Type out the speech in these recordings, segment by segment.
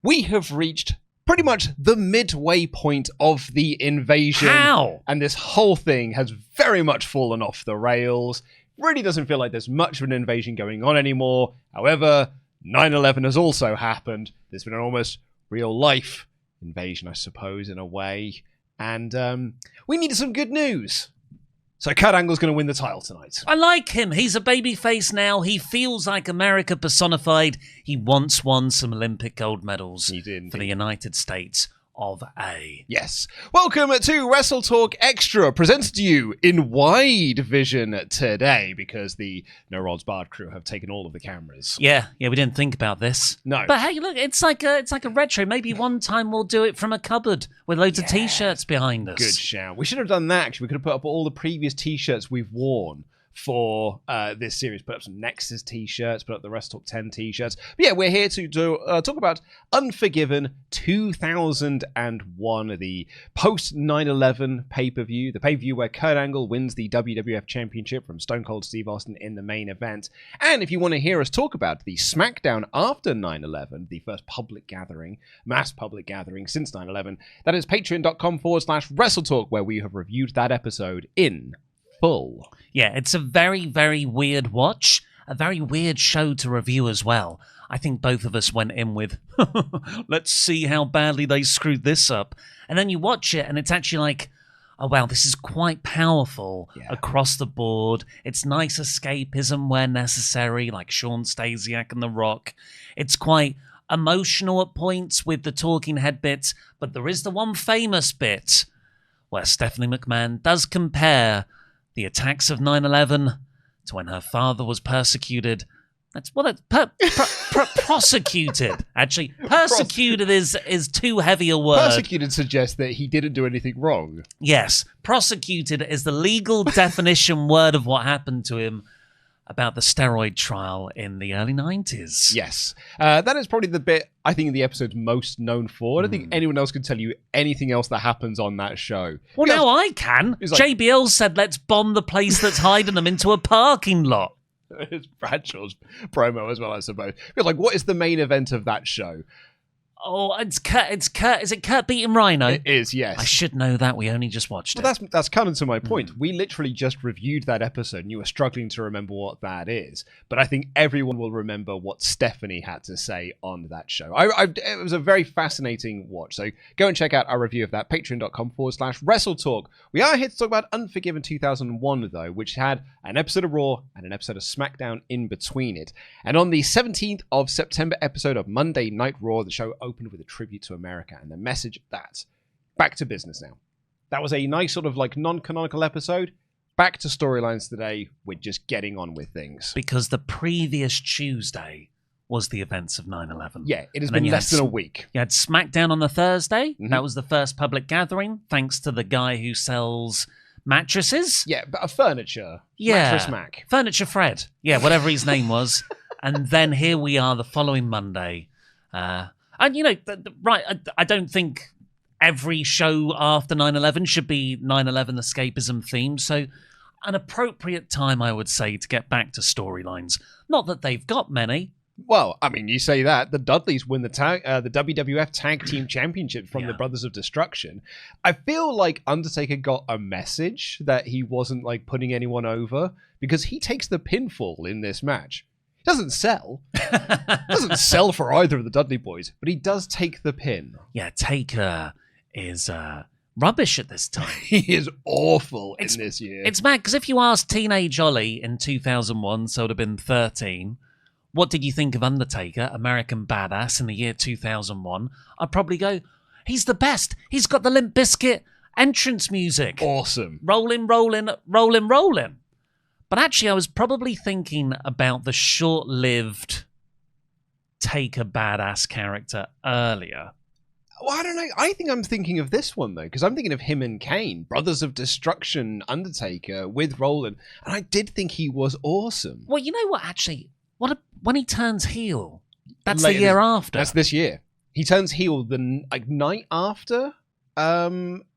We have reached pretty much the midway point of the invasion. How? And this whole thing has very much fallen off the rails. Really doesn't feel like there's much of an invasion going on anymore. However, 9/11 has also happened. There's been an almost real-life invasion, I suppose, in a way. And we needed some good news. So Kurt Angle's going to win the title tonight. I like him. He's a babyface now. He feels like America personified. He once won some Olympic gold medals for the United States of A. Yes. Welcome to WrestleTalk Extra, presented to you in wide vision today, because the No Rods Barred crew have taken all of the cameras. Yeah, we didn't think about this. No. But hey, look, it's like a retro. Maybe one time we'll do it from a cupboard with loads of t-shirts behind us. Good shout. We should have done that, actually. We could have put up all the previous t-shirts we've worn for this series. Put up some Nexus t-shirts, put up the WrestleTalk 10 t-shirts. But yeah, we're here to talk about Unforgiven 2001, the post 9/11 pay-per-view, the pay-per-view where Kurt Angle wins the WWF Championship from Stone Cold Steve Austin in the main event. And if you want to hear us talk about the SmackDown after 9/11, the first mass public gathering since 9/11, that is patreon.com/WrestleTalk, where we have reviewed that episode in full. Yeah, it's a very, very weird watch, a very weird show to review as well. I think both of us went in with, let's see how badly they screwed this up. And then you watch it and it's actually like, oh wow, this is quite powerful across the board. It's nice escapism where necessary, like Sean Stasiak and The Rock. It's quite emotional at points with the talking head bits, but there is the one famous bit where Stephanie McMahon does compare the attacks of 9/11 to when her father was persecuted. Prosecuted. Actually, persecuted is too heavy a word. Persecuted suggests that he didn't do anything wrong. Yes, prosecuted is the legal definition word of what happened to him about the steroid trial in the early 90s. Yes. That is probably the bit I think the episode's most known for. I don't think anyone else can tell you anything else that happens on that show. Well, now I can. JBL said, let's bomb the place that's hiding them into a parking lot. It's Bradshaw's promo as well, I suppose. You're like, what is the main event of that show? Oh, it's Kurt. Is it Kurt beating Rhino? It is, yes. I should know that. We only just watched it. That's kind of to my point. We literally just reviewed that episode, and you were struggling to remember what that is. But I think everyone will remember what Stephanie had to say on that show. It was a very fascinating watch. So go and check out our review of that, patreon.com/WrestleTalk. We are here to talk about Unforgiven 2001, though, which had an episode of Raw and an episode of SmackDown in between it. And on the 17th of September episode of Monday Night Raw, the show opened with a tribute to America and the message that back to business now. That was a nice sort of like non-canonical episode. Back to storylines today. We're just getting on with things. Because the previous Tuesday was the events of 9/11. Yeah, it has been less than a week. You had SmackDown on the Thursday. That was the first public gathering, thanks to the guy who sells mattresses. Yeah, but a furniture. Yeah. Mattress Mac. Furniture Fred. Yeah, whatever his name was. And then here we are the following Monday. And, you know, I don't think every show after 9/11 should be 9/11 escapism themed. So an appropriate time, I would say, to get back to storylines. Not that they've got many. Well, I mean, you say that. The Dudleys win the WWF Tag Team Championship from the Brothers of Destruction. I feel like Undertaker got a message that he wasn't, like, putting anyone over, because he takes the pinfall in this match. Doesn't sell. Doesn't sell for either of the Dudley boys, but he does take the pin. Yeah, Taker is rubbish at this time. He is awful in this year. It's mad, because if you asked Teenage Ollie in 2001, so it would have been 13, what did you think of Undertaker, American Badass, in the year 2001? I'd probably go, he's the best. He's got the Limp Bizkit entrance music. Awesome. Rolling, rolling, rolling, rolling. But actually, I was probably thinking about the short-lived Taker Badass character earlier. Well, I don't know. I think I'm thinking of this one, though, because I'm thinking of him and Kane, Brothers of Destruction, Undertaker, with Roland. And I did think he was awesome. Well, you know what, actually? When he turns heel, that's the year after. That's this year. He turns heel the night after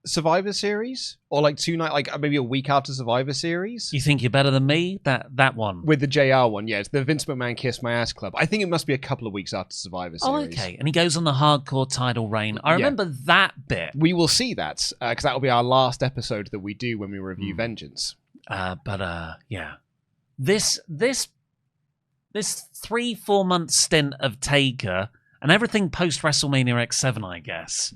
Survivor Series, or like 2 night, like maybe a week after Survivor Series. You think you're better than me? That one with the JR one, yeah, it's the Vince McMahon Kiss My Ass Club. I think it must be a couple of weeks after Survivor Series. Oh, okay. And he goes on the hardcore title reign. I remember that bit. We will see that because that will be our last episode that we do when we review Vengeance. Yeah, this 3-4 month stint of Taker and everything post WrestleMania X7, I guess.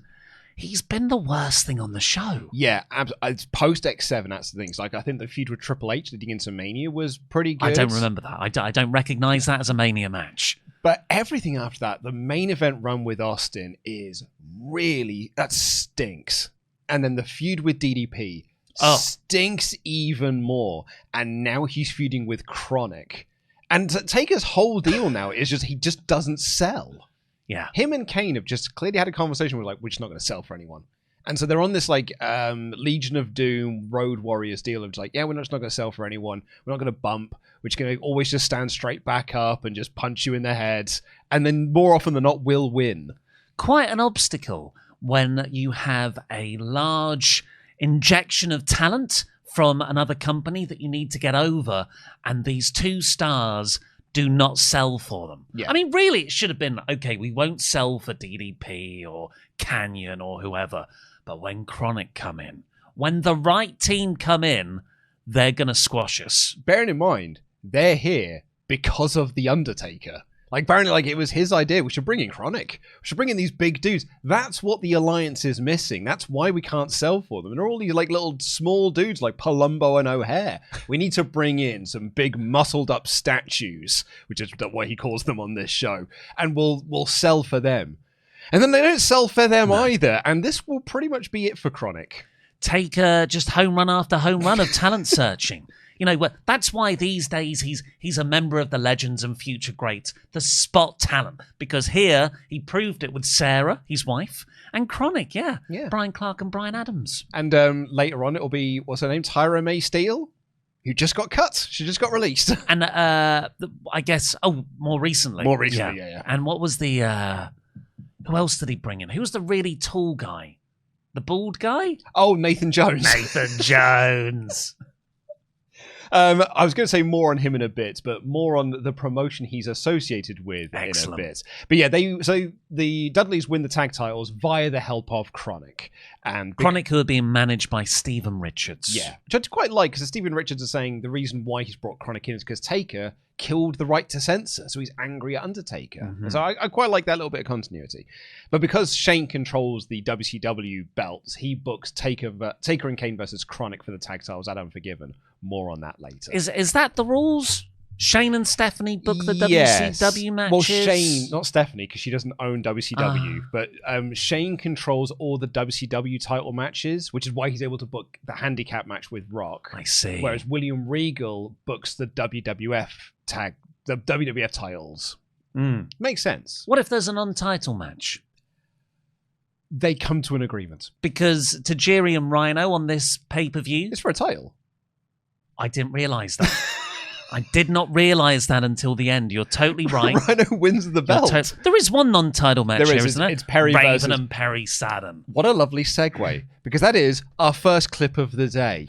He's been the worst thing on the show. Yeah, it's post X7, that's the thing. It's like, I think the feud with Triple H leading into Mania was pretty good. I don't remember that. I don't recognize that as a Mania match. But everything after that, the main event run with Austin is really... That stinks. And then the feud with DDP stinks even more. And now he's feuding with Chronic. And Taker's whole deal now is just he just doesn't sell. Yeah. Him and Kane have just clearly had a conversation where, like, we're just not going to sell for anyone. And so they're on this, like, Legion of Doom, Road Warriors deal of just like, yeah, we're just not going to sell for anyone. We're not going to bump. We're just going to always just stand straight back up and just punch you in the head. And then more often than not, we'll win. Quite an obstacle when you have a large injection of talent from another company that you need to get over. And these two stars do not sell for them. Yeah. I mean, really, it should have been, okay, we won't sell for DDP or Canyon or whoever. But when Chronic come in, when the right team come in, they're going to squash us. Bearing in mind, they're here because of The Undertaker. Like, apparently, like, it was his idea. We should bring in Chronic. We should bring in these big dudes. That's what the Alliance is missing. That's why we can't sell for them. And they're all these, like, little small dudes like Palumbo and O'Hare. We need to bring in some big muscled up statues, which is what he calls them on this show. And we'll sell for them. And then they don't sell for them either. And this will pretty much be it for Chronic. Take just home run after home run of talent searching. You know, that's why these days he's a member of the Legends and Future Greats, the spot talent. Because here, he proved it with Sarah, his wife, and Chronic, yeah. Brian Clark and Brian Adams. And later on, it'll be, what's her name, Tyra May Steele, who just got cut. She just got released. And I guess, more recently. More recently, yeah. And what was the, who else did he bring in? Who was the really tall guy? The bald guy? Oh, Nathan Jones. Nathan Jones. I was going to say more on him in a bit, but more on the promotion he's associated with in a bit. But yeah, the Dudleys win the tag titles via the help of Chronic. And Chronic, who are being managed by Steven Richards. Yeah, which I quite like, because Steven Richards is saying the reason why he's brought Chronic in is because Taker killed the right to censor, so he's angry at Undertaker. Mm-hmm. So I quite like that little bit of continuity. But because Shane controls the WCW belts, he books Taker and Kane versus Chronic for the tag titles at Unforgiven. More on that later. Is that the rules? Shane and Stephanie book the WCW matches? Well, Shane, not Stephanie, because she doesn't own WCW, but Shane controls all the WCW title matches, which is why he's able to book the handicap match with Rock. I see. Whereas William Regal books the WWF titles. Makes sense. What if there's an untitled match? They come to an agreement. Because Tajiri and Rhino on this pay-per-view... It's for a title. I didn't realise that. I did not realise that until the end. You're totally right. Rhino wins the belt. There is one non-title match here, isn't it? It's Perry Raven versus... and Perry Saturn. What a lovely segue. Because that is our first clip of the day.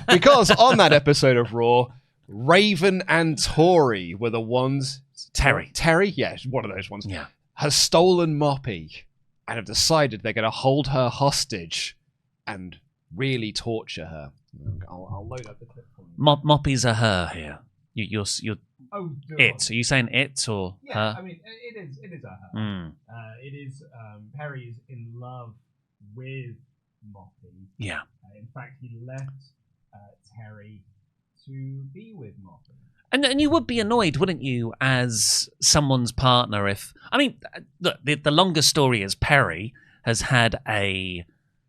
Because on that episode of Raw, Raven and Tori were the ones... Terry? Yeah, one of those ones. Yeah. Has stolen Moppy and have decided they're going to hold her hostage and really torture her. I'll load up the clip for you. Moppy's a her here. You're it. Are you saying it or her? I mean, it is a her. It is Perry's in love with Moppy. Yeah. In fact, he left Terry to be with Moppy. And you would be annoyed, wouldn't you, as someone's partner if... I mean, look, the longer story is Perry has had a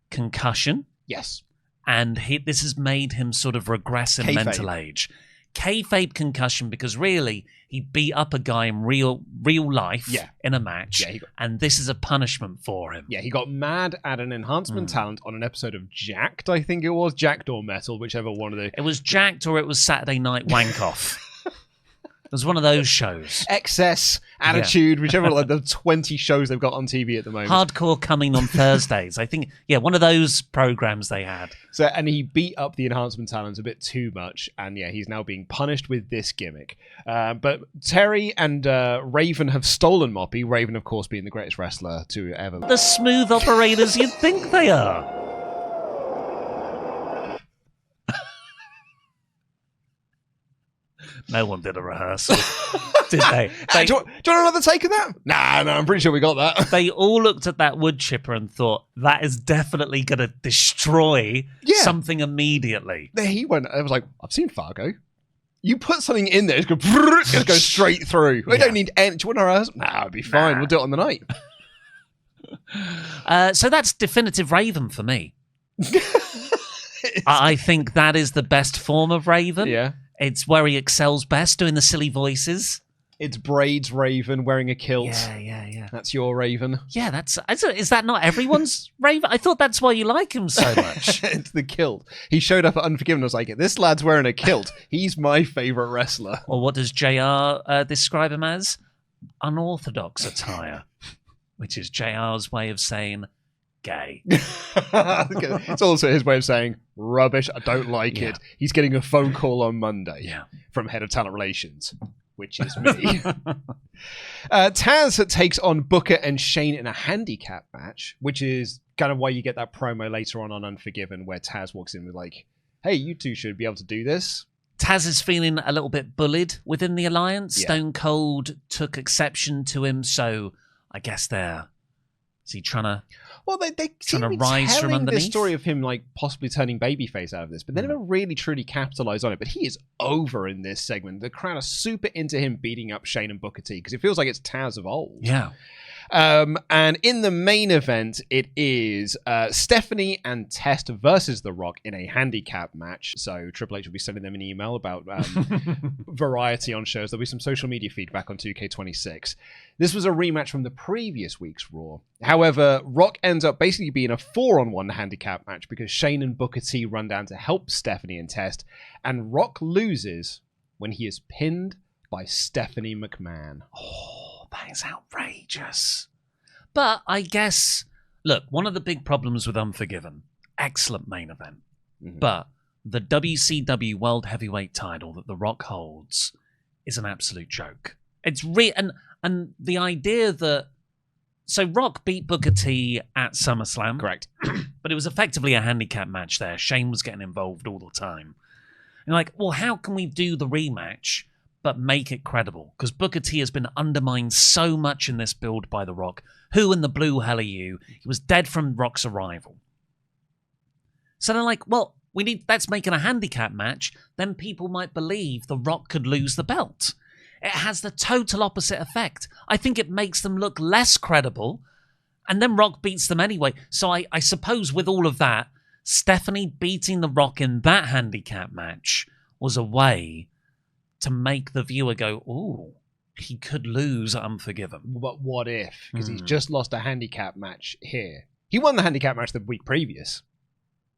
concussion. Yes. And this has made him sort of regress in mental age. Kayfabe concussion, because really, he beat up a guy in real life in a match, and this is a punishment for him. Yeah, he got mad at an enhancement talent on an episode of Jacked, I think it was. Jacked or Metal, whichever one of the... It was Jacked or it was Saturday Night Wank Off. was one of those shows. Excess, Attitude, whichever, like the 20 shows they've got on TV at the moment. Hardcore Coming on Thursdays. I think, one of those programs they had. So, and he beat up the enhancement talents a bit too much, and he's now being punished with this gimmick. But Terry and Raven have stolen Moppy. Raven, of course, being the greatest wrestler to ever. The smooth operators you'd think they are. No one did a rehearsal, did they? Do you want another take of that? Nah, I'm pretty sure we got that. They all looked at that wood chipper and thought, that is definitely going to destroy something immediately. There he went. I was like, I've seen Fargo. You put something in there, it's going to go straight through. We don't need any. Do you want to rehearse? Nah, it'll be fine. We'll do it on the night. So that's definitive Raven for me. I think that is the best form of Raven. Yeah. It's where he excels best, doing the silly voices. It's Braid's Raven wearing a kilt. Yeah. That's your Raven. Yeah, is that not everyone's Raven? I thought that's why you like him so much. It's the kilt. He showed up at Unforgiven. I was like, this lad's wearing a kilt. He's my favourite wrestler. Or what does JR describe him as? Unorthodox attire, which is JR's way of saying gay. It's also his way of saying rubbish. I don't like it. He's getting a phone call on Monday from head of talent relations, which is me. Taz takes on Booker and Shane in a handicap match, which is kind of why you get that promo later on Unforgiven where Taz walks in with like, hey, you two should be able to do this. Taz is feeling a little bit bullied within the alliance. Stone Cold took exception to him, so I guess is he trying to... Well, they seem to be telling this story of him like possibly turning babyface out of this, but they never really truly capitalized on it. But he is over in this segment. The crowd are super into him beating up Shane and Booker T because it feels like it's Taz of old. Yeah. And in the main event, it is Stephanie and Test versus The Rock in a handicap match. So Triple H will be sending them an email about variety on shows. There'll be some social media feedback on 2K26. This was a rematch from the previous week's Raw. However, Rock ends up basically being a 4-on-1 handicap match because Shane and Booker T run down to help Stephanie and Test, and Rock loses when he is pinned by Stephanie McMahon. Oh, that is outrageous. But I guess, look, one of the big problems with Unforgiven, excellent main event, but the WCW World Heavyweight title that The Rock holds is an absolute joke. It's and the idea that... So Rock beat Booker T at SummerSlam. Correct. But it was effectively a handicap match there. Shane was getting involved all the time. And like, well, how can we do the rematch but make it credible? Because Booker T has been undermined so much in this build by The Rock. Who in the blue hell are you? He was dead from Rock's arrival. So they're like, well, let's make it a handicap match. Then people might believe The Rock could lose the belt. It has the total opposite effect. I think it makes them look less credible, and then Rock beats them anyway. So I suppose with all of that, Stephanie beating The Rock in that handicap match was a way to make the viewer go, ooh, he could lose Unforgiven. But what if? Because he's just lost a handicap match here. He won the handicap match the week previous.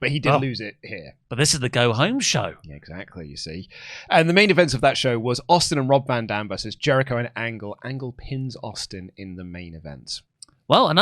But he did lose it here. But this is the go-home show. Yeah, exactly, you see. And the main events of that show was Austin and Rob Van Dam versus Jericho and Angle. Angle pins Austin in the main event. Well,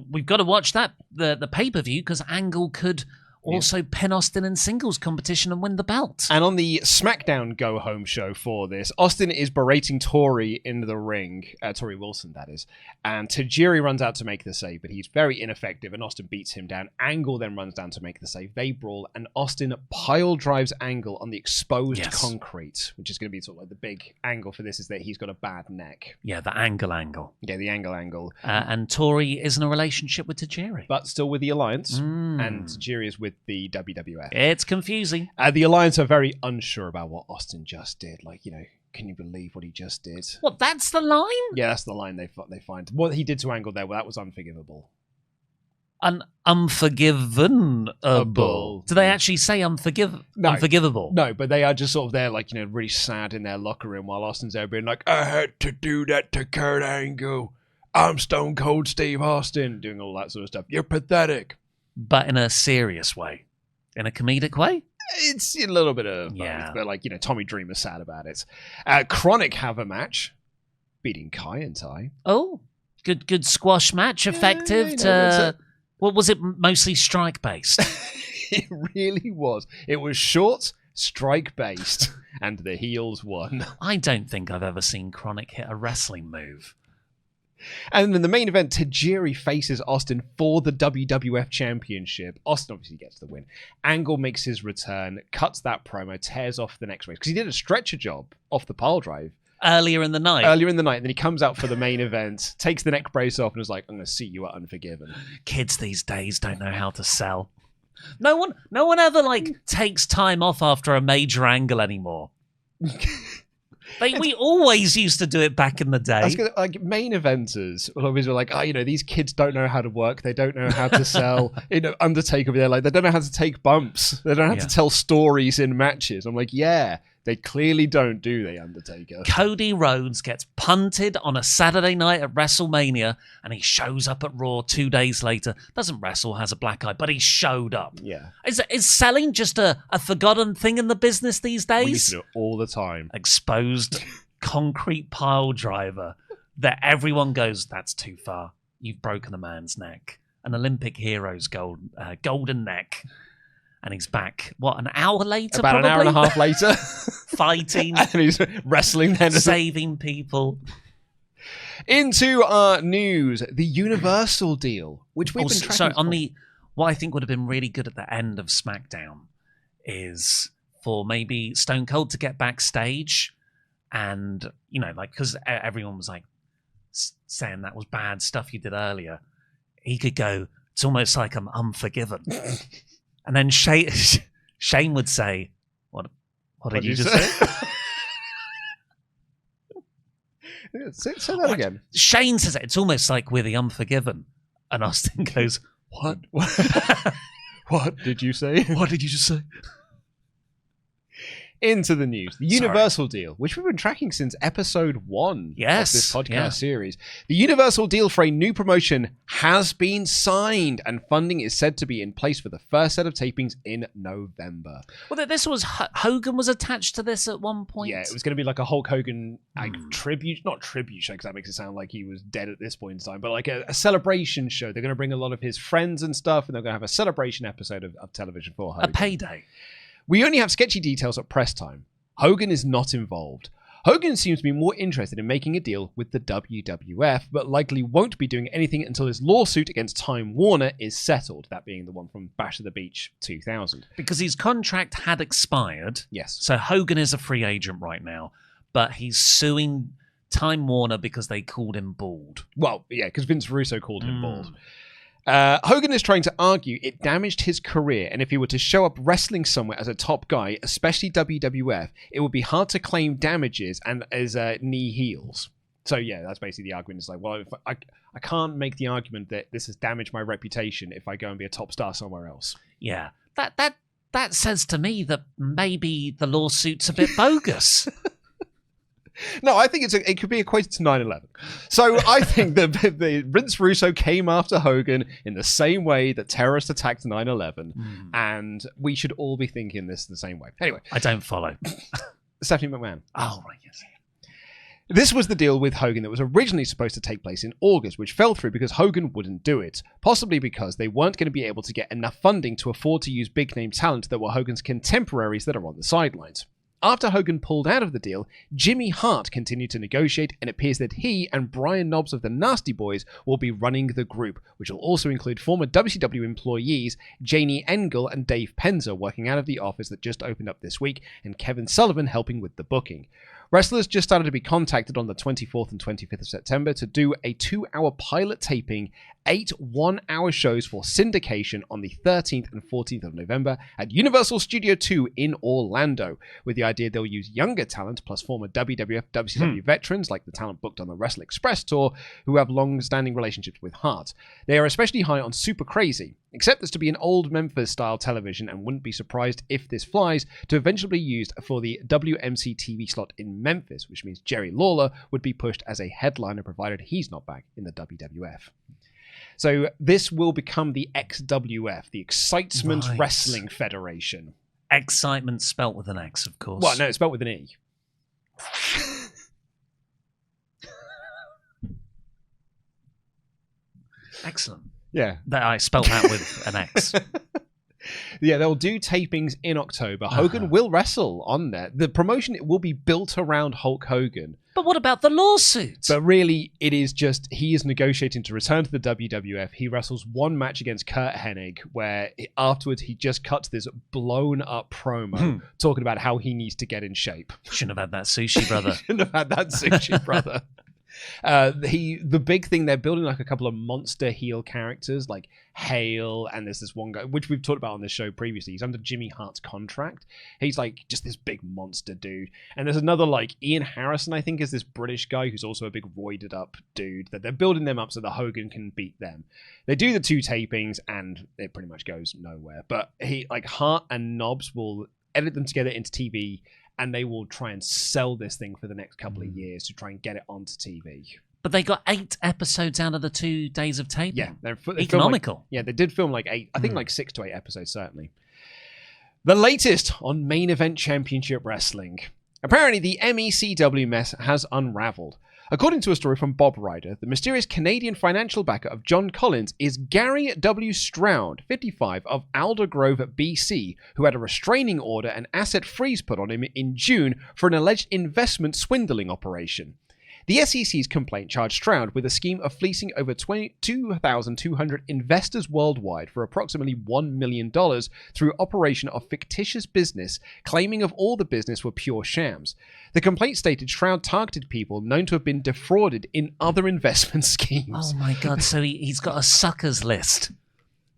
we've got to watch that, the pay-per-view, because Angle could also pin Austin in singles competition and win the belt. And on the SmackDown go-home show for this, Austin is berating Tori in the ring. Tori Wilson, that is. And Tajiri runs out to make the save, but he's very ineffective, and Austin beats him down. Angle then runs down to make the save. They brawl, and Austin pile drives Angle on the exposed concrete, which is going to be sort of like the big angle for this, is that he's got a bad neck. Yeah, the angle. Yeah, the angle. And Tori is in a relationship with Tajiri. But still with the Alliance, and Tajiri is with the WWF. It's confusing. The Alliance are very unsure about what Austin just did. Like, can you believe what he just did? What, that's the line? Yeah, that's the line they find. What he did to Angle there, well, that was unforgivable. Unforgivenable. Do they actually say unforgivable? No, but they are just sort of there, like, really sad in their locker room while Austin's there being like, I had to do that to Kurt Angle. I'm Stone Cold Steve Austin. Doing all that sort of stuff. You're pathetic. But in a serious way. In a comedic way? It's a little bit of both, but like, Tommy Dreamer's sad about it. Chronic have a match, beating Kai and Tai. Oh, good squash match, effective. What was it? Mostly strike based. It really was. It was short, strike based, and the heels won. I don't think I've ever seen Chronic hit a wrestling move. And in the main event, Tajiri faces Austin for the WWF Championship. Austin obviously gets the win. Angle makes his return, cuts that promo, tears off the next race. Because he did a stretcher job off the pile drive. Earlier in the night. And then he comes out for the main event, takes the neck brace off, and is like, I'm going to see you at Unforgiven. Kids these days don't know how to sell. No one ever, takes time off after a major angle anymore. We always used to do it back in the day. Main eventers will always be like, these kids don't know how to work. They don't know how to sell. Undertaker over there, they don't know how to take bumps. They don't know how to tell stories in matches. I'm like, yeah, they clearly don't, do they, Undertaker? Cody Rhodes gets punted on a Saturday night at WrestleMania, and he shows up at Raw 2 days later. Doesn't wrestle, has a black eye, but he showed up. Yeah. Is selling just a forgotten thing in the business these days? We used to do it all the time. Exposed concrete pile driver that everyone goes, that's too far. You've broken a man's neck. An Olympic hero's golden neck. And he's back, an hour later? About probably? An hour and a half later. Fighting. And he's wrestling then. Saving people. Into our news, the Universal deal, which we've been tracking. So what I think would have been really good at the end of SmackDown is for maybe Stone Cold to get backstage and, because everyone was saying that was bad stuff you did earlier. He could go, it's almost like I'm unforgiven. And then Shane would say, "What did you just say?" Say that again. Shane says it's almost like we're the Unforgiven, and Austin goes, "What? What did you say? What did you just say?" Into the news. The Universal deal, which we've been tracking since episode 1 of this podcast series. The Universal deal for a new promotion has been signed, and funding is said to be in place for the first set of tapings in November. Well, this was Hogan was attached to this at one point. Yeah, it was going to be like a Hulk Hogan tribute, not tribute show, because that makes it sound like he was dead at this point in time, but like a celebration show. They're going to bring a lot of his friends and stuff, and they're going to have a celebration episode of television for Hogan. A payday. We only have sketchy details at press time. Hogan is not involved. Hogan seems to be more interested in making a deal with the WWF, but likely won't be doing anything until his lawsuit against Time Warner is settled, that being the one from Bash of the Beach 2000. Because his contract had expired. Yes. So Hogan is a free agent right now, but he's suing Time Warner because they called him bald. Well, yeah, because Vince Russo called him bald. Hogan is trying to argue it damaged his career, and if he were to show up wrestling somewhere as a top guy, especially WWF, it would be hard to claim damages and as knee heels. So yeah, that's basically the argument. It's like, well, if I can't make the argument that this has damaged my reputation if I go and be a top star somewhere else. Yeah, that says to me that maybe the lawsuit's a bit bogus. No, I think it could be equated to 9/11. So I think that Vince Russo came after Hogan in the same way that terrorists attacked 9/11, and we should all be thinking this the same way. Anyway. I don't follow. Stephanie McMahon. Oh, right, yes. This was the deal with Hogan that was originally supposed to take place in August, which fell through because Hogan wouldn't do it, possibly because they weren't going to be able to get enough funding to afford to use big-name talent that were Hogan's contemporaries that are on the sidelines. After Hogan pulled out of the deal, Jimmy Hart continued to negotiate, and it appears that he and Brian Knobbs of the Nasty Boys will be running the group, which will also include former WCW employees Janie Engel and Dave Penzer working out of the office that just opened up this week, and Kevin Sullivan helping with the booking. Wrestlers just started to be contacted on the 24th and 25th of September to do a 2-hour pilot taping, 8 one-hour shows for syndication on the 13th and 14th of November at Universal Studio 2 in Orlando, with the idea they'll use younger talent plus former WWF, WCW veterans like the talent booked on the Wrestle Express tour who have long-standing relationships with Hart. They are especially high on Super Crazy, except this to be an old Memphis-style television and wouldn't be surprised if this flies to eventually be used for the WMC TV slot in Memphis, which means Jerry Lawler would be pushed as a headliner provided he's not back in the WWF. So this will become the XWF, the Excitement Wrestling Federation. Excitement spelt with an X, of course. Well, no, it's spelled with an E. Excellent. Yeah. That I spelt that with an X. Yeah, they'll do tapings in October. Hogan will wrestle on there. The promotion will be built around Hulk Hogan. But what about the lawsuit? But really, it is just, he is negotiating to return to the WWF. He wrestles one match against Kurt Hennig, where afterwards he just cuts this blown up promo talking about how he needs to get in shape. Shouldn't have had that sushi, brother. Shouldn't have had that sushi, brother. The big thing, they're building like a couple of monster heel characters like Hale, and there's this one guy which we've talked about on this show previously. He's under Jimmy Hart's contract. He's like just this big monster dude. And there's another like Ian Harrison, I think, is this British guy who's also a big roided up dude, that they're building them up so that Hogan can beat them. They do the 2 tapings and it pretty much goes nowhere. But he, like, Hart and Knobbs will edit them together into TV, and they will try and sell this thing for the next couple of years to try and get it onto TV. But they got 8 episodes out of the 2 days of taping. Yeah, they're economical. They did film like 8, I think like 6 to 8 episodes, certainly. The latest on Main Event Championship Wrestling. Apparently, the MECW mess has unraveled. According to a story from Bob Ryder, the mysterious Canadian financial backer of John Collins is Gary W. Stroud, 55, of Alder Grove, BC, who had a restraining order and asset freeze put on him in June for an alleged investment swindling operation. The SEC's complaint charged Stroud with a scheme of fleecing over 2,200 investors worldwide for approximately $1 million through operation of fictitious business, claiming of all the business were pure shams. The complaint stated Stroud targeted people known to have been defrauded in other investment schemes. Oh my God, so he's got a suckers list.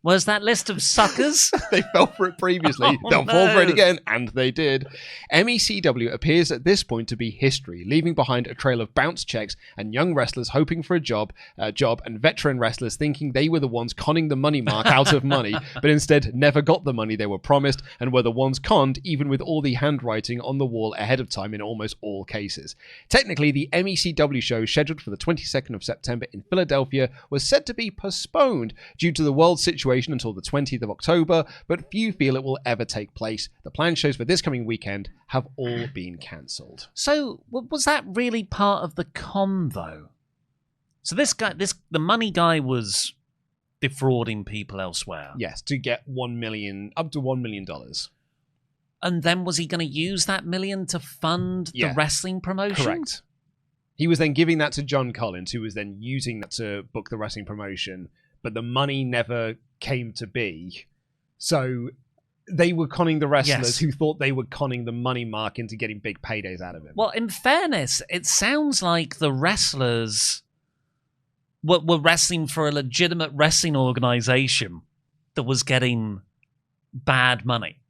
Was that list of suckers? They fell for it previously. They'll fall for it again, and they did. MECW appears at this point to be history, leaving behind a trail of bounce checks and young wrestlers hoping for a job, and veteran wrestlers thinking they were the ones conning the money mark out of money, but instead never got the money they were promised and were the ones conned, even with all the handwriting on the wall ahead of time in almost all cases. Technically, the MECW show, scheduled for the 22nd of September in Philadelphia, was set to be postponed due to the world situation until the 20th of October, but few feel it will ever take place. The planned shows for this coming weekend have all been cancelled. So, was that really part of the con, though? So the money guy was defrauding people elsewhere. Yes, to get up to $1 million. And then was he going to use that million to fund the wrestling promotion? Correct. He was then giving that to John Collins, who was then using that to book the wrestling promotion, but the money never came to be. So they were conning the wrestlers who thought they were conning the money mark into getting big paydays out of him. Well, in fairness, it sounds like the wrestlers were wrestling for a legitimate wrestling organization that was getting bad money.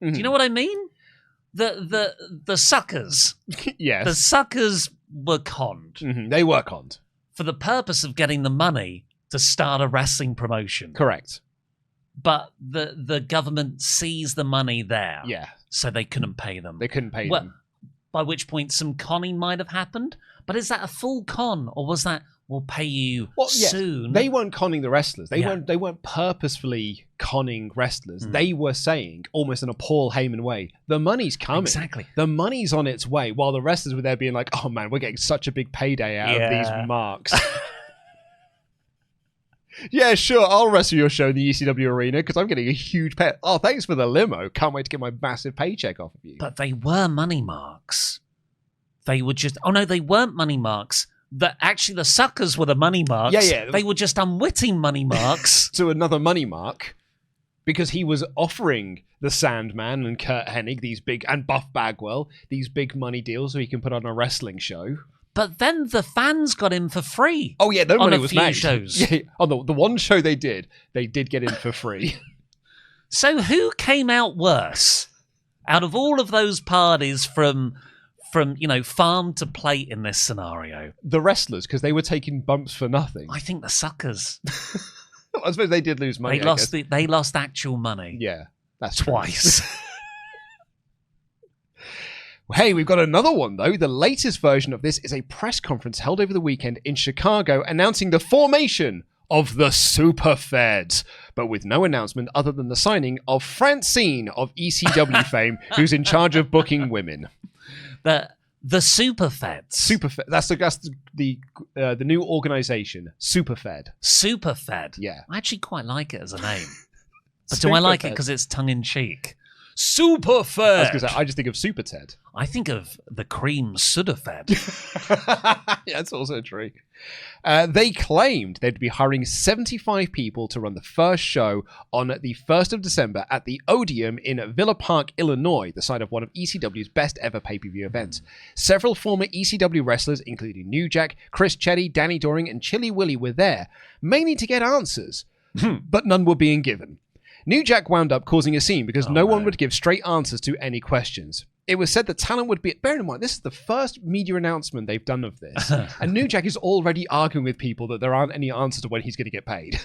Mm-hmm. Do you know what I mean? The suckers. Yes. The suckers were conned. Mm-hmm. They were conned. For the purpose of getting the money to start a wrestling promotion. Correct. But the government seized the money there. Yeah. So they couldn't pay them. They couldn't pay them. By which point some conning might have happened. But is that a full con? Or was that, we'll pay you soon? They weren't conning the wrestlers. They weren't purposefully conning wrestlers. They were saying, almost in a Paul Heyman way, the money's coming. Exactly. The money's on its way. While the wrestlers were there being like, oh man, we're getting such a big payday out of these marks. Yeah, sure, I'll wrestle your show in the ECW arena because I'm getting a huge pay. Oh, thanks for the limo. Can't wait to get my massive paycheck off of you. But they were money marks. They were just... Oh, no, they weren't money marks. Actually, the suckers were the money marks. Yeah. They were just unwitting money marks. To another money mark, because he was offering the Sandman and Kurt Hennig these big... And Buff Bagwell, these big money deals so he can put on a wrestling show. But then the fans got in for free. Oh, yeah, no money was made. Shows. Yeah, on the one show they did get in for free. So who came out worse out of all of those parties from farm to plate in this scenario? The wrestlers, because they were taking bumps for nothing. I think the suckers. I suppose they did lose money. They lost actual money. Yeah, that's twice. Hey, we've got another one, though. The latest version of this is a press conference held over the weekend in Chicago announcing the formation of the Super Feds, but with no announcement other than the signing of Francine of ECW fame, who's in charge of booking women. The Super Feds. Super Fed. That's the new organization. Super Fed. Super Fed. Yeah. I actually quite like it as a name. But do I like it because it's tongue in cheek? Super Fed. I was gonna say, I just think of Super Ted. I think of the cream Sudafed. Yeah, that's also true. They claimed they'd be hiring 75 people to run the first show on the 1st of December at the Odeum in Villa Park, Illinois, the site of one of ECW's best ever pay-per-view events. Several former ECW wrestlers, including New Jack, Chris Chetty, Danny Doring, and Chili Willy were there, mainly to get answers, but none were being given. New Jack wound up causing a scene because no one would give straight answers to any questions. It was said that talent would be... Bear in mind, this is the first media announcement they've done of this. And New Jack is already arguing with people that there aren't any answers to when he's going to get paid.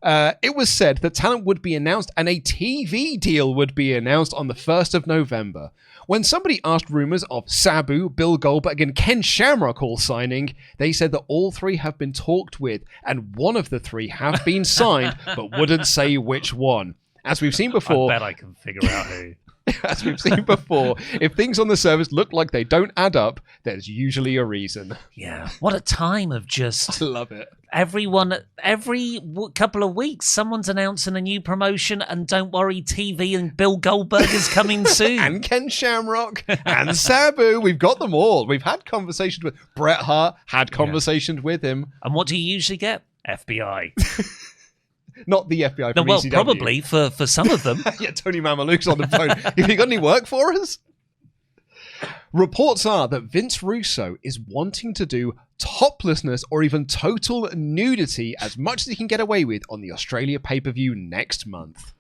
It was said that talent would be announced and a TV deal would be announced on the 1st of November. When somebody asked rumors of Sabu, Bill Goldberg, and Ken Shamrock all signing, they said that all three have been talked with, and one of the three have been signed, but wouldn't say which one. As we've seen before... I bet I can figure out who. As we've seen before, if things on the service look like they don't add up, there's usually a reason. Yeah. What a time of just... I love it. Every couple of weeks, someone's announcing a new promotion, and don't worry, TV and Bill Goldberg is coming soon. And Ken Shamrock and Sabu. We've got them all. We've had conversations with Bret Hart, had conversations with him. And what do you usually get? FBI. Not the FBI from ECW. Probably for some of them. Yeah, Tony Mamaluke's on the phone. Have you got any work for us? Reports are that Vince Russo is wanting to do toplessness or even total nudity as much as he can get away with on the Australia pay-per-view next month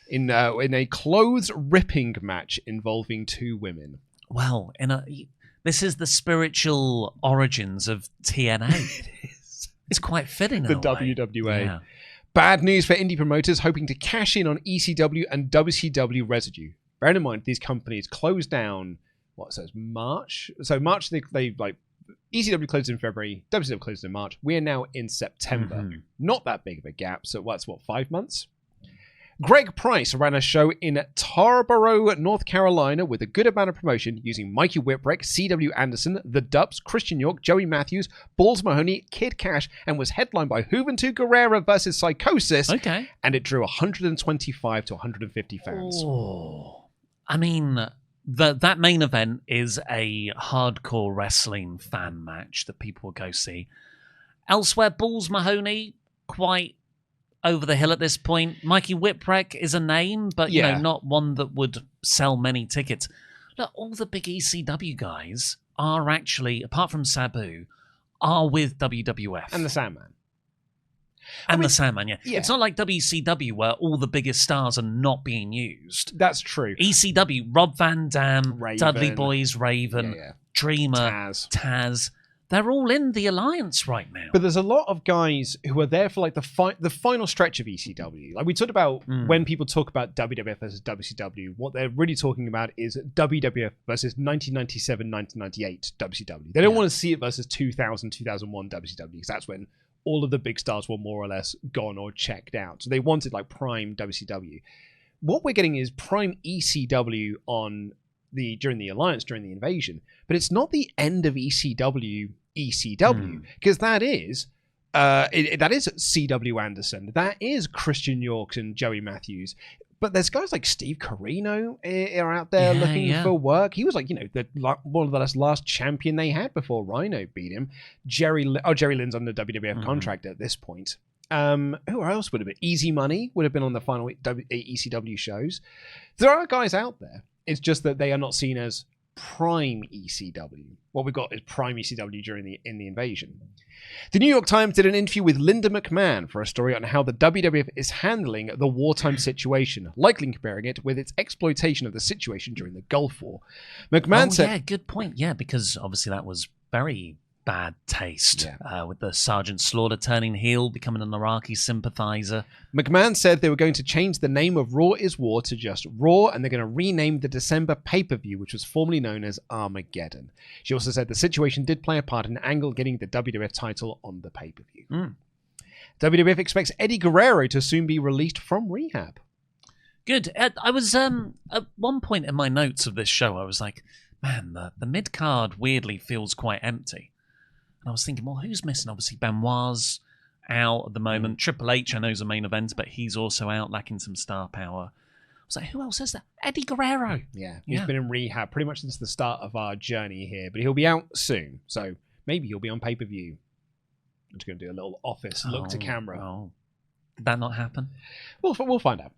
in a clothes-ripping match involving two women. Well, this is the spiritual origins of TNA. It is. It's quite fitting. The WWA. Yeah. Bad news for indie promoters hoping to cash in on ECW and WCW residue. Bearing in mind, these companies closed down, it's March? So March, they ECW closed in February, WCW closed in March. We're now in September. Mm-hmm. Not that big of a gap. So that's 5 months? Greg Price ran a show in Tarboro, North Carolina with a good amount of promotion using Mikey Whipwreck, C.W. Anderson, The Dubs, Christian York, Joey Matthews, Balls Mahoney, Kid Cash, and was headlined by Juventud Guerrera versus Psychosis. Okay. And it drew 125 to 150 fans. Oh. I mean, that main event is a hardcore wrestling fan match that people will go see. Elsewhere, Balls Mahoney, quite over the hill at this point. Mikey Whipwreck is a name, but you know, not one that would sell many tickets. Look, all the big ECW guys are actually, apart from Sabu, are with WWF. And the Sandman. The Sandman, yeah. It's not like WCW where all the biggest stars are not being used. That's true. ECW, Rob Van Dam, Raven, Dudley Boyz, Raven, Dreamer, Taz. They're all in the alliance right now. But there's a lot of guys who are there for like the final stretch of ECW. Like we talked about when people talk about WWF versus WCW, what they're really talking about is WWF versus 1997-1998 WCW. They don't want to see it versus 2000-2001 WCW because that's when all of the big stars were more or less gone or checked out. So they wanted like prime WCW. What we're getting is prime ECW during the alliance, during the invasion, but it's not the end of ECW because that is C.W. Anderson, that is Christian York and Joey Matthews, but there's guys like Steve Corino are out there looking for work. He was like, one of the last champion they had before Rhino beat him. Jerry Lynn's on the WWF contract at this point. Who else would have been? Easy Money would have been on the final ECW shows. There are guys out there. It's just that they are not seen as prime ECW. What we've got is prime ECW in the invasion. The New York Times did an interview with Linda McMahon for a story on how the WWF is handling the wartime situation, likely comparing it with its exploitation of the situation during the Gulf War. McMahon said... Yeah, good point. Yeah, because obviously that was very bad taste with the Sergeant Slaughter turning heel, becoming an Iraqi sympathizer. McMahon said they were going to change the name of Raw is War to just Raw, and they're going to rename the December pay-per-view, which was formerly known as Armageddon. She also said the situation did play a part in Angle getting the WWF title on the pay-per-view. WWF expects Eddie Guerrero to soon be released from rehab. Good. I was at one point in my notes of this show, I was like, man, the mid card weirdly feels quite empty. And I was thinking, well, who's missing? Obviously, Benoit's out at the moment. Triple H, I know, is a main event, but he's also out, lacking some star power. I was like, who else is that? Eddie Guerrero. Yeah, he's been in rehab pretty much since the start of our journey here, but he'll be out soon. So maybe he'll be on pay-per-view. I'm just going to do a little office look to camera. Oh. Did that not happen? We'll find out.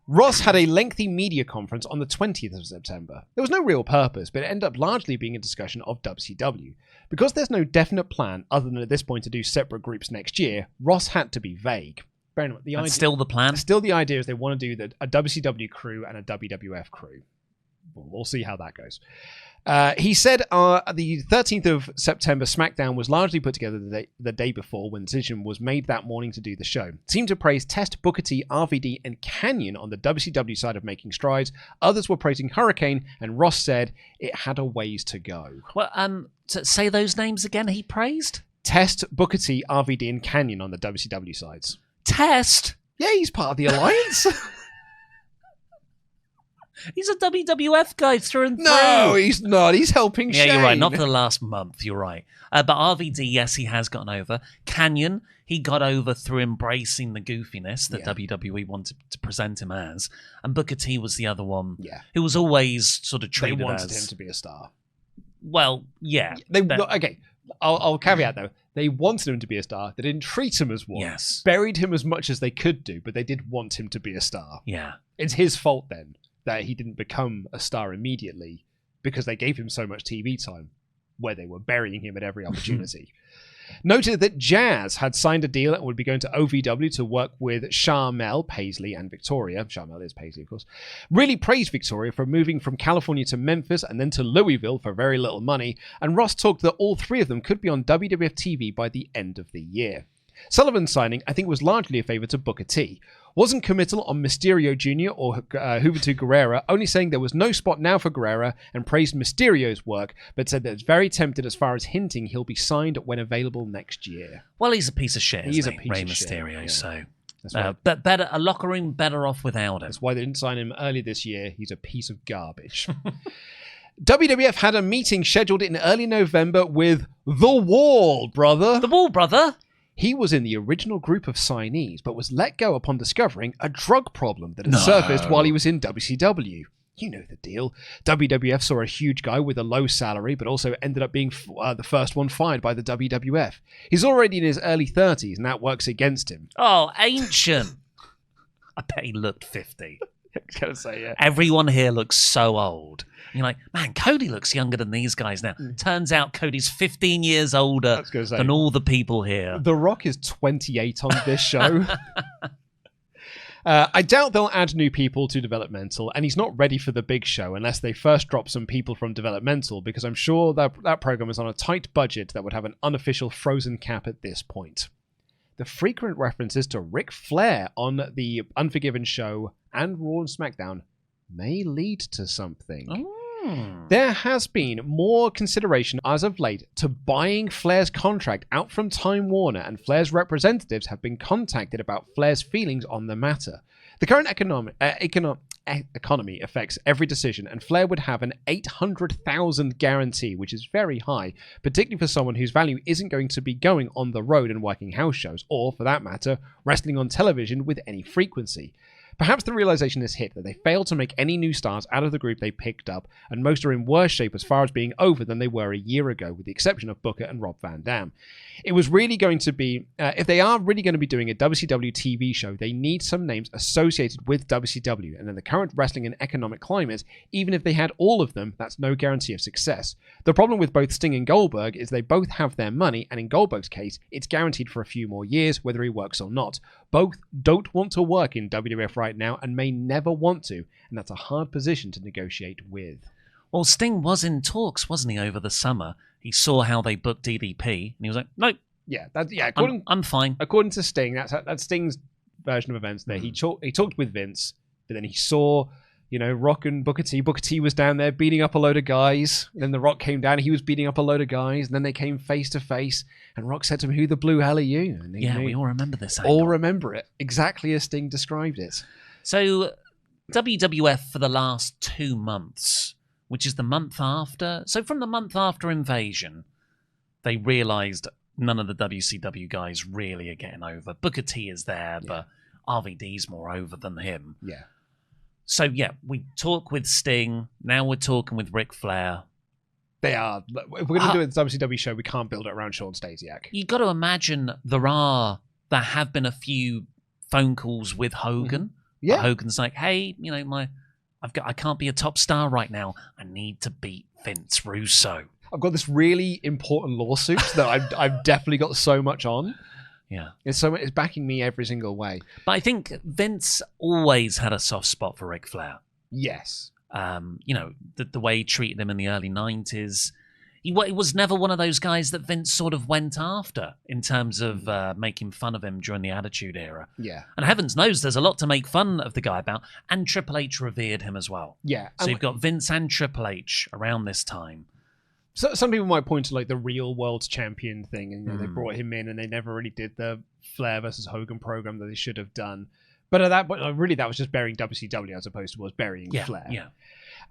Ross had a lengthy media conference on the 20th of September. There was no real purpose, but it ended up largely being a discussion of WCW. Because there's no definite plan other than at this point to do separate groups next year, Ross had to be vague. That's still the plan? Still the idea is they want to do a WCW crew and a WWF crew. We'll see how that goes. He said the 13th of September SmackDown was largely put together the day before when the decision was made that morning to do the show. Seemed to praise Test, Booker T, RVD, and Canyon on the WCW side of making strides. Others were praising Hurricane, and Ross said it had a ways to go. Well, say those names again. He praised Test, Booker T, RVD, and Canyon on the WCW sides. Test? Yeah, he's part of the alliance. He's a WWF guy through and through. No, he's not. He's helping Shane. Yeah, you're right. Not for the last month. You're right. But RVD, yes, he has gotten over. Canyon, he got over through embracing the goofiness that WWE wanted to present him as. And Booker T was the other one who was always sort of treated as... They wanted him to be a star. Well, yeah. Okay, I'll caveat though. They wanted him to be a star. They didn't treat him as one. Yes. Buried him as much as they could do, but they did want him to be a star. Yeah. It's his fault then that he didn't become a star immediately because they gave him so much TV time where they were burying him at every opportunity. Noted that Jazz had signed a deal and would be going to OVW to work with Charmel, Paisley, and Victoria. Charmel is Paisley, of course. Really praised Victoria for moving from California to Memphis and then to Louisville for very little money, and Ross talked that all three of them could be on WWF TV by the end of the year. Sullivan's signing, I think, was largely a favour to Booker T. Wasn't committal on Mysterio Jr. or Juventud Guerrera, only saying there was no spot now for Guerrera and praised Mysterio's work, but said that it's very tempted as far as hinting he'll be signed when available next year. Well, he's a piece of shit, He's isn't a he? piece Rey of Mysterio, shit, so... That's right. But better, a locker room better off without him. That's why they didn't sign him early this year. He's a piece of garbage. WWF had a meeting scheduled in early November with The Wall, brother. The Wall, brother? He was in the original group of signees, but was let go upon discovering a drug problem that had surfaced while he was in WCW. You know the deal. WWF saw a huge guy with a low salary, but also ended up being the first one fired by the WWF. He's already in his early 30s, and that works against him. Oh, ancient. I bet he looked 50. I was going to say, yeah. Everyone here looks so old. And you're like, man, Cody looks younger than these guys now. Turns out Cody's 15 years older than all the people here. The Rock is 28 on this show. I doubt they'll add new people to Developmental, and he's not ready for the big show unless they first drop some people from Developmental, because I'm sure that program is on a tight budget that would have an unofficial frozen cap at this point. The frequent references to Ric Flair on the Unforgiven show and Raw and SmackDown may lead to something. Oh. There has been more consideration as of late to buying Flair's contract out from Time Warner, and Flair's representatives have been contacted about Flair's feelings on the matter. The current economy affects every decision, and Flair would have an $800,000 guarantee, which is very high, particularly for someone whose value isn't going to be going on the road and working house shows, or, for that matter, wrestling on television with any frequency. Perhaps the realization has hit that they failed to make any new stars out of the group they picked up, and most are in worse shape as far as being over than they were a year ago, with the exception of Booker and Rob Van Dam. It was really going to be, if they are really going to be doing a WCW TV show, they need some names associated with WCW, and in the current wrestling and economic climate, even if they had all of them, that's no guarantee of success. The problem with both Sting and Goldberg is they both have their money, and in Goldberg's case, it's guaranteed for a few more years, whether he works or not. Both don't want to work in WWF right now and may never want to, and that's a hard position to negotiate with. Well, Sting was in talks, wasn't he, over the summer? He saw how they booked DDP, and he was like, nope. Yeah, I'm fine. According to Sting, that's Sting's version of events there. He talked with Vince, but then he saw, Rock and Booker T. Booker T was down there beating up a load of guys. And then The Rock came down. He was beating up a load of guys. And then they came face to face. And Rock said to him, "Who the blue hell are you?" And we all remember this. All remember it. Exactly as Sting described it. So WWF for the last 2 months, which is the month after. So from the month after Invasion, they realised none of the WCW guys really are getting over. Booker T is there, but RVD's more over than him. Yeah. So, we talk with Sting. Now we're talking with Ric Flair. They are. If we're going to do it at the WCW show, we can't build it around Sean Stasiak. You got to imagine there have been a few phone calls with Hogan. Mm-hmm. Yeah. Hogan's like, "Hey, I can't be a top star right now. I need to beat Vince Russo. I've got this really important lawsuit that I've definitely got so much on." Yeah. It's backing me every single way. But I think Vince always had a soft spot for Ric Flair. Yes. The way he treated him in the early 90s. He was never one of those guys that Vince sort of went after in terms of making fun of him during the Attitude Era. Yeah. And heavens knows there's a lot to make fun of the guy about. And Triple H revered him as well. Yeah. So you've got Vince and Triple H around this time. So some people might point to like the real world champion thing, and they brought him in, and they never really did the Flair versus Hogan program that they should have done. But at that point, really, that was just burying WCW as opposed to burying Flair. Yeah.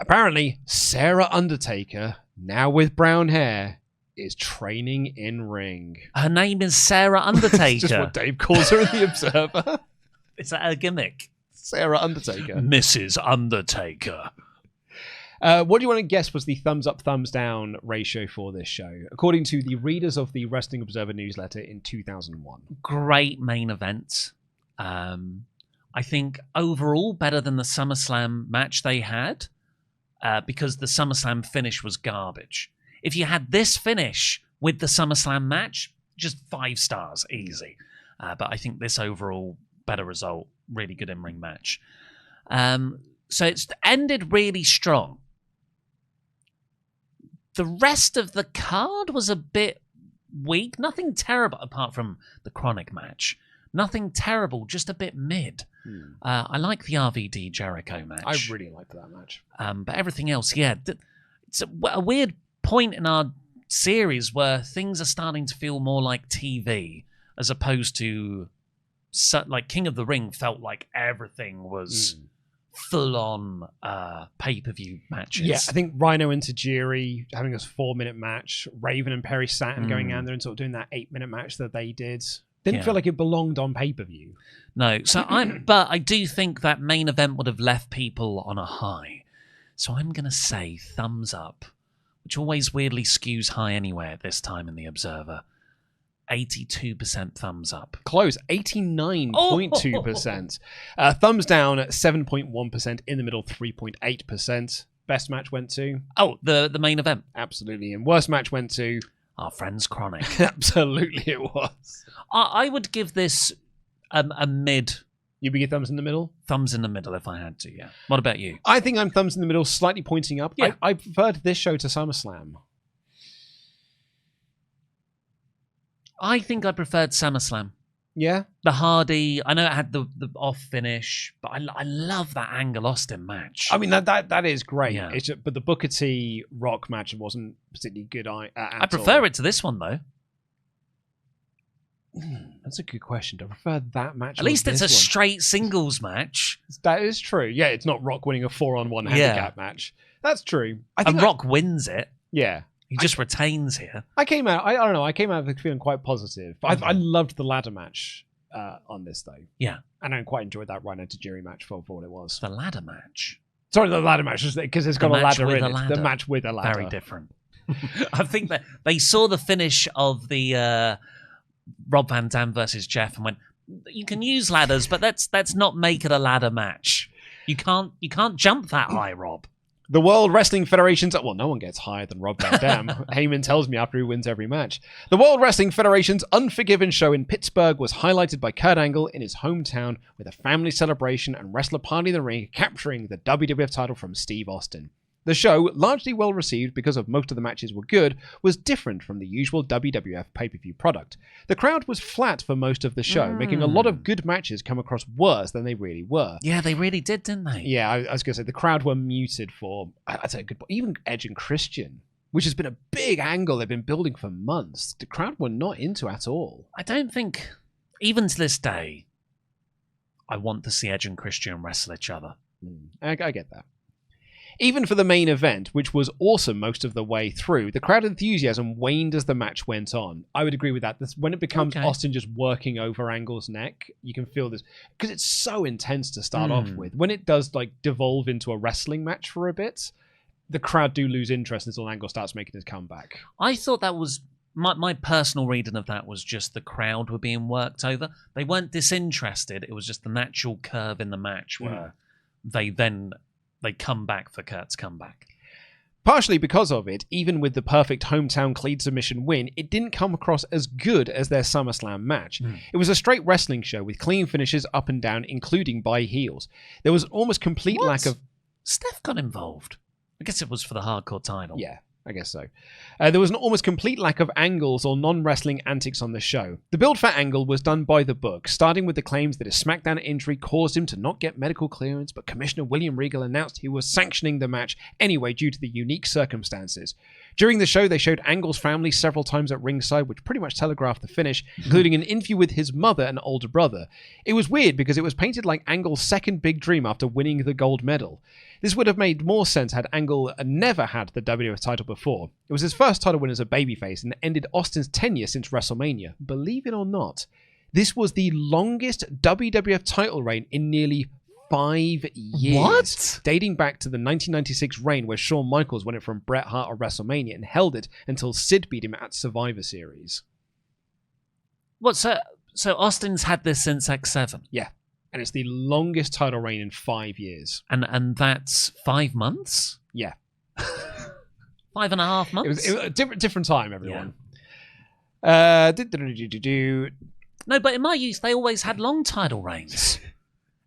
Apparently, Sarah Undertaker, now with brown hair, is training in ring. Her name is Sarah Undertaker. It's just what Dave calls her in The Observer. Is that a gimmick? Sarah Undertaker. Mrs. Undertaker. What do you want to guess was the thumbs up, thumbs down ratio for this show, according to the readers of the Wrestling Observer newsletter in 2001? Great main event. I think overall better than the SummerSlam match they had, because the SummerSlam finish was garbage. If you had this finish with the SummerSlam match, just 5 stars, easy. But I think this overall better result, really good in-ring match. So it's ended really strong. The rest of the card was a bit weak. Nothing terrible apart from the Chronic match. Nothing terrible, just a bit mid. I like the RVD Jericho match. I really liked that match. But everything else, it's a weird point in our series where things are starting to feel more like TV as opposed to like King of the Ring felt like everything was full-on pay-per-view matches. Yeah, I think Rhino and Tajiri having a 4-minute match, Raven and Perry Saturn going down there and sort of doing that 8-minute match that they did. Didn't feel like it belonged on pay-per-view. No, but I do think that main event would have left people on a high. So I'm going to say thumbs up, which always weirdly skews high anyway at this time in The Observer. 82% thumbs up. Close, 89.2%. Thumbs down at 7.1%. In the middle, 3.8%. Best match went to? The main event. Absolutely. And worst match went to? Our friends Chronic. Absolutely it was. I would give this a mid. You'd be your thumbs in the middle? Thumbs in the middle if I had to, yeah. What about you? I think I'm thumbs in the middle, slightly pointing up. Yeah. I preferred this show to SummerSlam. I think I preferred SummerSlam. Yeah? The Hardy, I know it had the off finish, but I love that Angle Austin match. I mean, that is great. Yeah. It's just, but the Booker T Rock match wasn't particularly good I prefer it to this one, though. That's a good question. Do I prefer that match? At least it's a straight singles match. That is true. Yeah, it's not Rock winning a 4-on-1 handicap match. That's true. I think Rock wins it. Yeah. He just retains here. I came out, I don't know, I came out of it feeling quite positive. I loved the ladder match on this, though. Yeah. And I quite enjoyed that Rhino Tajiri match for what it was. The ladder match? Sorry, the ladder match, because it's got a ladder in it. The match with a ladder. Very different. I think that they saw the finish of the Rob Van Dam versus Jeff and went, you can use ladders, but let's not make it a ladder match. You can't jump that high, Rob. The World Wrestling Federation's... Well, no one gets higher than Rob Van Dam. Heyman tells me after he wins every match. The World Wrestling Federation's Unforgiven show in Pittsburgh was highlighted by Kurt Angle in his hometown with a family celebration and wrestler party in the ring, capturing the WWF title from Steve Austin. The show, largely well received because of most of the matches were good, was different from the usual WWF pay-per-view product. The crowd was flat for most of the show, making a lot of good matches come across worse than they really were. Yeah, they really did, didn't they? Yeah, I was going to say, the crowd were muted for, I'd say, even Edge and Christian, which has been a big angle they've been building for months. The crowd were not into at all. I don't think, even to this day, I want to see Edge and Christian wrestle each other. I get that. Even for the main event, which was awesome most of the way through, the crowd enthusiasm waned as the match went on. I would agree with that. When it becomes Austin just working over Angle's neck, you can feel this, because it's so intense to start off with. When it does devolve into a wrestling match for a bit, the crowd do lose interest until Angle starts making his comeback. I thought that was... My personal reading of that was just the crowd were being worked over. They weren't disinterested. It was just the natural curve in the match where they come back for Kurt's comeback. Partially because of it, even with the perfect hometown clean submission win, it didn't come across as good as their SummerSlam match. It was a straight wrestling show with clean finishes up and down, including by heels. There was an almost complete lack of... Steph got involved. I guess it was for the hardcore title. Yeah. I guess so. There was an almost complete lack of angles or non-wrestling antics on the show. The build for Angle was done by the book, starting with the claims that a SmackDown injury caused him to not get medical clearance, but Commissioner William Regal announced he was sanctioning the match anyway due to the unique circumstances. During the show, they showed Angle's family several times at ringside, which pretty much telegraphed the finish, including an interview with his mother and older brother. It was weird because it was painted like Angle's second big dream after winning the gold medal. This would have made more sense had Angle never had the WWF title before. It was his first title win as a babyface and ended Austin's tenure since WrestleMania. Believe it or not, this was the longest WWF title reign in nearly 5 years. What? Dating back to the 1996 reign where Shawn Michaels won it from Bret Hart at WrestleMania and held it until Sid beat him at Survivor Series. What, so Austin's had this since X7? Yeah. And it's the longest title reign in 5 years. And that's 5 months? Yeah. 5.5 months? It was a different time, everyone. Yeah. No, but in my youth, they always had long title reigns.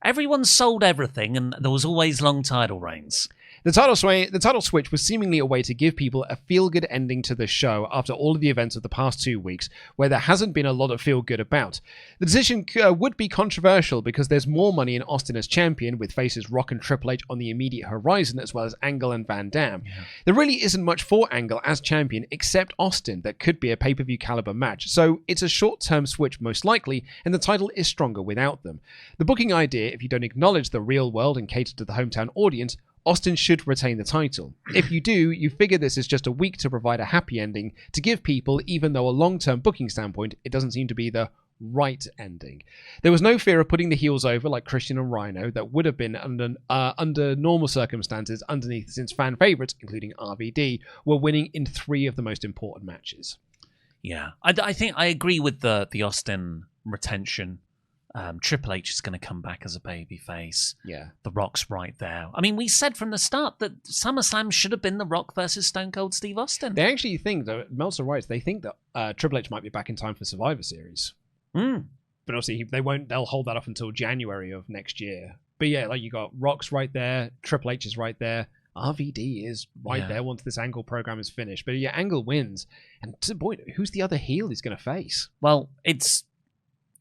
Everyone sold everything, and there was always long title reigns. The title switch was seemingly a way to give people a feel-good ending to the show after all of the events of the past 2 weeks, where there hasn't been a lot of feel-good about. The decision would be controversial because there's more money in Austin as champion, with faces Rock and Triple H on the immediate horizon, as well as Angle and Van Dam. Yeah. There really isn't much for Angle as champion, except Austin, that could be a pay-per-view caliber match, so it's a short-term switch most likely, and the title is stronger without them. The booking idea, if you don't acknowledge the real world and cater to the hometown audience, Austin should retain the title. If you do, you figure this is just a week to provide a happy ending to give people, even though a long-term booking standpoint, it doesn't seem to be the right ending. There was no fear of putting the heels over like Christian and Rhino that would have been under normal circumstances underneath, since fan favorites, including RVD, were winning in 3 of the most important matches. Yeah, I think I agree with the Austin retention. Triple H is going to come back as a babyface. Yeah. The Rock's right there. I mean, we said from the start that SummerSlam should have been The Rock versus Stone Cold Steve Austin. They actually think, though, Meltzer writes, they think that Triple H might be back in time for Survivor Series. But obviously, they'll hold that off until January of next year. But yeah, like you got Rock's right there, Triple H is right there, RVD is right there once this Angle program is finished. But yeah, Angle wins. And to the point, who's the other heel he's going to face? Well, it's...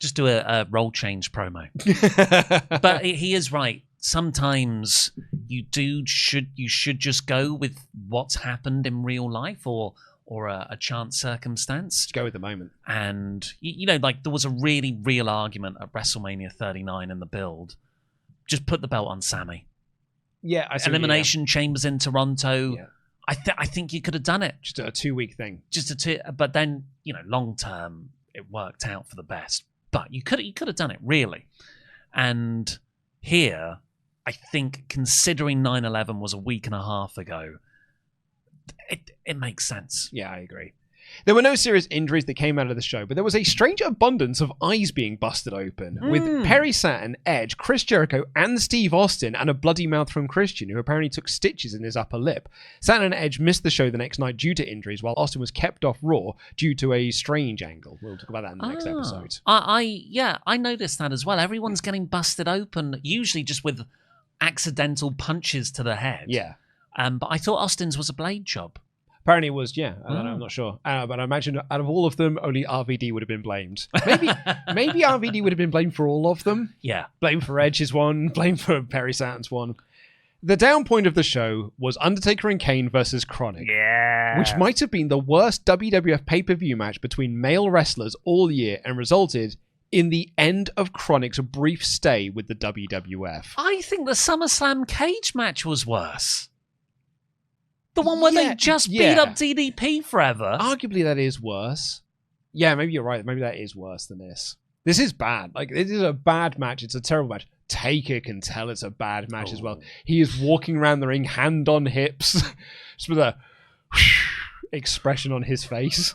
Just do a role change promo. But he is right. Sometimes you should just go with what's happened in real life or a chance circumstance. Just go with the moment. And, there was a really real argument at WrestleMania 39 in the build. Just put the belt on Sammy. Yeah, I see. Elimination Chambers in Toronto. Yeah. I think you could have done it. Just a 2-week thing. But then, long term, it worked out for the best. But you could have done it, really. And here, I think, considering 9/11 was a week and a half ago, it makes sense. Yeah, I agree. There were no serious injuries that came out of the show, but there was a strange abundance of eyes being busted open, with Perry Saturn, Edge, Chris Jericho, and Steve Austin, and a bloody mouth from Christian, who apparently took stitches in his upper lip. Saturn and Edge missed the show the next night due to injuries, while Austin was kept off Raw due to a strange angle. We'll talk about that in the next episode. I noticed that as well. Everyone's getting busted open, usually just with accidental punches to the head. Yeah. But I thought Austin's was a blade job. Apparently it was, yeah. I'm not sure. But I imagine out of all of them, only RVD would have been blamed. Maybe RVD would have been blamed for all of them. Yeah. Blame for Edge's one, blame for Perry Saturn's one. The down point of the show was Undertaker and Kane versus Chronic. Yeah. Which might have been the worst WWF pay-per-view match between male wrestlers all year and resulted in the end of Chronic's brief stay with the WWF. I think the SummerSlam cage match was worse. The one where they just beat up DDP forever. Arguably that is worse. Yeah, maybe you're right. Maybe that is worse than this. This is bad. Like, it is a bad match. It's a terrible match. Taker can tell it's a bad match as well. He is walking around the ring, hand on hips, just with a expression on his face.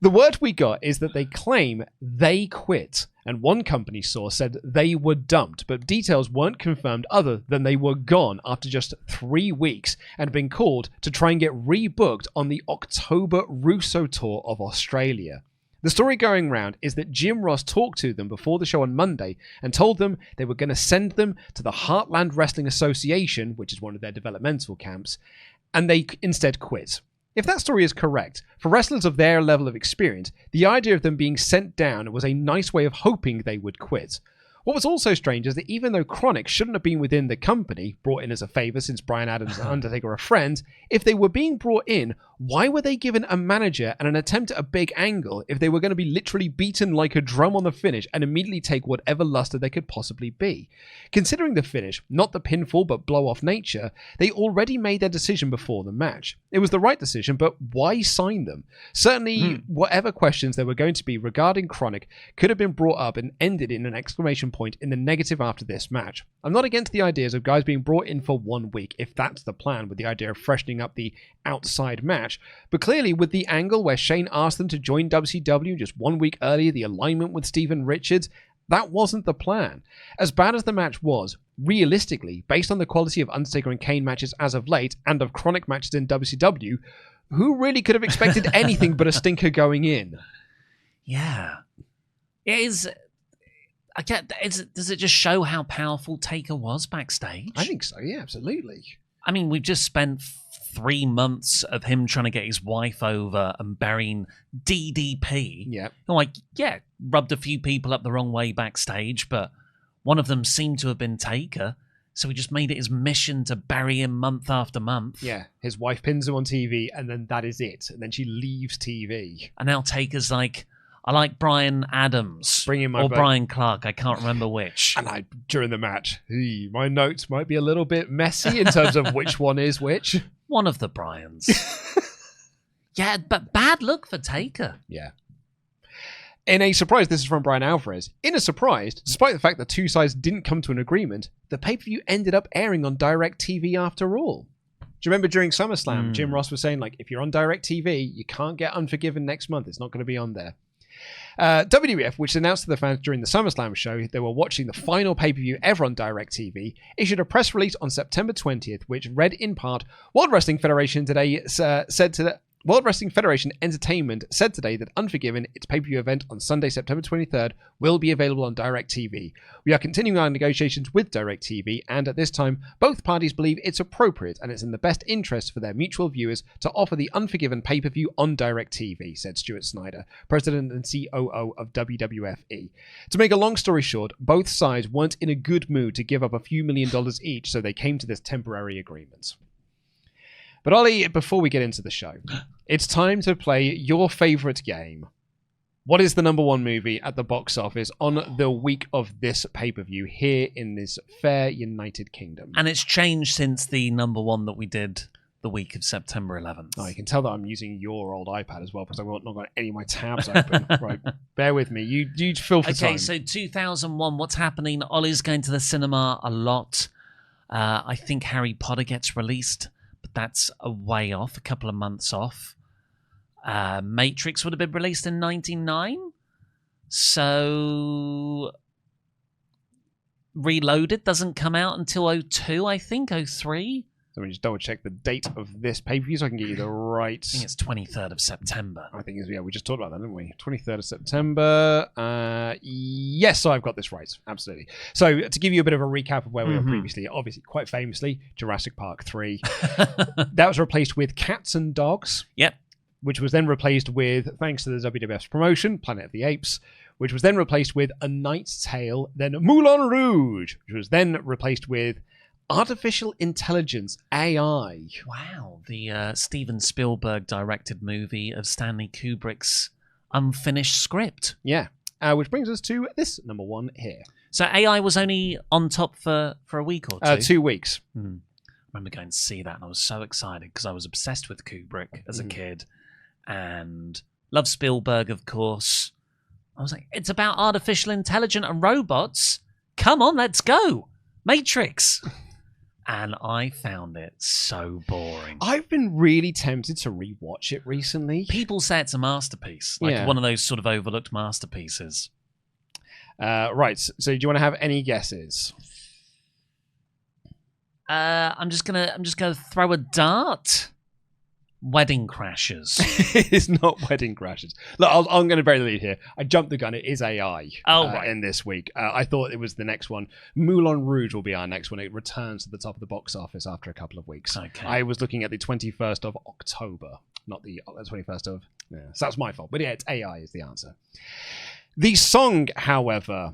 The word we got is that they claim they quit, and one company source said they were dumped, but details weren't confirmed other than they were gone after just 3 weeks and been called to try and get rebooked on the October Russo tour of Australia. The story going round is that Jim Ross talked to them before the show on Monday and told them they were going to send them to the Heartland Wrestling Association, which is one of their developmental camps, and they instead quit. If that story is correct, for wrestlers of their level of experience, the idea of them being sent down was a nice way of hoping they would quit. What was also strange is that even though Chronic shouldn't have been within the company, brought in as a favour since Bryan Adams and Undertaker are friends, if they were being brought in, why were they given a manager and an attempt at a big angle if they were going to be literally beaten like a drum on the finish and immediately take whatever luster they could possibly be? Considering the finish, not the pinfall but blow-off nature, they already made their decision before the match. It was the right decision, but why sign them? Certainly, whatever questions there were going to be regarding Chronic could have been brought up and ended in an exclamation point in the negative after this match. I'm not against the ideas of guys being brought in for 1 week, if that's the plan, with the idea of freshening up the outside match, but clearly with the angle where Shane asked them to join WCW just 1 week earlier, the alignment with Steven Richards, that wasn't the plan. As bad as the match was, realistically, based on the quality of Undertaker and Kane matches as of late, and of Chronic matches in WCW, who really could have expected anything but a stinker going in? Yeah. It is... does it just show how powerful Taker was backstage? I think so, yeah, absolutely. I mean, we've just spent 3 months of him trying to get his wife over and burying DDP. Yeah. Rubbed a few people up the wrong way backstage, but one of them seemed to have been Taker, so he just made it his mission to bury him month after month. Yeah, his wife pins him on TV, and then that is it. And then she leaves TV. And now Taker's like, I like Bryan Adams or Brian Clark. I can't remember which. And during the match, my notes might be a little bit messy in terms of which one is which. One of the Bryans. Yeah, but bad luck for Taker. Yeah. In a surprise, this is from Brian Alvarez. In a surprise, despite the fact that two sides didn't come to an agreement, the pay-per-view ended up airing on DirecTV after all. Do you remember during SummerSlam, Jim Ross was saying, like, if you're on DirecTV, you can't get Unforgiven next month. It's not going to be on there. WWF, which announced to the fans during the SummerSlam show they were watching the final pay-per-view ever on DirecTV, issued a press release on September 20th, which read in part, World Wrestling Federation Entertainment said today that Unforgiven, its pay-per-view event on Sunday, September 23rd, will be available on DirecTV. We are continuing our negotiations with DirecTV, and at this time, both parties believe it's appropriate and it's in the best interest for their mutual viewers to offer the Unforgiven pay-per-view on DirecTV, said Stuart Snyder, president and COO of WWFE. To make a long story short, both sides weren't in a good mood to give up a few $1 million each, so they came to this temporary agreement. But Ollie, before we get into the show, it's time to play your favourite game. What is the number one movie at the box office on the week of this pay-per-view here in this fair United Kingdom? And it's changed since the number one that we did the week of September 11th. Oh, you can tell that I'm using your old iPad as well because I've not got any of my tabs open. Right, bear with me. You fill for time. Okay, so 2001, what's happening? Ollie's going to the cinema a lot. I think Harry Potter gets released, but that's a way off, a couple of months off. Matrix would have been released in 99. So Reloaded doesn't come out until 02, I think, 03. Let me just double check the date of this pay-per-view so I can get you the right... I think it's 23rd of September. I think it's, yeah, we just talked about that, didn't we? 23rd of September. Yes, so I've got this right. Absolutely. So to give you a bit of a recap of where we were previously, obviously, quite famously, Jurassic Park 3. That was replaced with Cats and Dogs. Yep. Which was then replaced with, thanks to the WWF's promotion, Planet of the Apes, which was then replaced with A Knight's Tale, then Moulin Rouge, which was then replaced with Artificial Intelligence, AI. Wow, the Steven Spielberg directed movie of Stanley Kubrick's unfinished script. Yeah, which brings us to this number one here. So AI was only on top for a week or two? 2 weeks. I remember going to see that and I was so excited because I was obsessed with Kubrick as a kid and loved Spielberg, of course. I was like, it's about artificial intelligence and robots. Come on, let's go. Matrix. And I found it so boring. I've been really tempted to rewatch it recently. People say it's a masterpiece, like one of those sort of overlooked masterpieces. Right. So do you want to have any guesses? I'm just gonna throw a dart. Wedding Crashers. It is not Wedding Crashers. Look, I'm going to bury the lead here. I jumped the gun. It is AI in this week. I thought it was the next one. Moulin Rouge will be our next one. It returns to the top of the box office after a couple of weeks. Okay. I was looking at the 21st of October, not the 21st of... Yeah, so that's my fault. But yeah, it's AI is the answer. The song, however,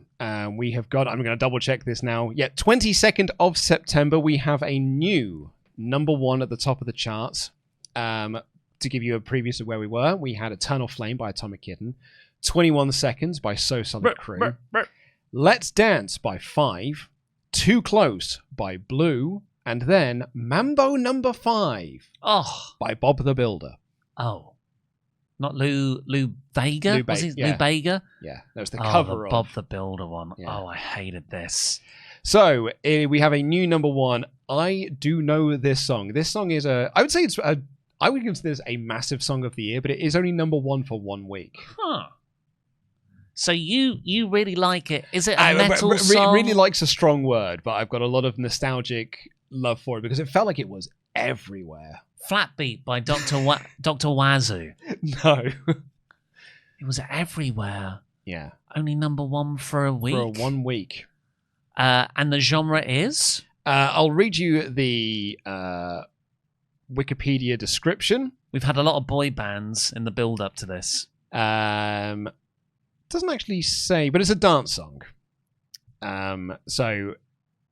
we have got... I'm going to double check this now. Yeah, 22nd of September, we have a new number one at the top of the charts. To give you a preview of where we were, we had Eternal Flame by Atomic Kitten, 21 Seconds by So Solid Crew, Let's Dance by Five, Too Close by Blue, and then Mambo Number 5 by Bob the Builder. Oh. Not Lou Vega? Was it Lou Bega? Yeah, that was the cover of Bob the Builder one. Yeah. Oh, I hated this. So, we have a new number one. I do know this song. This song is I would consider this a massive song of the year, but it is only number one for 1 week. Huh. So you really like it. Is it a metal song? Really likes a strong word, but I've got a lot of nostalgic love for it because it felt like it was everywhere. Flatbeat by Dr. Wazoo. No. It was everywhere. Yeah. Only number one for a week? For 1 week. And the genre is? I'll read you the... Wikipedia description. We've had a lot of boy bands in the build-up to this. Doesn't actually say, but it's a dance song. So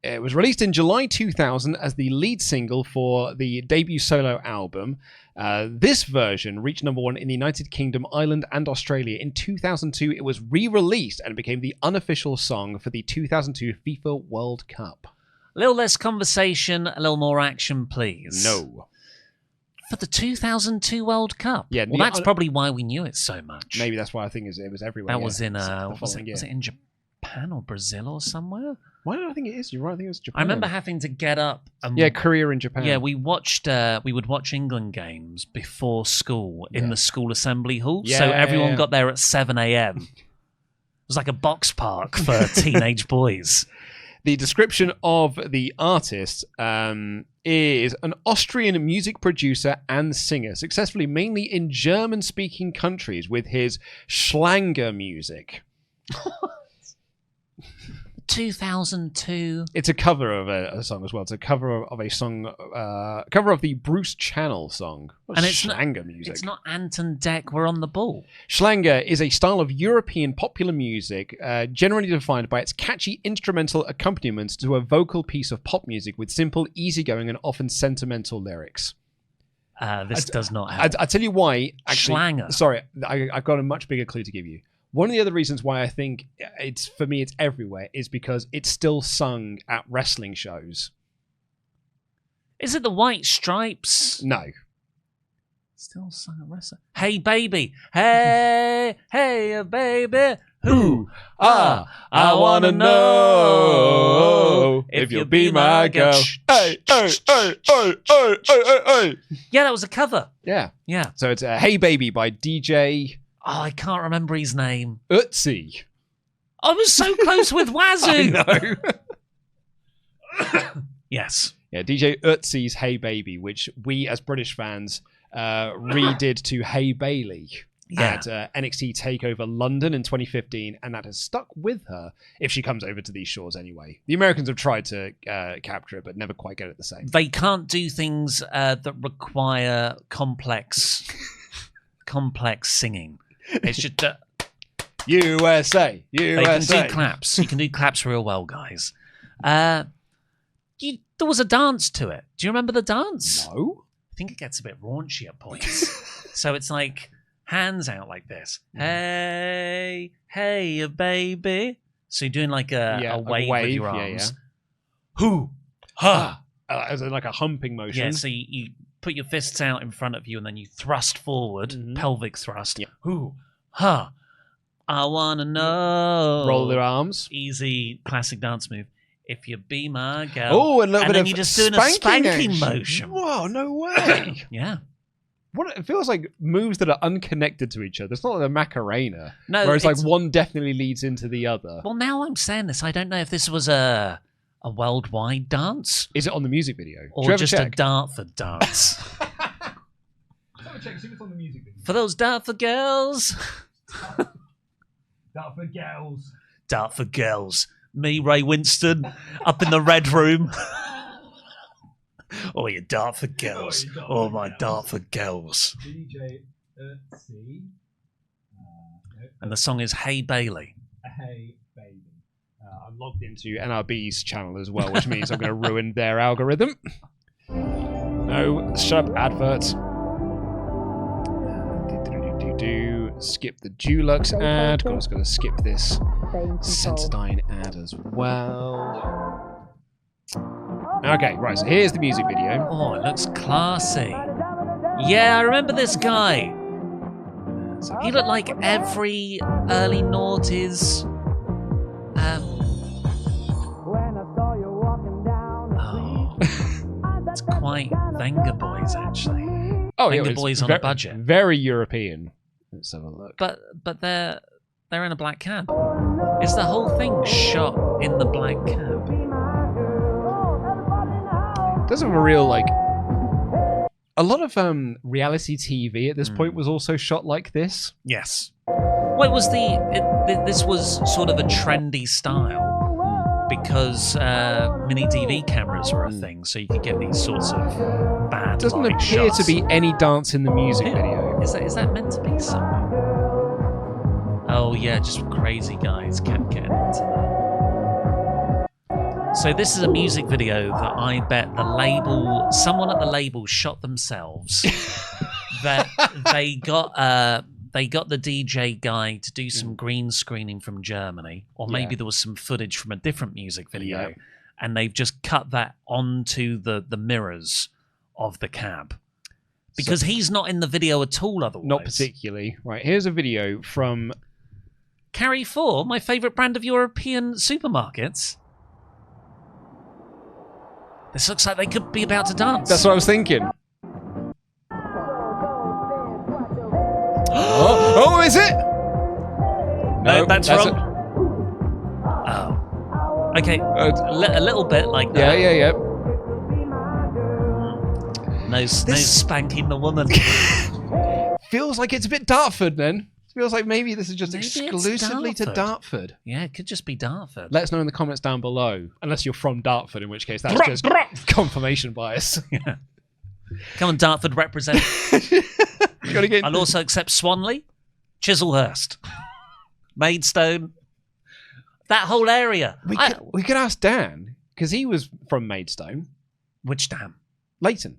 it was released in July 2000 as the lead single for the debut solo album. This version reached number one in the United Kingdom, Ireland, and Australia. In 2002, it was re-released and became the unofficial song for the 2002 FIFA World Cup. A little less conversation, a little more action, please. No. For the 2002 World Cup? Yeah. Well, that's probably why we knew it so much. Maybe that's why I think it was everywhere. That was in, was it in Japan or Brazil or somewhere? Why don't I think it is? You're right, I think it was Japan. I remember having to get up. And Korea and Japan. Yeah, we would watch England games before school in the school assembly hall. Yeah, so everyone got there at 7 a.m. It was like a box park for teenage boys. The description of the artist is an Austrian music producer and singer, successfully mainly in German-speaking countries with his Schlanger music. 2002. It's a cover of a song as well. It's a cover of a song, cover of the Bruce Channel song. And it's Schlanger music. It's not Ant and Dec were on the ball. Schlanger is a style of European popular music, generally defined by its catchy instrumental accompaniment to a vocal piece of pop music with simple, easygoing, and often sentimental lyrics. This does not help. I'll tell you why. Actually, Schlanger. Sorry, I've got a much bigger clue to give you. One of the other reasons why I think it's everywhere is because it's still sung at wrestling shows. Is it the White Stripes? No. Still sung at wrestling. Hey baby, hey baby, who? I wanna know if you'll be my girl. Hey. Yeah, that was a cover. Yeah. So it's Hey Baby by DJ. Oh, I can't remember his name. Ötzi. I was so close with Wazoo. I know. Yes. Yeah, DJ Ötzi's Hey Baby, which we as British fans redid to Hey Bailey at NXT TakeOver London in 2015, and that has stuck with her if she comes over to these shores anyway. The Americans have tried to capture it, but never quite get it the same. They can't do things that require complex singing. It's just... USA. They can do claps. You can do claps real well, guys. There was a dance to it. Do you remember the dance? No. I think it gets a bit raunchy at points. So it's like hands out like this. Hey, hey, baby. So you're doing like a wave with your arms. Hoo, ha. As like a humping motion. Yeah, so you put your fists out in front of you and then you thrust forward, pelvic thrust. Yeah. Hoo, ha. I want to know. Roll their arms. Easy classic dance move. If you be my girl. Oh, a little bit of you're just doing a spanking motion. Whoa, no way. Yeah. What it feels like moves that are unconnected to each other. It's not like a Macarena. No, whereas like one definitely leads into the other. Well, now I'm saying this, I don't know if this was a worldwide dance. Is it on the music video? Or just a Dartford dance? Check, see what's on the music video. For those Dartford girls. Dartford girls. Dartford girls. Me, Ray Winston, up in the red room. Oh, you Dartford girls. Oh, my Dartford girls. DJ C. And the song is Hey Bailey. Hey Baby. I'm logged into NRB's channel as well, which means I'm going to ruin their algorithm. No, shut up, adverts. Skip the Dulux ad. Of course, going to skip this Sensodyne ad as well. Okay, right, so here's the music video. Oh, it looks classy. Yeah, I remember this guy. He looked like every early noughties. It's quite Venga Boys, actually. Oh, Venga Boys on a budget. Very European. Let's have a look. But they're in a black cab. Is the whole thing shot in the black cab? Does have a real like. A lot of reality TV at this point was also shot like this. Yes. Well, it was this was sort of a trendy style because mini DV cameras were a thing, so you could get these sorts of bad. Doesn't appear shots. to be any dance in the music video. Is that meant to be something? Oh yeah, just crazy guys kept getting into that. So this is a music video that I bet someone at the label shot themselves. That they got the DJ guy to do some green screening from Germany, or maybe there was some footage from a different music video, and they've just cut that onto the mirrors of the cab. Because he's not in the video at all otherwise. Not particularly. Right, here's a video from Carrefour, my favourite brand of European supermarkets. This looks like they could be about to dance. That's what I was thinking. Oh, is it? No, that's wrong. Oh. Okay, a little bit like that. Yeah. No spanking the woman. Feels like it's a bit Dartford then. Feels like maybe this is just exclusively to Dartford. Yeah, it could just be Dartford. Let us know in the comments down below. Unless you're from Dartford, in which case that's just confirmation bias. Yeah. Come on, Dartford represent. I'll also accept Swanley, Chislehurst, Maidstone, that whole area. We could ask Dan, because he was from Maidstone. Which Dan? Leighton.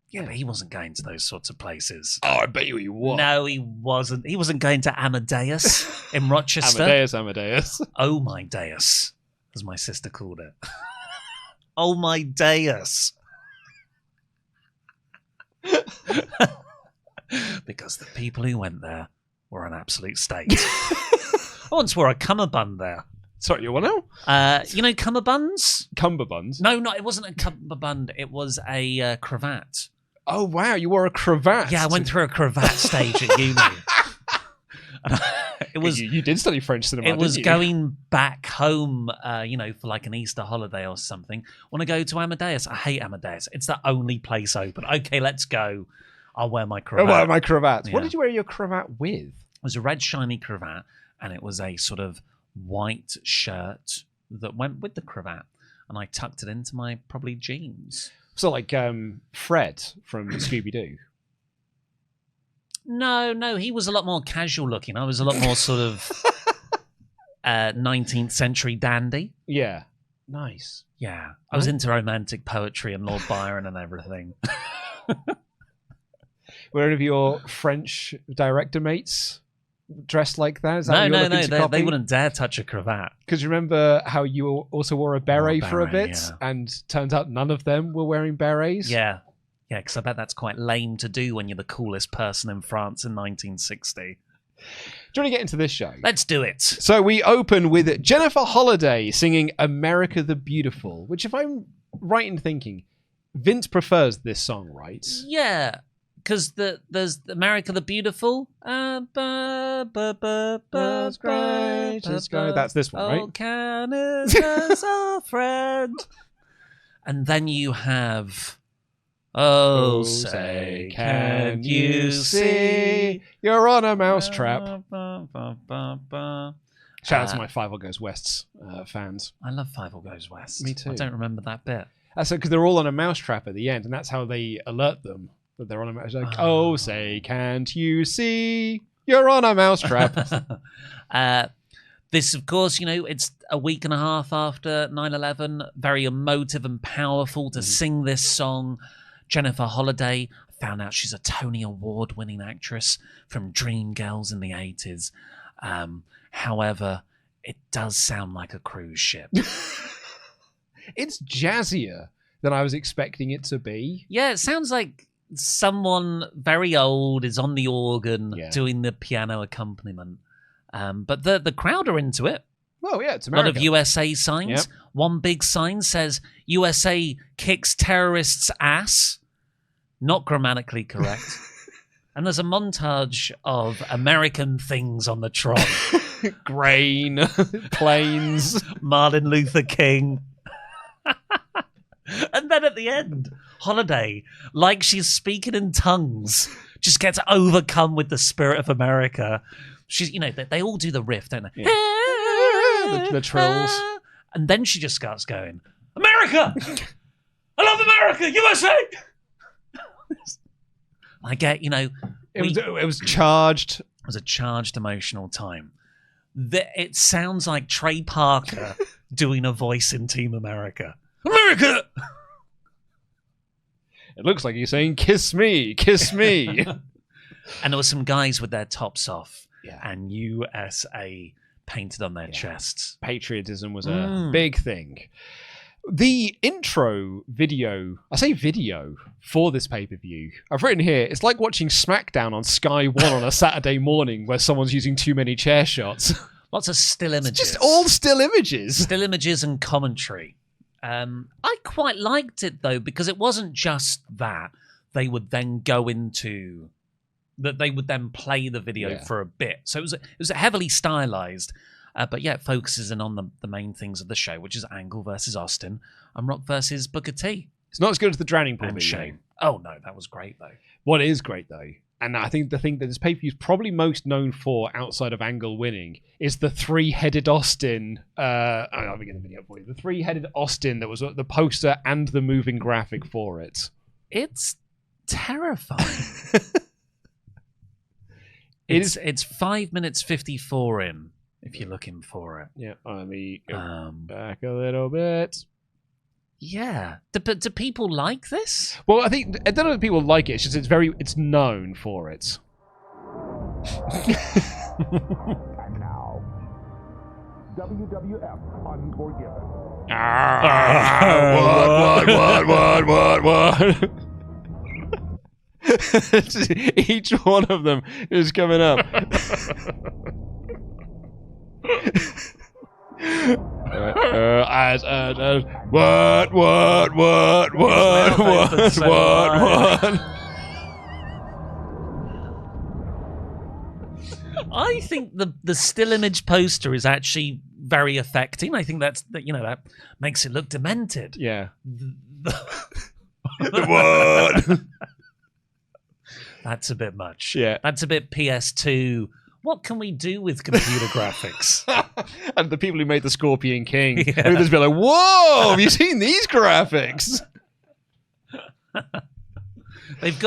Yeah, but he wasn't going to those sorts of places. Oh, I bet you he was. No, he wasn't. He wasn't going to Amadeus in Rochester. Amadeus. Oh, my Deus, as my sister called it. Oh, my Deus. Because the people who went there were an absolute state. I once wore a cummerbund there. Sorry, you want to? You know cummerbuns? Cummerbuns? No, it wasn't a cummerbund. It was a cravat. Oh, wow, you wore a cravat. Yeah, I went through a cravat stage at uni. It was. You did study French cinema. It was didn't you? going back home, for like an Easter holiday or something. Want to go to Amadeus? I hate Amadeus. It's the only place open. Okay, let's go. I'll wear my cravat. Oh, my cravat. Yeah. What did you wear your cravat with? It was a red shiny cravat, and it was a sort of white shirt that went with the cravat, and I tucked it into my probably jeans. So like Fred from Scooby-Doo. No, he was a lot more casual looking. I was a lot more sort of 19th century dandy. Yeah. Nice. Yeah. I was into romantic poetry and Lord Byron and everything. Were any of your French director mates dressed like that? Is that No. They wouldn't dare touch a cravat. Because you remember how you also wore a beret for a bit, yeah. and turns out none of them were wearing berets? Yeah. Yeah, because I bet that's quite lame to do when you're the coolest person in France in 1960. Do you want to get into this show? Let's do it. So we open with Jennifer Holliday singing America the Beautiful, which, if I'm right in thinking, Vince prefers this song, right? Yeah, because there's America the Beautiful. That's this one, right? Oh, Canada's our friend. And then you have... Oh, say, can you see? You're on a mousetrap. Shout out to my Five All Goes West fans. I love Five All Goes West. Me too. I don't remember that bit. That's because they're all on a mousetrap at the end, and that's how they alert them that they're on a mousetrap. Like, oh, say, can't you see? You're on a mousetrap. This, of course, it's a week and a half after 9/11. Very emotive and powerful to sing this song. Jennifer Holliday, found out she's a Tony Award-winning actress from Dreamgirls in the 80s. However, it does sound like a cruise ship. It's jazzier than I was expecting it to be. Yeah, it sounds like someone very old is on the organ doing the piano accompaniment. But the crowd are into it. Oh, yeah, it's a lot America. of USA signs. Yep. One big sign says, USA kicks terrorists' ass. Not grammatically correct. And there's a montage of American things on the trot. Grain, planes. Martin Luther King. And then at the end, Holiday, like she's speaking in tongues, just gets overcome with the spirit of America. She's, they all do the riff, don't they? Yeah. The trills. And then she just starts going, America! I love America! USA! I get, it was charged. It was a charged emotional time. It sounds like Trey Parker doing a voice in Team America. America! It looks like he's saying, kiss me, kiss me. And there were some guys with their tops off and USA painted on their chests. Patriotism was a big thing. The intro video, I say video, for this pay-per-view, I've written here, it's like watching SmackDown on Sky 1 on a Saturday morning where someone's using too many chair shots. Lots of still images. It's just all still images. Still images and commentary. I quite liked it, though, because it wasn't just that. They would then go into... that they would then play the video for a bit. So it was heavily stylized. But yeah, it focuses in on the main things of the show, which is Angle versus Austin and Rock versus Booker T. It's not as good as the Drowning Pool and video. Shane. Oh, no, that was great, though. What is great, though, and I think the thing that this pay-per-view is probably most known for outside of Angle winning is the three-headed Austin. I'll get the video for you. The three-headed Austin that was the poster and the moving graphic for it. It's terrifying. It's 5 minutes 54 in, if you're looking for it. Yeah, let me go back a little bit. Yeah. Do people like this? Well, I don't know if people like it. It's just it's known for it. And now, WWF Unforgiven. What? Each one of them is coming up. What? I think the still image poster is actually very affecting. I think that makes it look demented. Yeah. What? That's a bit much. Yeah. That's a bit PS2. What can we do with computer graphics? And the people who made the Scorpion King, they'd just be like, "Whoa, have you seen these graphics?" They've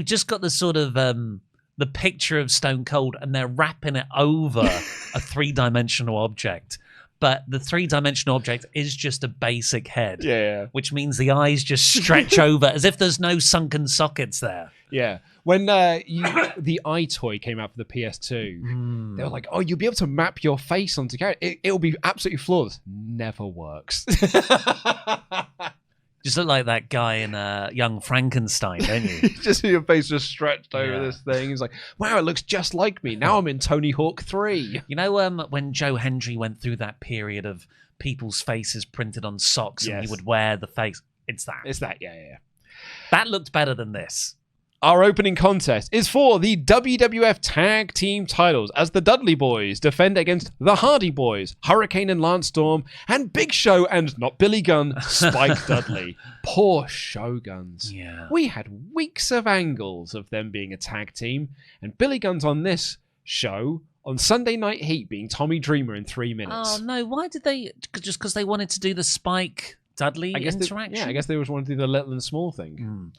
just got the sort of the picture of Stone Cold, and they're wrapping it over a 3-dimensional object. But the 3-dimensional object is just a basic head. Yeah. Which means the eyes just stretch over as if there's no sunken sockets there. Yeah. When the iToy came out for the PS2, they were like, "Oh, you'll be able to map your face onto character. It'll be absolutely flawless." Never works. Just look like that guy in Young Frankenstein, don't you? Just see your face just stretched over this thing. He's like, "Wow, it looks just like me. Now I'm in Tony Hawk 3. You know when Joe Hendry went through that period of people's faces printed on socks and he would wear the face? It's that. It's that, yeah. That looked better than this. Our opening contest is for the WWF Tag Team titles as the Dudley Boys defend against the Hardy Boys, Hurricane and Lance Storm, and Big Show and not Billy Gunn, Spike Dudley. Poor Shoguns. Yeah. We had weeks of angles of them being a tag team, and Billy Gunn's on this show on Sunday Night Heat being Tommy Dreamer in 3 minutes. Oh, no. Why did they... Just because they wanted to do the Spike Dudley interaction? I guess they just wanted to do the little and small thing.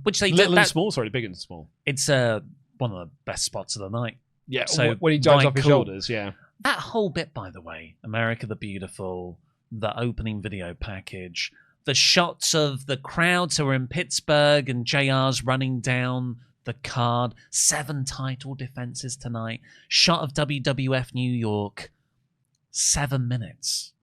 Which they little did. And small, sorry, big and small. It's one of the best spots of the night. Yeah, so when he dives off his shoulders, yeah. That whole bit, by the way, America the Beautiful, the opening video package, the shots of the crowds who are in Pittsburgh and JR's running down the card, 7 title defenses tonight, shot of WWF New York, 7 minutes.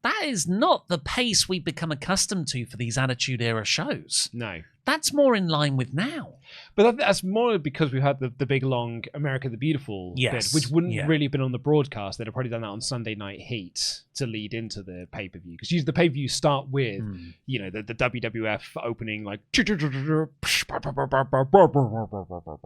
That is not the pace we've become accustomed to for these Attitude Era shows. No. That's more in line with now. But that's more because we've had the big, long America the Beautiful bit, which wouldn't really have been on the broadcast. They'd have probably done that on Sunday Night Heat to lead into the pay-per-view. Because usually the pay-per-view start with, the WWF opening, like...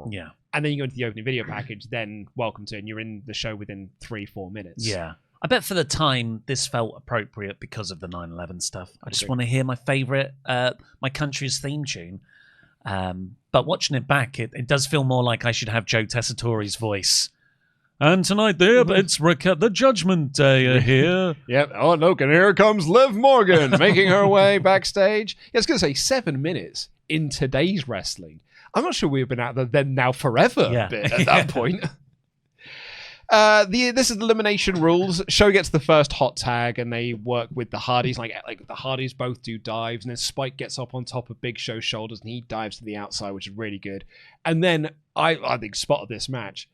Yeah. And then you go into the opening video package, then welcome to, and you're in the show within 3-4 minutes. Yeah. I bet for the time, this felt appropriate because of the 9/11 stuff. I just want to hear my favourite, my country's theme tune. But watching it back, it does feel more like I should have Joe Tessitore's voice. And tonight, it's the Judgment Day are here. Yep. Oh, look, and here comes Liv Morgan making her way backstage. Yeah, I was going to say 7 minutes in today's wrestling. I'm not sure we've been out there then now forever bit at that point. This is the elimination rules. Show gets the first hot tag, and they work with the Hardys. Like the Hardys both do dives, and then Spike gets up on top of Big Show's shoulders, and he dives to the outside, which is really good. And then I think spot of this match,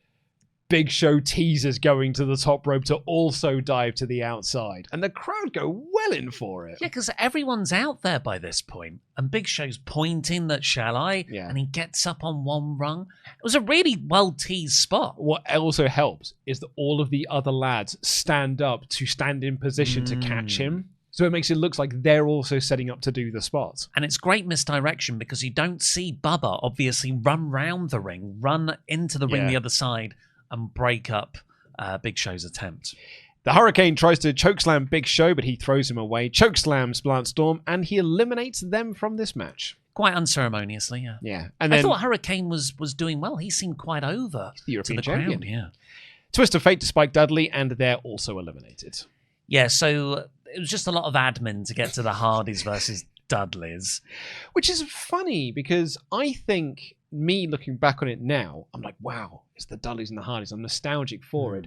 Big Show teases going to the top rope to also dive to the outside, and the crowd go well in for it. Yeah, because everyone's out there by this point, and Big Show's pointing that shall I, and he gets up on one rung. It was a really well teased spot. What also helps is that all of the other lads stand up to stand in position to catch him. So it makes it look like they're also setting up to do the spot. And it's great misdirection because you don't see Bubba obviously run round the ring, run into the ring the other side, and break up Big Show's attempt. The Hurricane tries to chokeslam Big Show, but he throws him away, chokeslams Lance Storm, and he eliminates them from this match. Quite unceremoniously, yeah. Yeah. And then, I thought Hurricane was doing well. He seemed quite over the European to the champion. crowd. Yeah. Twist of Fate to Spike Dudley, and they're also eliminated. Yeah, so it was just a lot of admin to get to the Hardys versus Dudleys. Which is funny, because I think, me looking back on it now, I'm like, wow, it's the Dudleys and the Hardys. I'm nostalgic for it.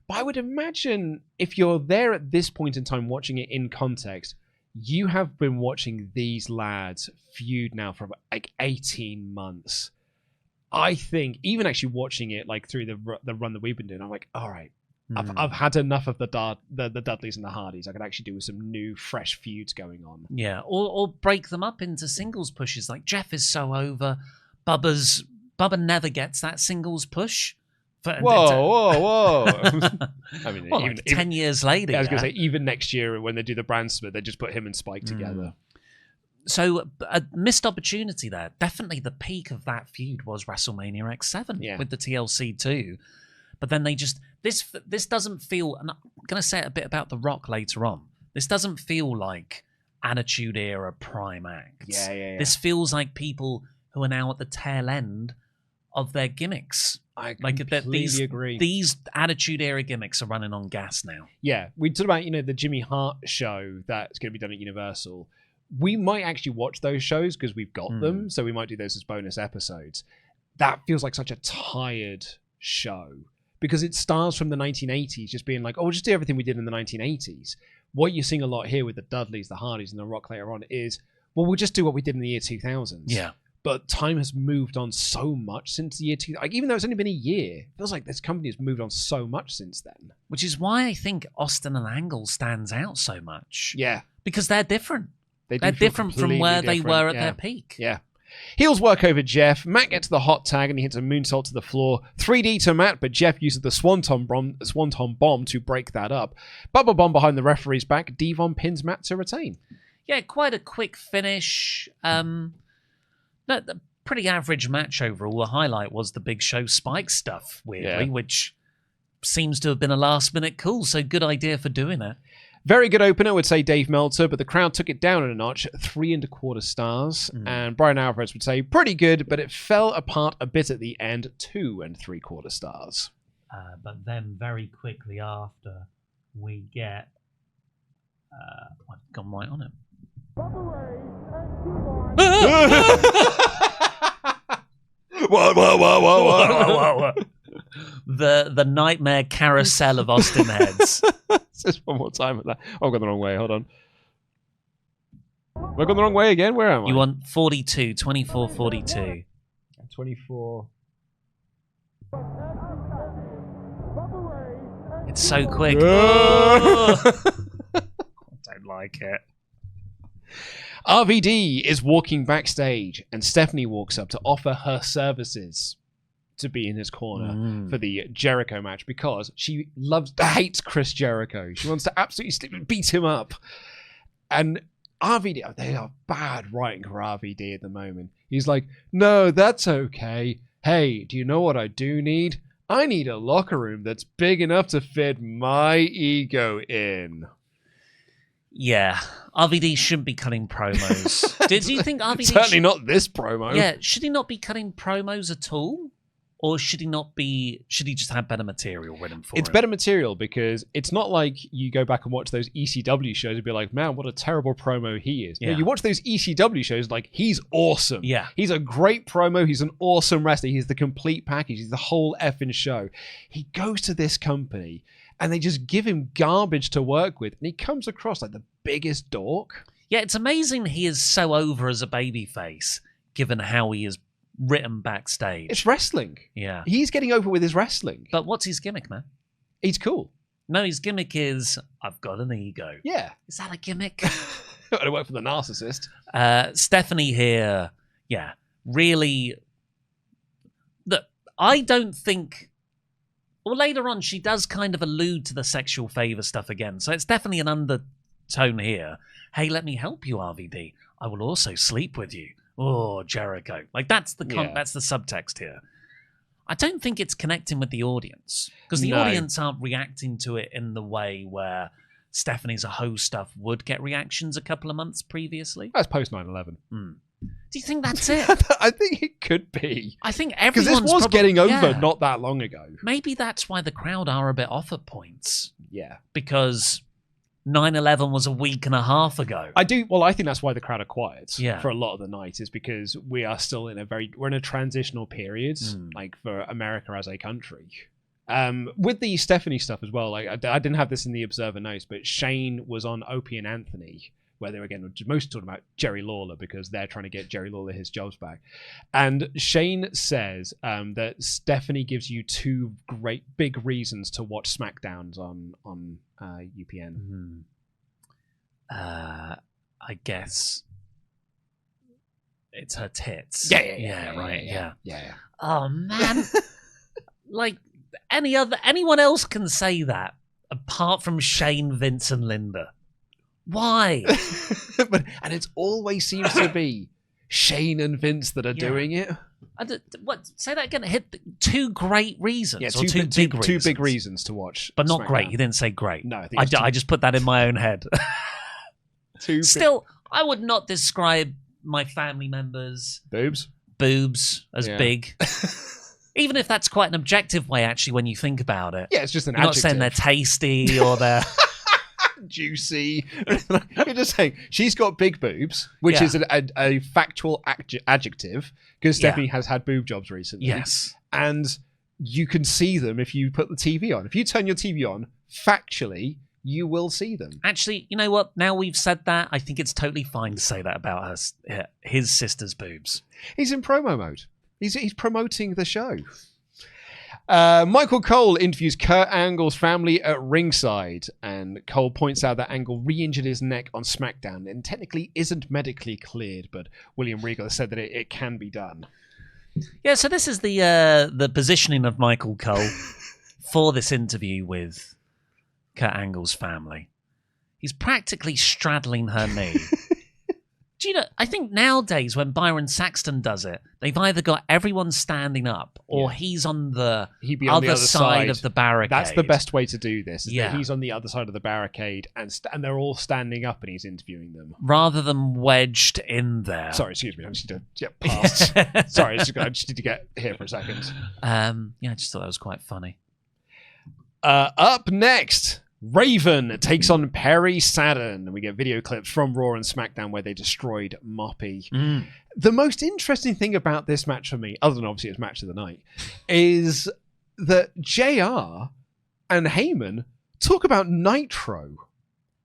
But I would imagine if you're there at this point in time watching it in context, you have been watching these lads feud now for like 18 months. I think, even actually watching it like through the run that we've been doing, I'm like, all right, I've had enough of the Dudleys and the Hardys. I could actually do with some new, fresh feuds going on. Yeah, or break them up into singles pushes. Like Jeff is so over. Bubba never gets that singles push. Whoa. I mean, well, even 10 years later. Yeah, I was going to say, even next year when they do the brand split, they just put him and Spike together. So a missed opportunity there. Definitely the peak of that feud was WrestleMania X7 with the TLC 2. But then they just this doesn't feel, and I'm going to say a bit about The Rock later on. This doesn't feel like Attitude Era prime acts. Yeah. This feels like people who are now at the tail end of their gimmicks. I completely agree. These Attitude Era gimmicks are running on gas now. Yeah, we talked about the Jimmy Hart show that's going to be done at Universal. We might actually watch those shows because we've got them, so we might do those as bonus episodes. That feels like such a tired show because it starts from the 1980s, just being like, oh, we'll just do everything we did in the 1980s. What you're seeing a lot here with the Dudleys, the Hardys, and the Rock later on is, well, we'll just do what we did in the year 2000s. Yeah. But time has moved on so much since the year 2000. Like, even though it's only been a year, it feels like this company has moved on so much since then. Which is why I think Austin and Angle stands out so much. Yeah. Because they're different. They're They're different from where they were at their peak. Yeah. Heels work over Jeff. Matt gets the hot tag and he hits a moonsault to the floor. 3D to Matt, but Jeff uses the Swanton bomb to break that up. Bubble bomb behind the referee's back. Devon pins Matt to retain. Yeah, quite a quick finish. Pretty average match overall. The highlight was the Big Show Spike stuff, weirdly, which seems to have been a last-minute call, so good idea for doing it. Very good opener, would say Dave Meltzer, but the crowd took it down a notch, 3.25 stars. And Brian Alvarez would say, pretty good, but it fell apart a bit at the end, 2.75 stars. But then very quickly after, we get... I've gone right on it. Whoa. The nightmare carousel of Austin heads. Just one more time at that. Oh, I've gone the wrong way. Hold on. Have I gone the wrong way again? Where am I? You want 42, 24, 42. 24. It's so quick. I don't like it. RVD is walking backstage, and Stephanie walks up to offer her services to be in his corner for the Jericho match because she hates Chris Jericho. She wants to absolutely beat him up. And RVD, they are bad writing for RVD at the moment. He's like, no, that's okay. Hey, do you know what I do need? I need a locker room that's big enough to fit my ego in. Yeah, RVD shouldn't be cutting promos. Do you think RVD Certainly not this promo. Yeah, should he not be cutting promos at all? Or should he just have better material written for him? It's better material because it's not like you go back and watch those ECW shows and be like, man, what a terrible promo he is. Yeah. No, you watch those ECW shows like, he's awesome. Yeah. He's a great promo. He's an awesome wrestler. He's the complete package. He's the whole effing show. He goes to this company and they just give him garbage to work with. And he comes across like the biggest dork. Yeah, it's amazing he is so over as a babyface, given how he is written backstage. It's wrestling. Yeah. He's getting over with his wrestling. But what's his gimmick, man? He's cool. No, his gimmick is, I've got an ego. Yeah. Is that a gimmick? I work for the narcissist. Stephanie here, yeah, really... Look, I don't think... Well, later on, she does kind of allude to the sexual favour stuff again, so it's definitely an undertone here. Hey, let me help you, RVD. I will also sleep with you. Oh, Jericho. Like, that's the subtext here. I don't think it's connecting with the audience, because the audience aren't reacting to it in the way where Stephanie's a Ho stuff would get reactions a couple of months previously. That's post 9/11. Do you think that's it? I think it could be. I think everyone's because this was getting over not that long ago. Maybe that's why the crowd are a bit off at points. Yeah. Because 9/11 was a week and a half ago. I think that's why the crowd are quiet for a lot of the night, is because we are still we're in a transitional period, like for America as a country. With the Stephanie stuff as well, like I didn't have this in the Observer notes, but Shane was on Opie and Anthony, where they were again mostly talking about Jerry Lawler because they're trying to get Jerry Lawler his jobs back. And Shane says that Stephanie gives you two great big reasons to watch SmackDowns on UPN. I guess it's her tits. Yeah. Oh man, like anyone else can say that apart from Shane, Vince, and Linda. Why? And it always seems to be Shane and Vince that are doing it. What? Say that again. Hit two great reasons. Yeah, or two big reasons. Two big reasons to watch. But not SmackDown. great. He didn't say great. No, I just put that in my own head. Still, I would not describe my family members' boobs as big. Even if that's quite an objective way, actually, when you think about it. Yeah, it's just an You're adjective. not saying they're tasty or they're... juicy. You're just saying she's got big boobs, which is a factual adjective, because Stephanie has had boob jobs recently. Yes. And you can see them if you put the TV on. If you turn your TV on, factually, you will see them. Actually, you know what? Now we've said that, I think it's totally fine to say that about his sister's boobs. He's in promo mode. He's promoting the show. Michael Cole interviews Kurt Angle's family at ringside, and Cole points out that Angle re-injured his neck on SmackDown and technically isn't medically cleared, but William Regal has said that it can be done. Yeah, so this is the positioning of Michael Cole for this interview with Kurt Angle's family. He's practically straddling her knee. Do you know, I think nowadays when Byron Saxton does it, they've either got everyone standing up or he's on the other side of the barricade. That's the best way to do this. Yeah. He's on the other side of the barricade and they're all standing up and he's interviewing them. Rather than wedged in there. Sorry, excuse me. I just need to get past. Sorry, I just need to get here for a second. I just thought that was quite funny. Up next, Raven takes on Perry Saturn, and we get video clips from Raw and SmackDown where they destroyed Moppy. The most interesting thing about this match for me, other than obviously it's match of the night, is that JR and Heyman talk about Nitro.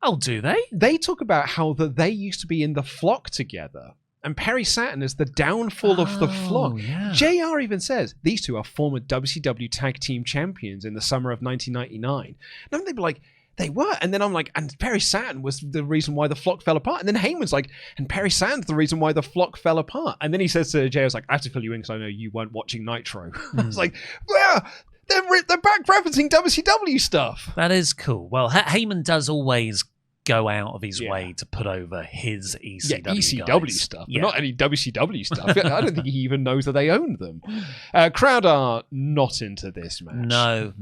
Oh, do they? They talk about how they used to be in the flock together, and Perry Saturn is the downfall of the flock. Yeah. JR even says these two are former WCW Tag Team Champions in the summer of 1999. And they'd be like, they were. And then I'm like, and Perry Saturn was the reason why the flock fell apart. And then Heyman's like, and Perry Saturn's the reason why the flock fell apart. And then he says to JR, I was like, I have to fill you in because I know you weren't watching Nitro. I was like, yeah, they're back referencing WCW stuff. That is cool. Well, Heyman does always go out of his way to put over his ECW ECW guys. stuff, but not any WCW stuff. I don't think he even knows that they owned them. Crowd are not into this match. No.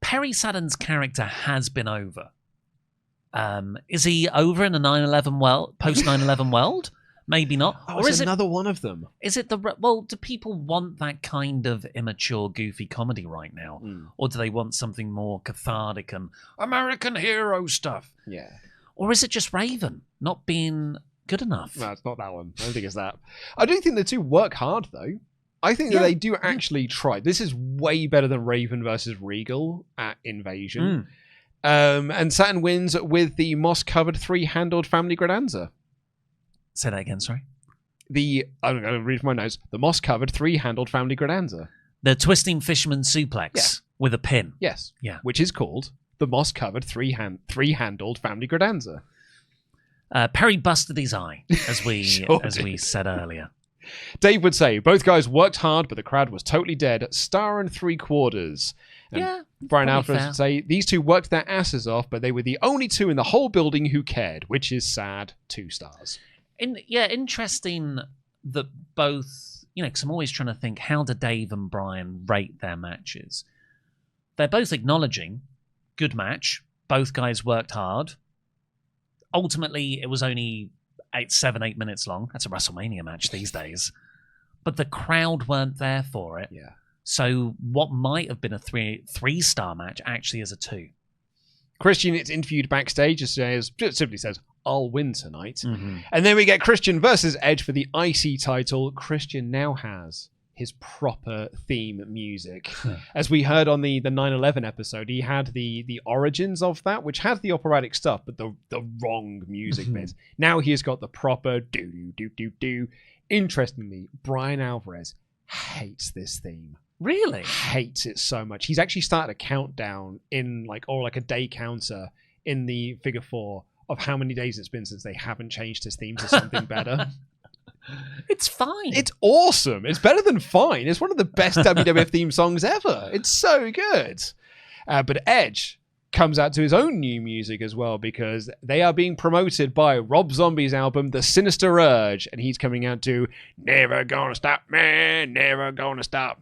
Perry Saturn's character has been over. Is he over in the 9/11 world, post 9/11 world? Maybe not. Or is another one of them? Is it do people want that kind of immature, goofy comedy right now? Or do they want something more cathartic and American hero stuff? Yeah. Or is it just Raven not being good enough? No, it's not that one. I don't think it's that. I do think the two work hard, though. I think that they do actually try. This is way better than Raven versus Regal at Invasion. And Saturn wins with the moss-covered three-handled family Gradanza. Say that again, sorry. I'm going to read from my notes. The moss-covered three-handled family Gradanza. The twisting fisherman suplex with a pin. Yes. Yeah. Which is called the moss-covered three-handled family Gradanza. Perry busted his eye, as we said earlier. Dave would say, both guys worked hard, but the crowd was totally dead. Star and 3/4. And Brian Alvarez would say, these two worked their asses off, but they were the only two in the whole building who cared, which is sad. 2 stars. Interesting that both, because I'm always trying to think, how do Dave and Brian rate their matches? They're both acknowledging, good match, both guys worked hard. Ultimately, it was only 7-8 minutes long. That's a WrestleMania match these days. But the crowd weren't there for it. Yeah. So what might have been a 3-star match actually is a 2. Christian is interviewed backstage and simply says, I'll win tonight. And then we get Christian versus Edge for the IC title. Christian now has his proper theme music. As we heard on the 9/11 episode, he had the origins of that, which had the operatic stuff, but the wrong music bits. Now he's got the proper do-do-do-do-do. Interestingly, Brian Alvarez hates this theme. Really? Hates it so much. He's actually started a countdown or a day counter in the figure 4 of how many days it's been since they haven't changed his theme to something better. It's fine. It's awesome. It's better than fine. It's one of the best WWF theme songs ever. It's so good. But Edge comes out to his own new music as well, because they are being promoted by Rob Zombie's album, The Sinister Urge, and he's coming out to Never Gonna Stop, Man, Never Gonna Stop,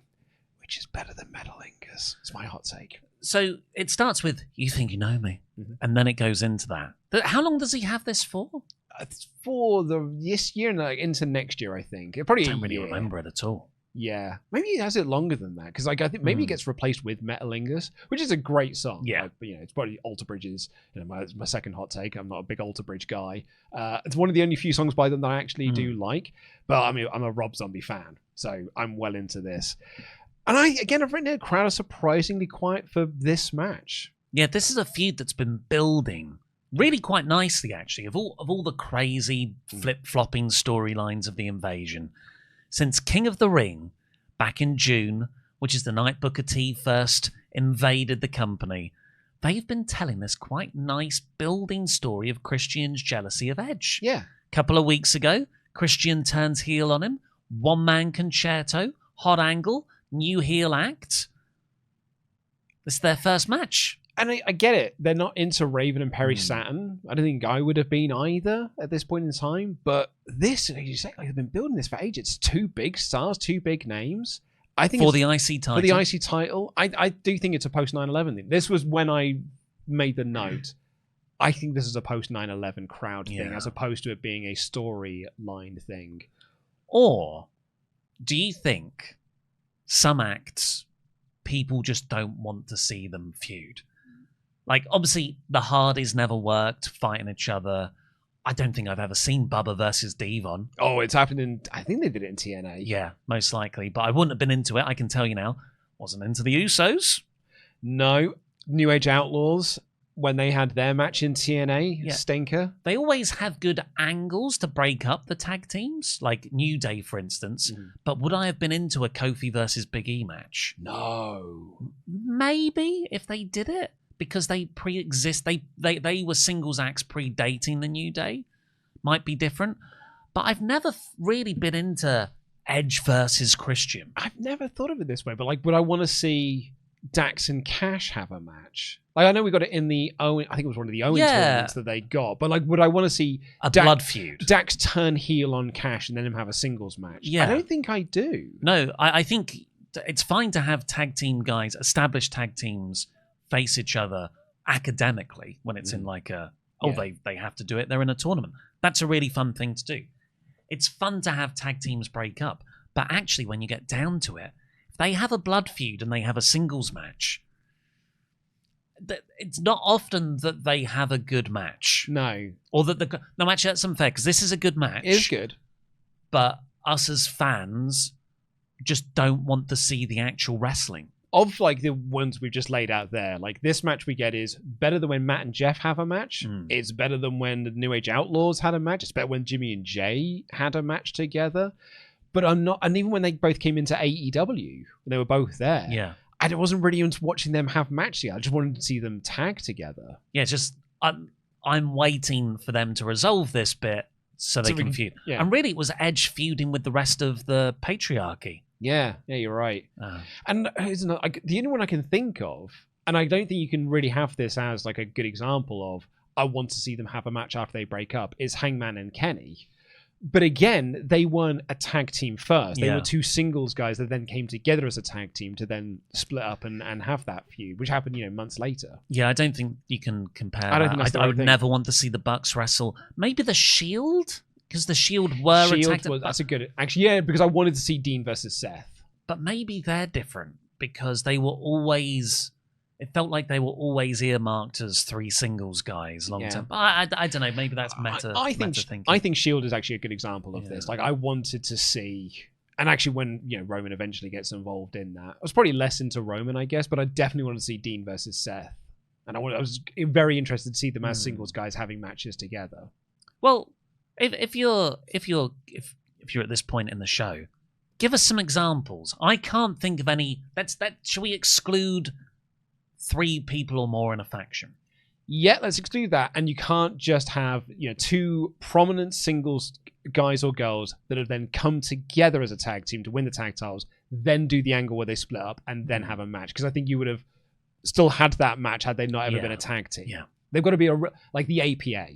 which is better than Metalingus. It's my hot take. So it starts with, you think you know me, and then it goes into that. How long does he have this for? It's for this year and into next year, I think. It probably I don't really remember it at all. Yeah, maybe he has it longer than that, because I think maybe it gets replaced with Metalingus, which is a great song. Yeah, but it's probably Alter Bridge's. My second hot take. I'm not a big Alter Bridge guy. It's one of the only few songs by them that I actually do like. But I mean, I'm a Rob Zombie fan, so I'm well into this. And I've written a crowd are surprisingly quiet for this match. Yeah, this is a feud that's been building really quite nicely, actually. Of all the crazy flip-flopping storylines of the invasion, since King of the Ring back in June, which is the night Booker T first invaded the company, they've been telling this quite nice building story of Christian's jealousy of Edge. Yeah. A couple of weeks ago, Christian turns heel on him. One-man concerto, hot angle, new heel act. This is their first match. And I get it. They're not into Raven and Perry Saturn. I don't think I would have been either at this point in time. But this, like you say, they've been building this for ages. It's two big stars, two big names. I think for the IC title. For the IC title. I do think it's a post 9/11 thing. This was when I made the note. I think this is a post 9/11 crowd thing, as opposed to it being a storyline thing. Or do you think some acts people just don't want to see them feud? Like, obviously, the Hardys never worked fighting each other. I don't think I've ever seen Bubba versus Devon. Oh, it's happened in... I think they did it in TNA. Yeah, most likely. But I wouldn't have been into it, I can tell you now. Wasn't into the Usos. No. New Age Outlaws, when they had their match in TNA, stinker. They always have good angles to break up the tag teams, like New Day, for instance. But would I have been into a Kofi versus Big E match? No. Maybe, if they did it. Because they pre-exist, they were singles acts predating the New Day. Might be different. But I've never really been into Edge versus Christian. I've never thought of it this way, but like, would I want to see Dax and Cash have a match? Like, I know we got it in the Owen, I think it was one of the Owen tournaments that they got, but like, would I want to see a blood feud? Dax turn heel on Cash and then him have a singles match? Yeah. I don't think I do. No, I think it's fine to have tag team guys, established tag teams, face each other academically when it's in like they have to do it, they're in a tournament. That's a really fun thing to do. It's fun to have tag teams break up, but actually when you get down to it, if they have a blood feud and they have a singles match, it's not often that they have a good match. No. Or that no, actually that's unfair, because this is a good match. It is good. But us as fans just don't want to see the actual wrestling. Of like the ones we've just laid out there, like this match we get is better than when Matt and Jeff have a match. It's better than when the New Age Outlaws had a match. It's better when Jimmy and Jay had a match together. But I'm not, and even when they both came into AEW, they were both there. I wasn't really into watching them have matches yet. I just wanted to see them tag together. Yeah, just I'm waiting for them to resolve this bit so they can feud. Yeah. And really, it was Edge feuding with the rest of the patriarchy. Yeah, you're right. And the only one I can think of, and I don't think you can really have this as like a good example of, I want to see them have a match after they break up, is Hangman and Kenny. But again, they weren't a tag team first. They were two singles guys that then came together as a tag team to then split up and have that feud, which happened, months later. Yeah, I don't think you can compare. I don't think that's the I right would thing. never want to see the Bucks wrestle. Maybe the Shield? Because the Shield were attacked. That's a good... Actually, yeah, because I wanted to see Dean versus Seth. But maybe they're different because they were always... It felt like they were always earmarked as three singles guys long term. I don't know. Maybe that's meta thinking. I think Shield is actually a good example of this. Like, I wanted to see... And actually, when Roman eventually gets involved in that, I was probably less into Roman, I guess, but I definitely wanted to see Dean versus Seth. And I was very interested to see them as singles guys having matches together. Well... If you're at this point in the show, give us some examples. I can't think of any. Should we exclude 3 people or more in a faction? Yeah, let's exclude that. And you can't just have two prominent singles guys or girls that have then come together as a tag team to win the tag titles, then do the angle where they split up and then have a match. Because I think you would have still had that match had they not ever been a tag team. Yeah. They've got to be like the APA.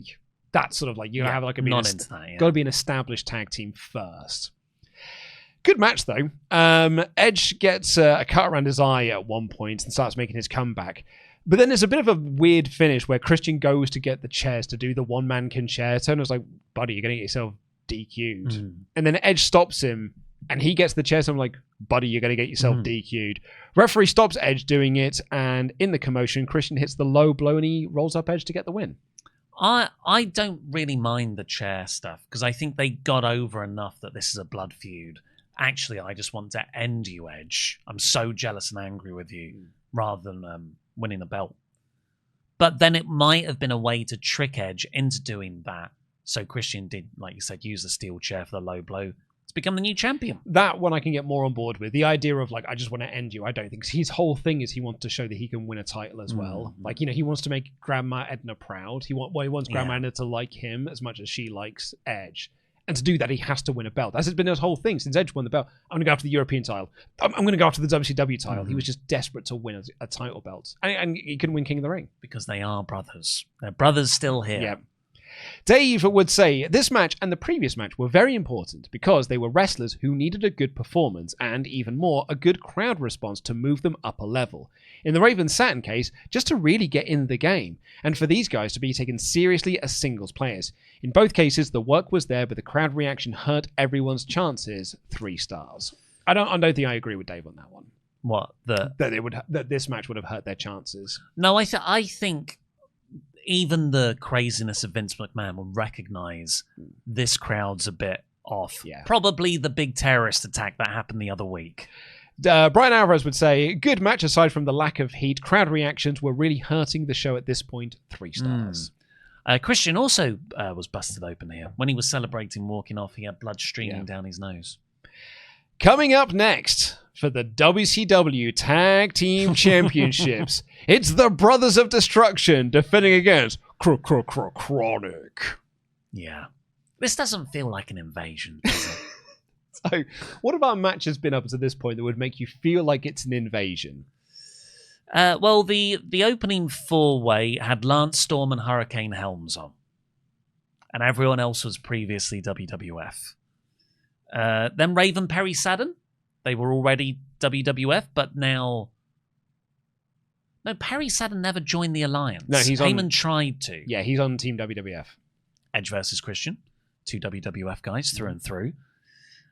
That's sort of like you have like a not into that. Yeah. Got to be an established tag team first. Good match though. Edge gets a cut around his eye at one point and starts making his comeback. But then there's a bit of a weird finish where Christian goes to get the chairs to do the one man concerto, and I was like, buddy, you're gonna get yourself DQ'd. And then Edge stops him and he gets the chairs. I'm like, buddy, you're gonna get yourself DQ'd. Referee stops Edge doing it, and in the commotion, Christian hits the low blow and he rolls up Edge to get the win. I don't really mind the chair stuff because I think they got over enough that this is a blood feud. Actually, I just want to end you, Edge. I'm so jealous and angry with you, rather than winning the belt. But then it might have been a way to trick Edge into doing that. So Christian did, like you said, use the steel chair for the low blow to become the new champion. That one I can get more on board with. The idea of like, I just want to end you. I don't think his whole thing is he wants to show that he can win a title as well. Like, you know, he wants to make Grandma Edna proud. He wants Grandma Edna to like him as much as she likes Edge. And to do that, he has to win a belt. That's been his whole thing since Edge won the belt. I'm going to go after the European title. I'm going to go after the WCW title. He was just desperate to win a title belt. And he couldn't win King of the Ring. Because they are brothers. They're brothers still here. Yeah. Dave would say this match and the previous match were very important because they were wrestlers who needed a good performance and, even more, a good crowd response to move them up a level. In the Raven Saturn case, just to really get in the game, and for these guys to be taken seriously as singles players. In both cases, the work was there, but the crowd reaction hurt everyone's chances. 3 stars. I don't think I agree with Dave on that one. What? That this match would have hurt their chances. No, I think even the craziness of Vince McMahon will recognize this crowd's a bit off. Yeah. Probably the big terrorist attack that happened the other week. Brian Alvarez would say, good match aside from the lack of heat. Crowd reactions were really hurting the show at this point. 3 stars. Christian also was busted open here. When he was celebrating walking off, he had blood streaming down his nose. Coming up next for the WCW Tag Team Championships, it's the Brothers of Destruction defending against Chronic. Yeah. This doesn't feel like an invasion, does it? So, what about a match has been up to this point that would make you feel like it's an invasion? Well, the opening 4-way had Lance Storm and Hurricane Helms on. And everyone else was previously WWF. Then Raven Perry Saturn. They were already WWF, but now... No, Perry Saturn never joined the Alliance. No, Heyman tried to. Yeah, he's on Team WWF. Edge versus Christian. 2 WWF guys through and through.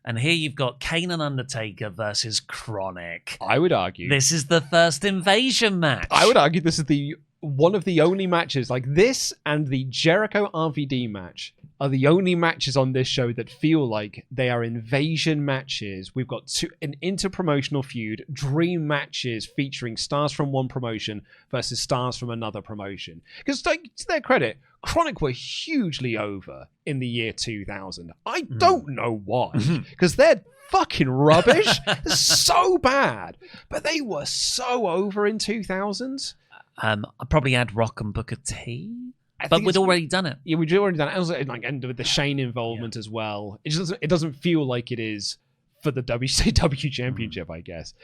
And here you've got Kane and Undertaker versus Chronic. I would argue this is the first invasion match. I would argue this is one of the only matches, like this and the Jericho RVD match are the only matches on this show that feel like they are invasion matches. We've got an inter-promotional feud, dream matches featuring stars from one promotion versus stars from another promotion. Because to their credit, Chronic were hugely over in the year 2000. I don't know why, because they're fucking rubbish. They're so bad, but they were so over in 2000. I'd probably add Rock and Booker T. But we'd already done it. Yeah, we'd already done it. Also, and with the Shane involvement as well. It doesn't feel like it is for the WCW Championship, I guess.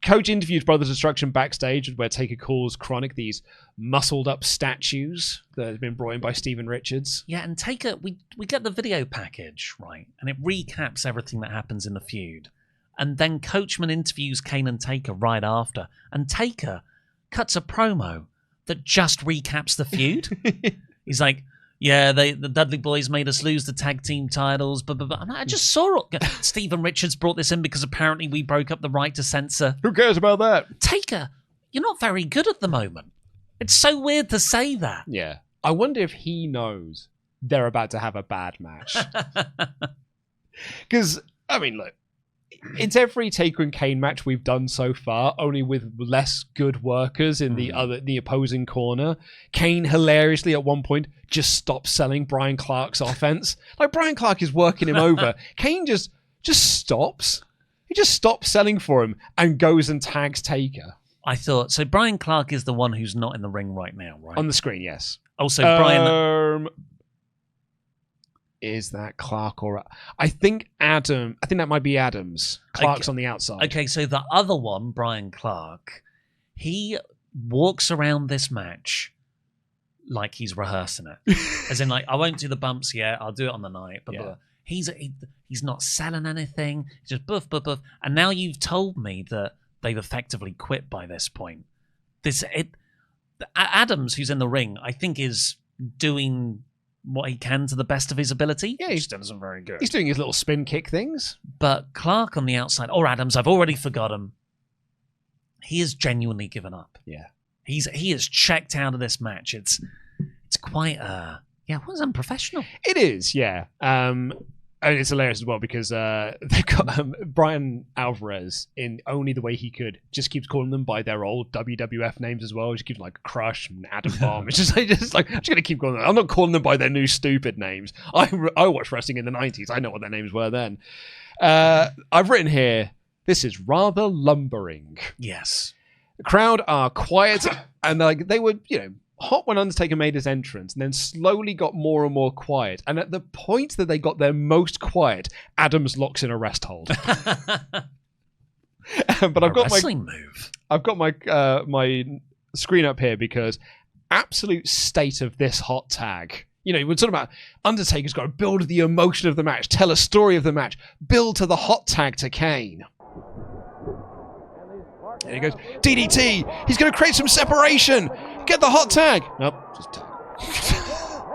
Coach interviews Brothers Destruction backstage, where Taker calls Chronic these muscled up statues that have been brought in by Steven Richards. Yeah, and Taker, we get the video package, right? And it recaps everything that happens in the feud. And then Coachman interviews Kane and Taker right after. And Taker cuts a promo that just recaps the feud. He's like, yeah, the Dudley Boys made us lose the tag team titles, but I just saw it. Steven Richards brought this in because apparently we broke up the right to censor. Who cares about that? Taker, you're not very good at the moment. It's so weird to say that. Yeah. I wonder if he knows they're about to have a bad match. Because, I mean, look, it's every Taker and Kane match we've done so far, only with less good workers in the opposing corner. Kane hilariously at one point just stops selling Brian Clark's offense. Like, Brian Clark is working him over. Kane just stops. He just stops selling for him and goes and tags Taker. I thought so. Brian Clark is the one who's not in the ring right now, right? On the screen, yes. Also, Brian. Is that Clark or... I think that might be Adams. Clark's on the outside. Okay, so the other one, Brian Clark, He walks around this match like he's rehearsing it. As in, like, I won't do the bumps yet. I'll do it on the night. But he's not selling anything. He's just buff. And now you've told me that they've effectively quit by this point. Adams, who's in the ring, I think is doing what he can to the best of his ability. Yeah, he still isn't very good. He's doing his little spin kick things. But Clark on the outside, or Adams, I've already forgot him. He has genuinely given up. Yeah. He has checked out of this match. It's quite it was unprofessional. It is, yeah. And it's hilarious as well because they've got Brian Alvarez in only the way he could. Just keeps calling them by their old WWF names as well. He just keeps like Crush and Adam Bomb. It's just like I'm just gonna keep calling them. I'm not calling them by their new stupid names. I watched wrestling in the 90s. I know what their names were then. I've written here. This is rather lumbering. Yes. The crowd are quiet and they were, hot when Undertaker made his entrance and then slowly got more and more quiet. And at the point that they got their most quiet, Adams locks in a rest hold. But I've got my screen up here because absolute state of this hot tag. We're talking about Undertaker's got to build the emotion of the match, tell a story of the match, build to the hot tag to Kane. And he goes, DDT, he's going to create some separation. Get the hot tag. Nope, just tag.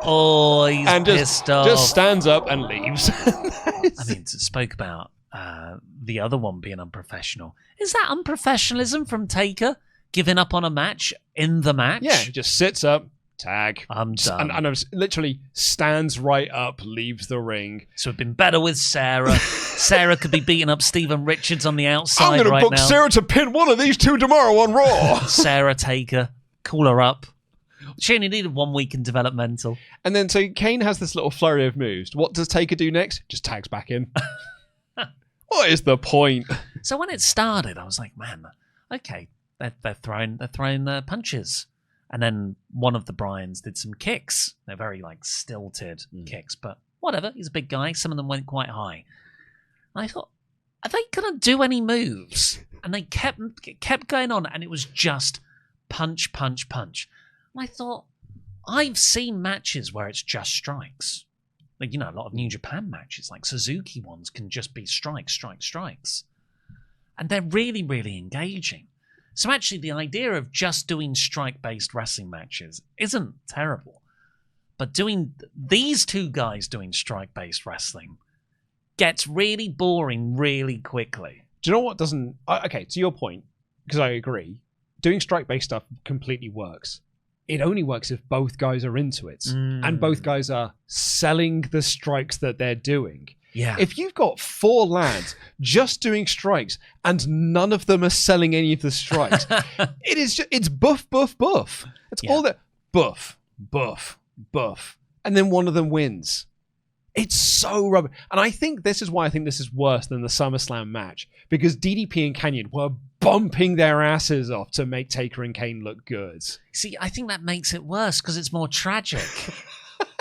Oh, he's pissed off. Just stands up and leaves. I mean, spoke about the other one being unprofessional. Is that unprofessionalism from Taker? Giving up on a match in the match? Yeah, he just sits up, tag. I'm done. And literally stands right up, leaves the ring. So it'd been better with Sarah. Sarah could be beating up Steven Richards on the outside right now. I'm going to book Sarah to pin one of these two tomorrow on Raw. Sarah Taker. Call her up. She only needed 1 week in developmental. And then so Kane has this little flurry of moves. What does Taker do next? Just tags back in. What is the point? So when it started, I was like, man, okay, they're throwing punches. And then one of the Bryans did some kicks. They're very stilted kicks, but whatever. He's a big guy. Some of them went quite high. And I thought, are they gonna do any moves? And they kept going on, and it was just punch, punch, punch. And I thought, I've seen matches where it's just strikes. A lot of New Japan matches, like Suzuki ones, can just be strikes. And they're really, really engaging. So actually, the idea of just doing strike-based wrestling matches isn't terrible. But doing these two guys doing strike-based wrestling gets really boring really quickly. Do you know what doesn't... Okay, to your point, because I agree, doing strike-based stuff completely works. It only works if both guys are into it. And both guys are selling the strikes that they're doing. Yeah. If you've got 4 lads just doing strikes and none of them are selling any of the strikes, it's buff. It's all that buff. And then one of them wins. It's so rubbish. And I think this is why I think this is worse than the SummerSlam match. Because DDP and Kanyon were bumping their asses off to make Taker and Kane look good. See, I think that makes it worse because it's more tragic.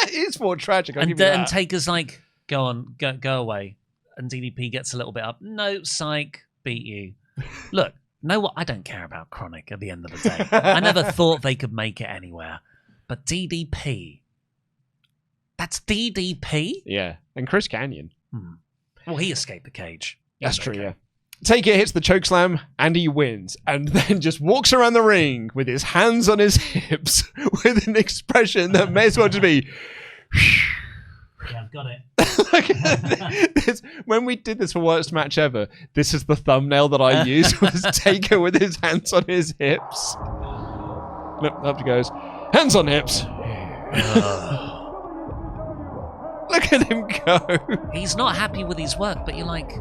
It is more tragic. And Taker's like, go on, go away. And DDP gets a little bit up. No, psych, beat you. Look, know what? I don't care about Chronic at the end of the day. I never thought they could make it anywhere. But DDP... That's DDP? Yeah. And Chris Kanyon. Well, he escaped the cage. That's true, yeah. Taker hits the chokeslam and he wins. And then just walks around the ring with his hands on his hips with an expression that may as well just be... Yeah, I've got it. When we did this for Worst Match Ever, this is the thumbnail that I used, was Taker with his hands on his hips. Look, up he goes. Hands on hips. Look at him go. He's not happy with his work, but you're like,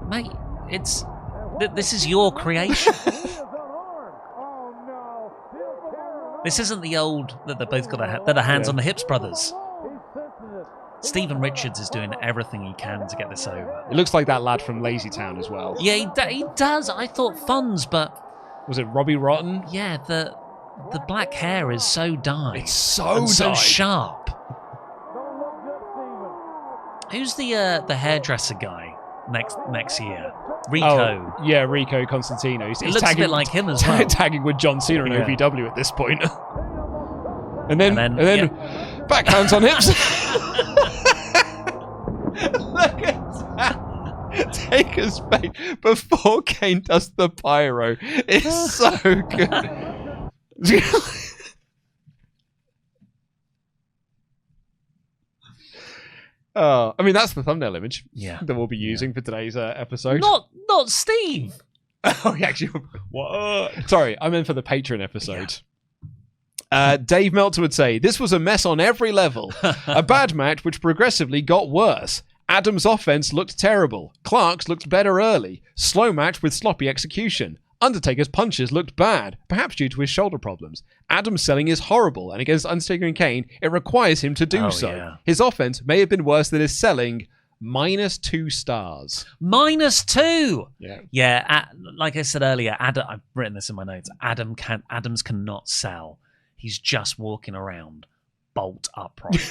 mate, this is your creation. This isn't the old that they both got they're the hands on the hips brothers. Steven Richards is doing everything he can to get this over. It looks like that lad from Lazy Town as well. Yeah, he does. I thought Fonz, but... Was it Robbie Rotten? Yeah, the black hair is so dyed. It's so sharp. Who's the hairdresser guy next year? Rico. Oh, yeah, Rico Constantino. He's looks a bit like him as well. Tagging with John Cena and OVW at this point. And then backhands on hips. Look at that. Taker's face before Kane does the pyro. It's so good. I mean, that's the thumbnail image that we'll be using for today's episode. Not Steve. Oh, actually, what? Sorry, I meant for the Patreon episode. Dave Meltzer would say, this was a mess on every level. A bad match which progressively got worse. Adams' offense looked terrible. Clark's looked better early. Slow match with sloppy execution. Undertaker's punches looked bad, perhaps due to his shoulder problems. Adams' selling is horrible, and against Undertaker and Kane, it requires him to do so. Yeah. His offense may have been worse than his selling. -2 stars. -2. Yeah. Yeah. Like I said earlier, I've written this in my notes. Adams cannot sell. He's just walking around bolt upright.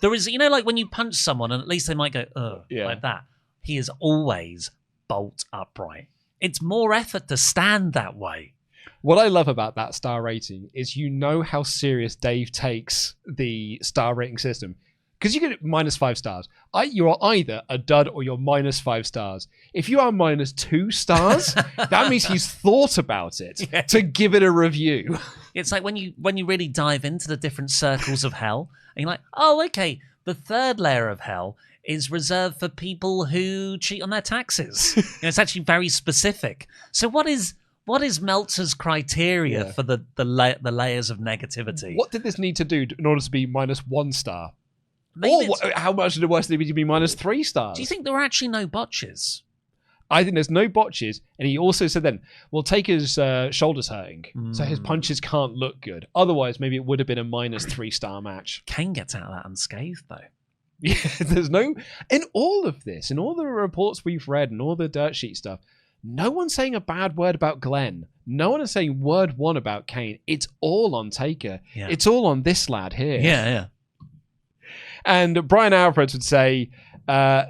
There is, like when you punch someone and at least they might go, like that. He is always bolt upright. It's more effort to stand that way. What I love about that star rating is how serious Dave takes the star rating system. Because you get -5 stars. You're either a dud or you're -5 stars. If you are -2 stars, that means he's thought about it to give it a review. It's like when you really dive into the different circles of hell, and you're like, oh, okay, the third layer of hell is reserved for people who cheat on their taxes. It's actually very specific. So what is Meltzer's criteria for the layers of negativity? What did this need to do in order to be -1 star? Maybe how much did it worse need to be -3 stars? Do you think there were actually no botches? I think there's no botches, and he also said then, well, Taker's shoulders hurting, so his punches can't look good. Otherwise, maybe it would have been a -3 star match. Kane gets out of that unscathed, though. Yeah, there's no... In all of this, in all the reports we've read, and all the dirt sheet stuff, no one's saying a bad word about Glenn. No one is saying word one about Kane. It's all on Taker. Yeah. It's all on this lad here. Yeah. And Brian Alvarez would say,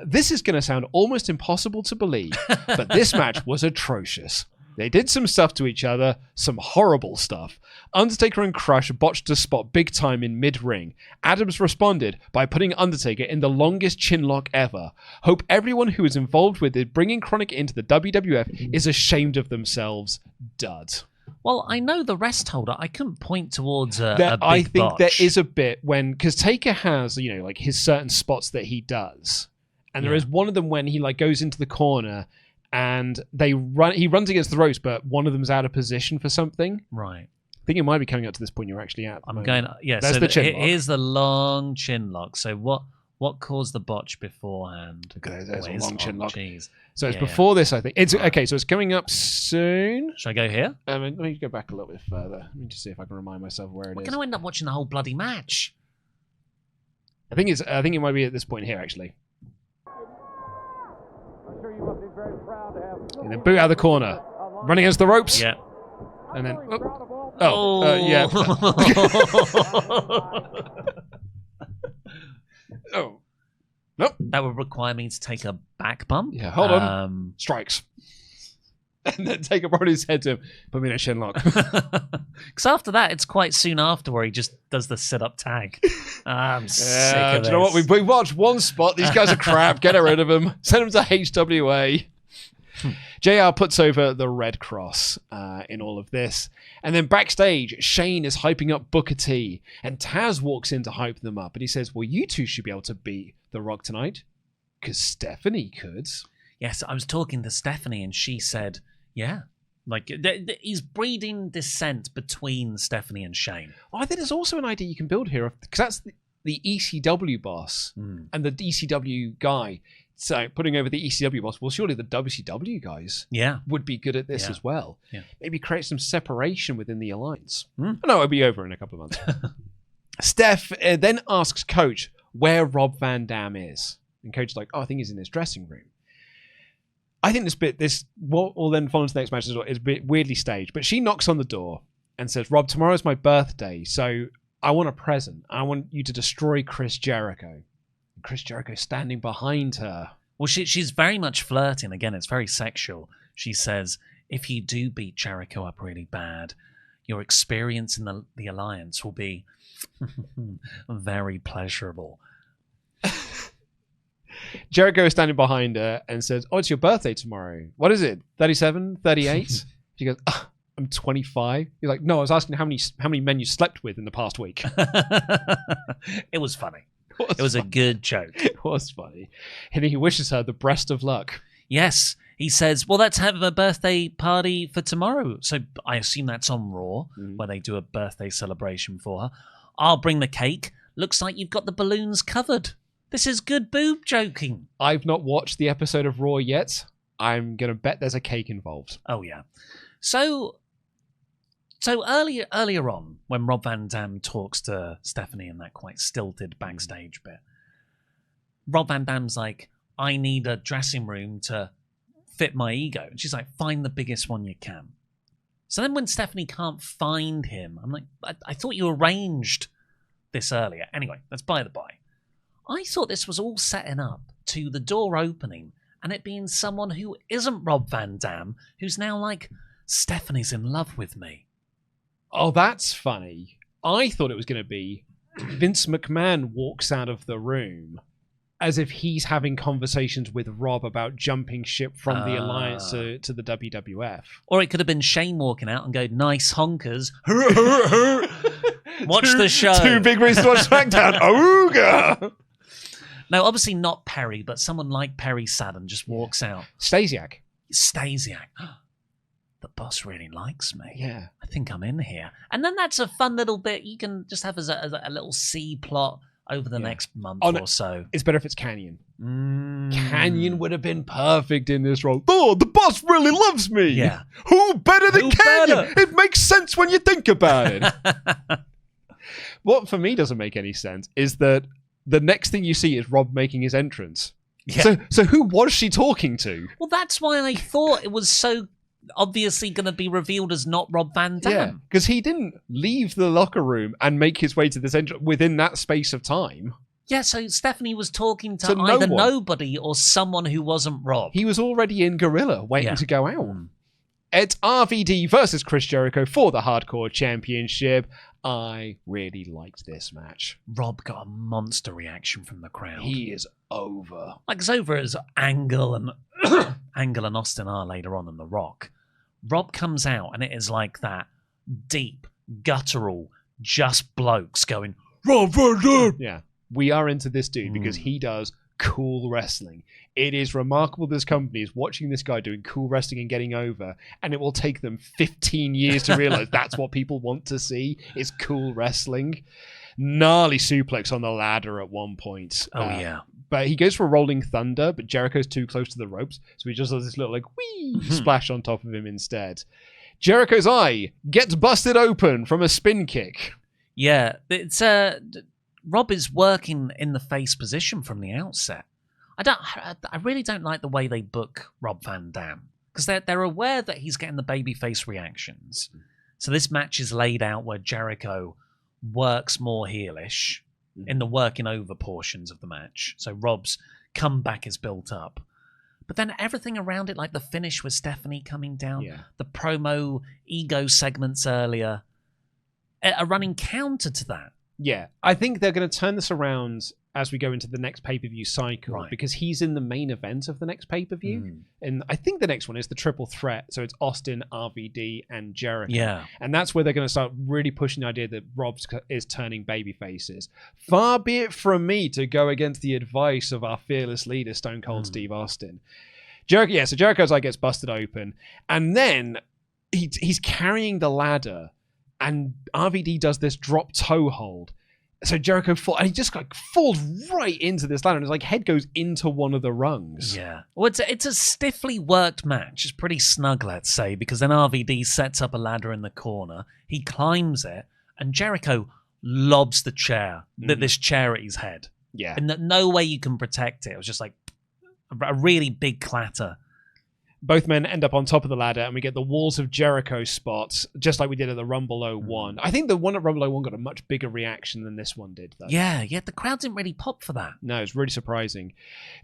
this is going to sound almost impossible to believe, but this match was atrocious. They did some stuff to each other, some horrible stuff. Undertaker and Crush botched a spot big time in mid-ring. Adams responded by putting Undertaker in the longest chinlock ever. Hope everyone who is involved with it bringing Chronic into the WWF is ashamed of themselves. Dud. Well, I know the rest holder. I couldn't point towards a big I think botch. There is a bit because Taker has, like his certain spots that he does. And there is one of them when he goes into the corner and he runs against the ropes, but one of them's out of position for something. Right. I think it might be coming up to this point you're actually at. I'm going, There's so the chin lock. Here's the long chin lock. So what caused the botch beforehand? Okay, there's a long chin lock. Geez. So it's before this, I think. It's okay, so it's coming up soon. Should I go here? Let me go back a little bit further. Let me just see if I can remind myself where it is. We're going to end up watching the whole bloody match. I think it might be at this point here, actually. And then boot out of the corner. Running against the ropes. Yeah. And then... yeah. Oh. Nope. That would require me to take a back bump. Yeah, hold on. Strikes. And then take a on his head to him. Put me in a shin lock. Because after that, it's quite soon after where he just does the sit-up tag. I'm sick of this. Do you know what? We watched one spot. These guys are crap. Get rid of them. Send them to HWA. JR puts over the Red Cross in all of this. And then backstage, Shane is hyping up Booker T. And Taz walks in to hype them up. And he says, well, you two should be able to beat The Rock tonight. Because Stephanie could. Yes, I was talking to Stephanie and she said, yeah. He's breeding dissent between Stephanie and Shane. Oh, I think there's also an idea you can build here. Because that's the ECW boss and the ECW guy. So putting over the ECW boss, well, surely the WCW guys would be good at this as well. Yeah. Maybe create some separation within the alliance. No, it'll be over in a couple of months. Steph then asks Coach where Rob Van Dam is. And Coach's like, I think he's in his dressing room. I think what will then follow into the next match is a bit weirdly staged. But she knocks on the door and says, Rob, tomorrow's my birthday, so I want a present. I want you to destroy Chris Jericho. Chris Jericho standing behind her. Well, she's very much flirting. Again, it's very sexual. She says, if you do beat Jericho up really bad, your experience in the alliance will be very pleasurable. Jericho is standing behind her and says, "Oh, it's your birthday tomorrow. What is it? 37? 38?" She goes, "I'm 25." He's like, "No, I was asking how many men you slept with in the past week." It was funny. It was a good joke. It was funny. And he wishes her the best of luck. Yes. He says, well, let's have a birthday party for tomorrow. So I assume that's on Raw, where they do a birthday celebration for her. I'll bring the cake. Looks like you've got the balloons covered. This is good boob joking. I've not watched the episode of Raw yet. I'm going to bet there's a cake involved. Oh, yeah. So earlier on, when Rob Van Dam talks to Stephanie in that quite stilted backstage bit, Rob Van Dam's like, I need a dressing room to fit my ego. And she's like, find the biggest one you can. So then when Stephanie can't find him, I'm like, I thought you arranged this earlier. Anyway, that's by the by. I thought this was all setting up to the door opening and it being someone who isn't Rob Van Dam, who's now like, Stephanie's in love with me. Oh, that's funny. I thought it was going to be Vince McMahon walks out of the room as if he's having conversations with Rob about jumping ship from the Alliance to the WWF. Or it could have been Shane walking out and go, nice honkers. Watch the show. Two big reasons to watch SmackDown. Ooga! No, obviously not Perry, but someone like Perry Saturn just walks out. Stasiak. Stasiak. The boss really likes me. Yeah. I think I'm in here. And then that's a fun little bit you can just have as a little C plot over the next month or so. It's better if it's Canyon. Canyon would have been perfect in this role. Oh, the boss really loves me. Yeah. Who better than Canyon? Better? It makes sense when you think about it. What for me doesn't make any sense is that the next thing you see is Rob making his entrance. Yeah. So who was she talking to? Well, that's why I thought it was so obviously going to be revealed as not Rob Van Dam. Yeah, because he didn't leave the locker room and make his way to this entrance within that space of time. Yeah, so Stephanie was talking to either nobody or someone who wasn't Rob. He was already in Gorilla waiting to go out. It's RVD versus Chris Jericho for the Hardcore Championship. I really liked this match. Rob got a monster reaction from the crowd. He is over. Like as over as Angle and Angle and Austin are later on in The Rock. Rob comes out and it is like that deep, guttural, just blokes going, Rob Van Dam. Yeah, we are into this dude because he does cool wrestling. It is remarkable this company is watching this guy doing cool wrestling and getting over, and it will take them 15 years to realize that's what people want to see is cool wrestling. Gnarly suplex on the ladder at one point. Yeah. But he goes for a rolling thunder, but Jericho's too close to the ropes, so he just does this little like whee splash on top of him instead. Jericho's eye gets busted open from a spin kick. Yeah, it's Rob is working in the face position from the outset. I really don't like the way they book Rob Van Dam because they're aware that he's getting the babyface reactions. So this match is laid out where Jericho works more heelish in the working over portions of the match. So Rob's comeback is built up. But then everything around it, like the finish with Stephanie coming down, the promo ego segments earlier, are running counter to that. Yeah, I think they're going to turn this around as we go into the next pay-per-view cycle because he's in the main event of the next pay-per-view. And I think the next one is the triple threat. So it's Austin, RVD, and Jericho. Yeah. And that's where they're going to start really pushing the idea that Rob is turning baby faces. Far be it from me to go against the advice of our fearless leader, Stone Cold Steve Austin. Jericho, so Jericho's eye gets busted open. And then he's carrying the ladder. And RVD does this drop toe hold. So Jericho falls, and he just like falls right into this ladder, and his like head goes into one of the rungs. Yeah. Well, it's a stiffly worked match. It's pretty snug, let's say, because then RVD sets up a ladder in the corner. He climbs it, and Jericho lobs the chair, this chair at his head. Yeah. And no way you can protect it. It was just like a really big clatter. Both men end up on top of the ladder, and we get the Walls of Jericho spots, just like we did at the Rumble 01. I think the one at Rumble 01 got a much bigger reaction than this one did, though. Yeah, the crowd didn't really pop for that. No, it's really surprising.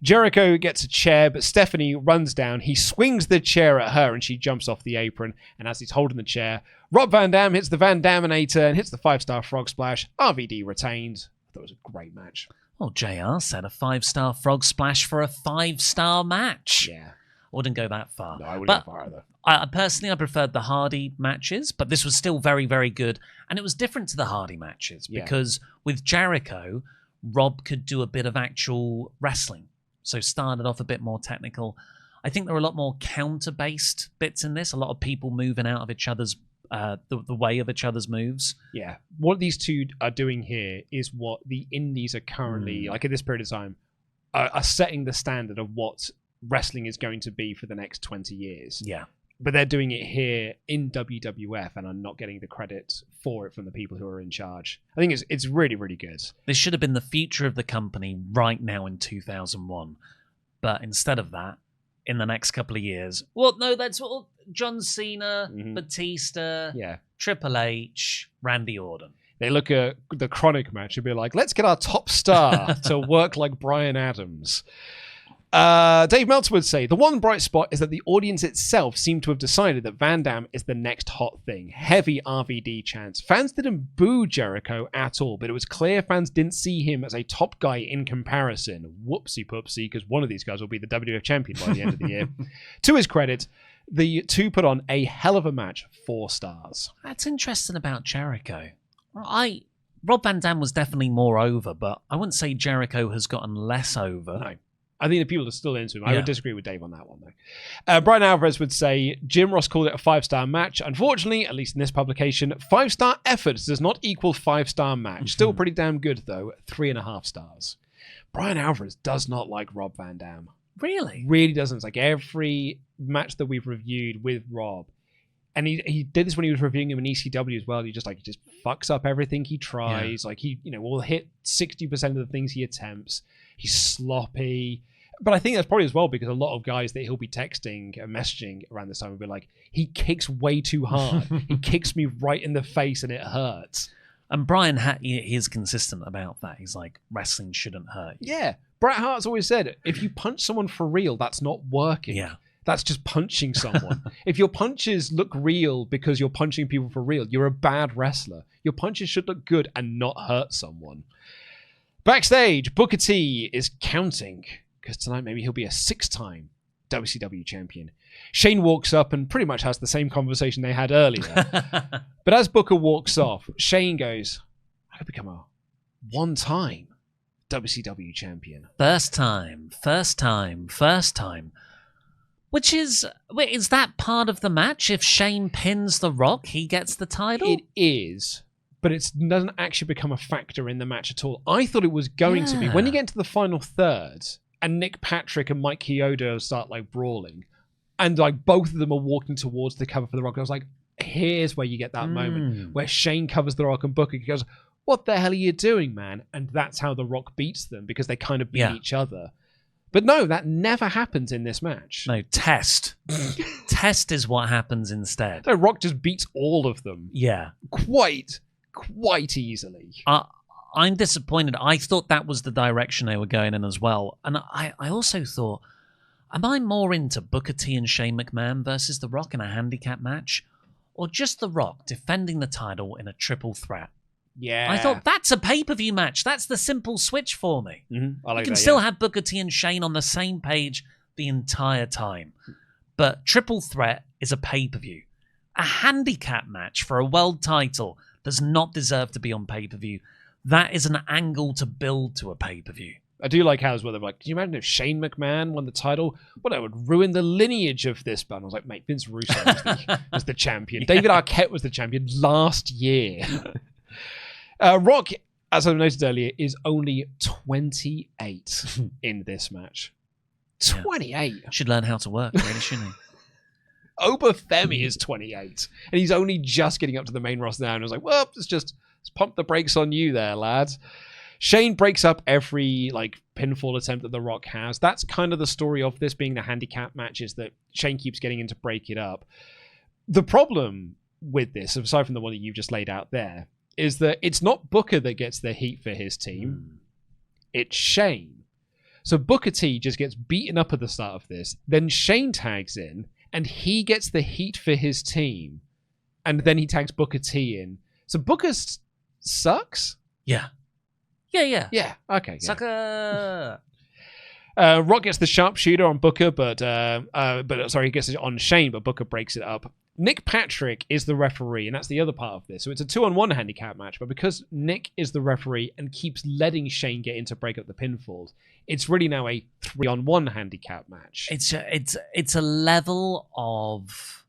Jericho gets a chair, but Stephanie runs down. He swings the chair at her, and she jumps off the apron. And as he's holding the chair, Rob Van Dam hits the Van Daminator and hits the 5-star frog splash. RVD retains. I thought it was a great match. Well, JR said a 5-star frog splash for a 5-star match. Yeah. I wouldn't go that far. No, I wouldn't go far either. Personally, I preferred the Hardy matches, but this was still very, very good. And it was different to the Hardy matches because with Jericho, Rob could do a bit of actual wrestling. So started off a bit more technical. I think there were a lot more counter-based bits in this. A lot of people moving out of each other's, the way of each other's moves. Yeah. What these two are doing here is what the indies are currently, like at this period of time, are setting the standard of what wrestling is going to be for the next 20 years. Yeah. But they're doing it here in WWF and are not getting the credit for it from the people who are in charge. I think it's really, really good. This should have been the future of the company right now in 2001. But instead of that, in the next couple of years, well, no, that's what John Cena, Batista, Triple H, Randy Orton. They look at the Chronic match and be like, let's get our top star to work like Bryan Adams. Dave Meltzer would say, the one bright spot is that the audience itself seemed to have decided that Van Dam is the next hot thing. Heavy RVD chants. Fans didn't boo Jericho at all, but it was clear fans didn't see him as a top guy in comparison. Whoopsie poopsie, because one of these guys will be the WWF champion by the end of the year. To his credit, the two put on a hell of a match, 4 stars. That's interesting about Jericho. Rob Van Dam was definitely more over, but I wouldn't say Jericho has gotten less over. No. I think the people are still into him. I would disagree with Dave on that one, though. Brian Alvarez would say, Jim Ross called it a 5-star match. Unfortunately, at least in this publication, 5-star effort does not equal 5-star match. Still pretty damn good, though. 3.5 stars. Brian Alvarez does not like Rob Van Dam. Really? Really doesn't. It's like every match that we've reviewed with Rob. And he did this when he was reviewing him in ECW as well. He just fucks up everything he tries. Like he will hit 60% of the things he attempts. He's sloppy. But I think that's probably as well because a lot of guys that he'll be texting and messaging around this time will be like, he kicks way too hard. He kicks me right in the face and it hurts. And Brian, he is consistent about that. He's like, wrestling shouldn't hurt you. Yeah. Bret Hart's always said, if you punch someone for real, that's not working. Yeah. That's just punching someone. If your punches look real because you're punching people for real, you're a bad wrestler. Your punches should look good and not hurt someone. Backstage, Booker T is counting because tonight maybe he'll be a 6-time WCW champion. Shane walks up and pretty much has the same conversation they had earlier. But as Booker walks off, Shane goes, I could become a 1-time WCW champion. First time. Which is that part of the match? If Shane pins The Rock, he gets the title? It is, but it doesn't actually become a factor in the match at all. I thought it was going to be. When you get into the final third, and Nick Patrick and Mike Chiodo start brawling, and both of them are walking towards the cover for The Rock, I was like, here's where you get that moment where Shane covers The Rock and Booker goes, what the hell are you doing, man? And that's how The Rock beats them, because they kind of beat each other. But no, that never happens in this match. No, Test. Test is what happens instead. So Rock just beats all of them. Yeah. Quite easily. I'm disappointed. I thought that was the direction they were going in as well. And I also thought, am I more into Booker T and Shane McMahon versus The Rock in a handicap match? Or just The Rock defending the title in a triple threat? Yeah. I thought that's a pay-per-view match. That's the simple switch for me. I like you can that, still have Booker T and Shane on the same page the entire time. But triple threat is a pay-per-view. A handicap match for a world title does not deserve to be on pay-per-view. That is an angle to build to a pay-per-view. I do like how as well they're like, can you imagine if Shane McMahon won the title? Well, that would ruin the lineage of this band. I was like, mate, Vince Russo was the champion. Yeah. David Arquette was the champion last year. Rock, as I noted earlier, is only 28 in this match. 28. Should learn how to work, really, shouldn't he? Obafemi is 28. And he's only just getting up to the main roster now. And I was like, well, let's pump the brakes on you there, lads. Shane breaks up every pinfall attempt that The Rock has. That's kind of the story of this being the handicap match, is that Shane keeps getting in to break it up. The problem with this, aside from the one that you've just laid out there, is that it's not Booker that gets the heat for his team. It's Shane. So Booker T just gets beaten up at the start of this. Then Shane tags in, and he gets the heat for his team. And then he tags Booker T in. So Booker sucks? Yeah. Yeah. Yeah, okay. Yeah. Sucker! Rock gets the sharpshooter on Booker, but he gets it on Shane, but Booker breaks it up. Nick Patrick is the referee, and that's the other part of this. So it's a 2-on-1 handicap match, but because Nick is the referee and keeps letting Shane get in to break up the pinfalls, it's really now a 3-on-1 handicap match. It's a level of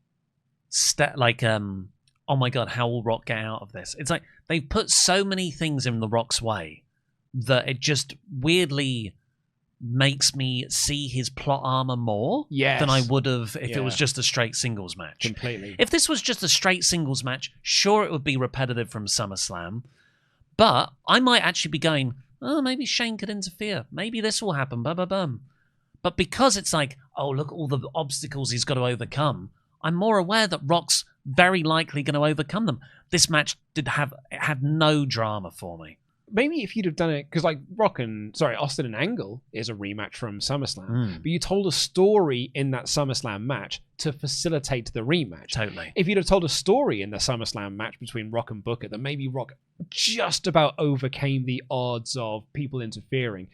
oh my god, how will Rock get out of this? It's like they've put so many things in The Rock's way that it just weirdly makes me see his plot armor more than I would have if it was just a straight singles match. Completely. If this was just a straight singles match, sure, it would be repetitive from SummerSlam, but I might actually be going, oh, maybe Shane could interfere. Maybe this will happen. Bum. But because it's like, oh, look at all the obstacles he's got to overcome, I'm more aware that Rock's very likely going to overcome them. This match had no drama for me. Maybe if you'd have done it, because Austin and Angle is a rematch from SummerSlam, but you told a story in that SummerSlam match to facilitate the rematch. Totally. If you'd have told a story in the SummerSlam match between Rock and Booker, then maybe Rock just about overcame the odds of people interfering.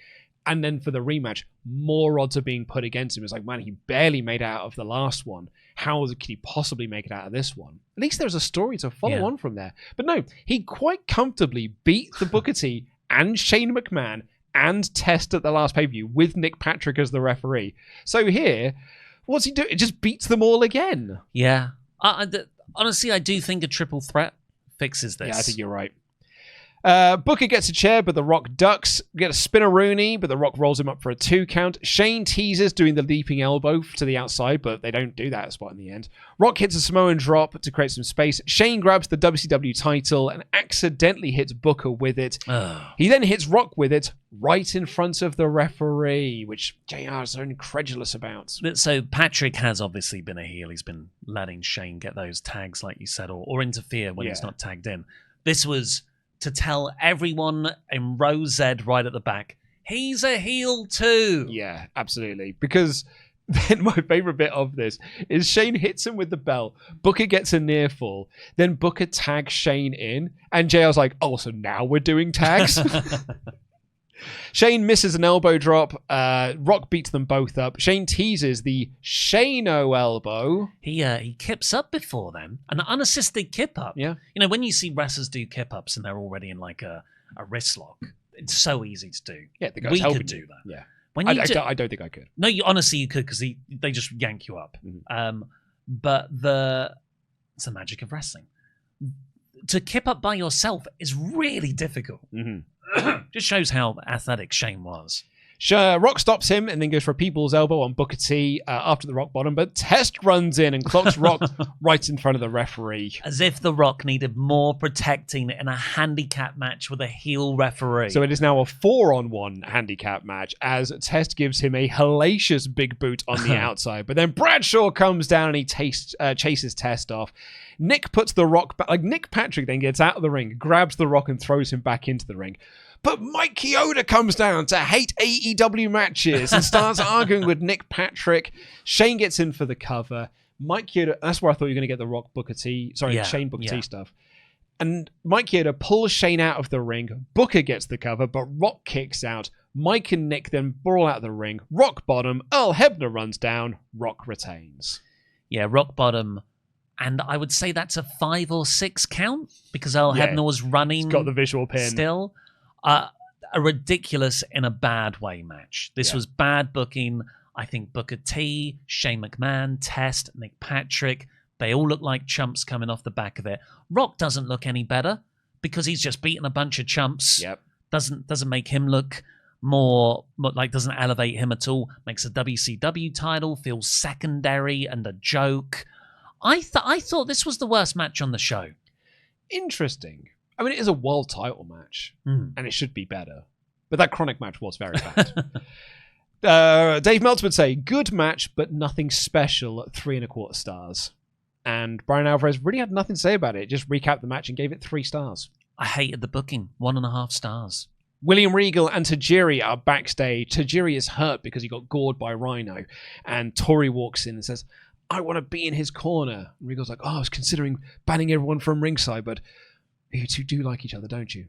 And then for the rematch, more odds are being put against him. It's like, man, he barely made it out of the last one. How could he possibly make it out of this one? At least there's a story to follow on from there. But no, he quite comfortably beat the Booker T and Shane McMahon and Test at the last pay-per-view with Nick Patrick as the referee. So here, what's he doing? It just beats them all again. Yeah. Honestly, I do think a triple threat fixes this. Yeah, I think you're right. Booker gets a chair, but The Rock ducks. Get a spinneroonie, but The Rock rolls him up for a 2 count. Shane teases doing the leaping elbow to the outside, but they don't do that spot in the end. Rock hits a Samoan drop to create some space. Shane grabs the WCW title and accidentally hits Booker with it. He then hits Rock with it right in front of the referee, which JR is so incredulous about. So Patrick has obviously been a heel. He's been letting Shane get those tags, like you said, or interfere when he's not tagged in. This was to tell everyone in row Z right at the back, he's a heel too. Yeah, absolutely. Because then my favorite bit of this is Shane hits him with the belt. Booker gets a near fall. Then Booker tags Shane in. And JR's like, oh, so now we're doing tags? Shane misses an elbow drop. Rock beats them both up. Shane teases the Shane-O elbow. He kips up before then. An unassisted kip up. Yeah. You know, when you see wrestlers do kip ups and they're already in like a wrist lock, it's so easy to do. Yeah, the guy's helping could do you. that. Yeah. I don't think I could. No, honestly you could, because they just yank you up. Mm-hmm. But it's the magic of wrestling. To kip up by yourself is really difficult. Mm-hmm. Just shows how athletic Shane was. Rock stops him and then goes for a people's elbow on Booker T after the rock bottom, but Test runs in and clocks Rock right in front of the referee. As if the Rock needed more protecting in a handicap match with a heel referee. So it is now a 4-on-1 handicap match as Test gives him a hellacious big boot on the outside, but then Bradshaw comes down and he chases Test off. Nick puts the Rock back. Nick Patrick then gets out of the ring, grabs the Rock and throws him back into the ring. But Mike Chioda comes down to hate AEW matches and starts arguing with Nick Patrick. Shane gets in for the cover. Mike Chioda, that's where I thought you were going to get the Rock Booker T, Shane Booker T stuff. And Mike Chioda pulls Shane out of the ring. Booker gets the cover, but Rock kicks out. Mike and Nick then brawl out of the ring. Rock bottom. Earl Hebner runs down. Rock retains. Yeah, Rock bottom. And I would say that's a 5 or 6 count because Earl Hebner was running. He's got the visual pin. Still. A ridiculous in a bad way match. This was bad booking. I think Booker T, Shane McMahon, Test, Nick Patrick, they all look like chumps coming off the back of it. Rock doesn't look any better because he's just beaten a bunch of chumps. Yep. Doesn't make him look more like, doesn't elevate him at all. Makes a WCW title feel secondary and a joke. I thought this was the worst match on the show. Interesting. I mean, it is a world title match, Mm. and it should be better. But that Chronic match was very bad. Dave Meltzer would say, good match, but nothing special at 3.25 stars. And Brian Alvarez really had nothing to say about it. Just recapped the match and gave it 3 stars. I hated the booking. 1.5 stars. William Regal and Tajiri are backstage. Tajiri is hurt because he got gored by Rhino. And Tori walks in and says, I want to be in his corner. And Regal's like, I was considering banning everyone from ringside, but you two do like each other, don't you?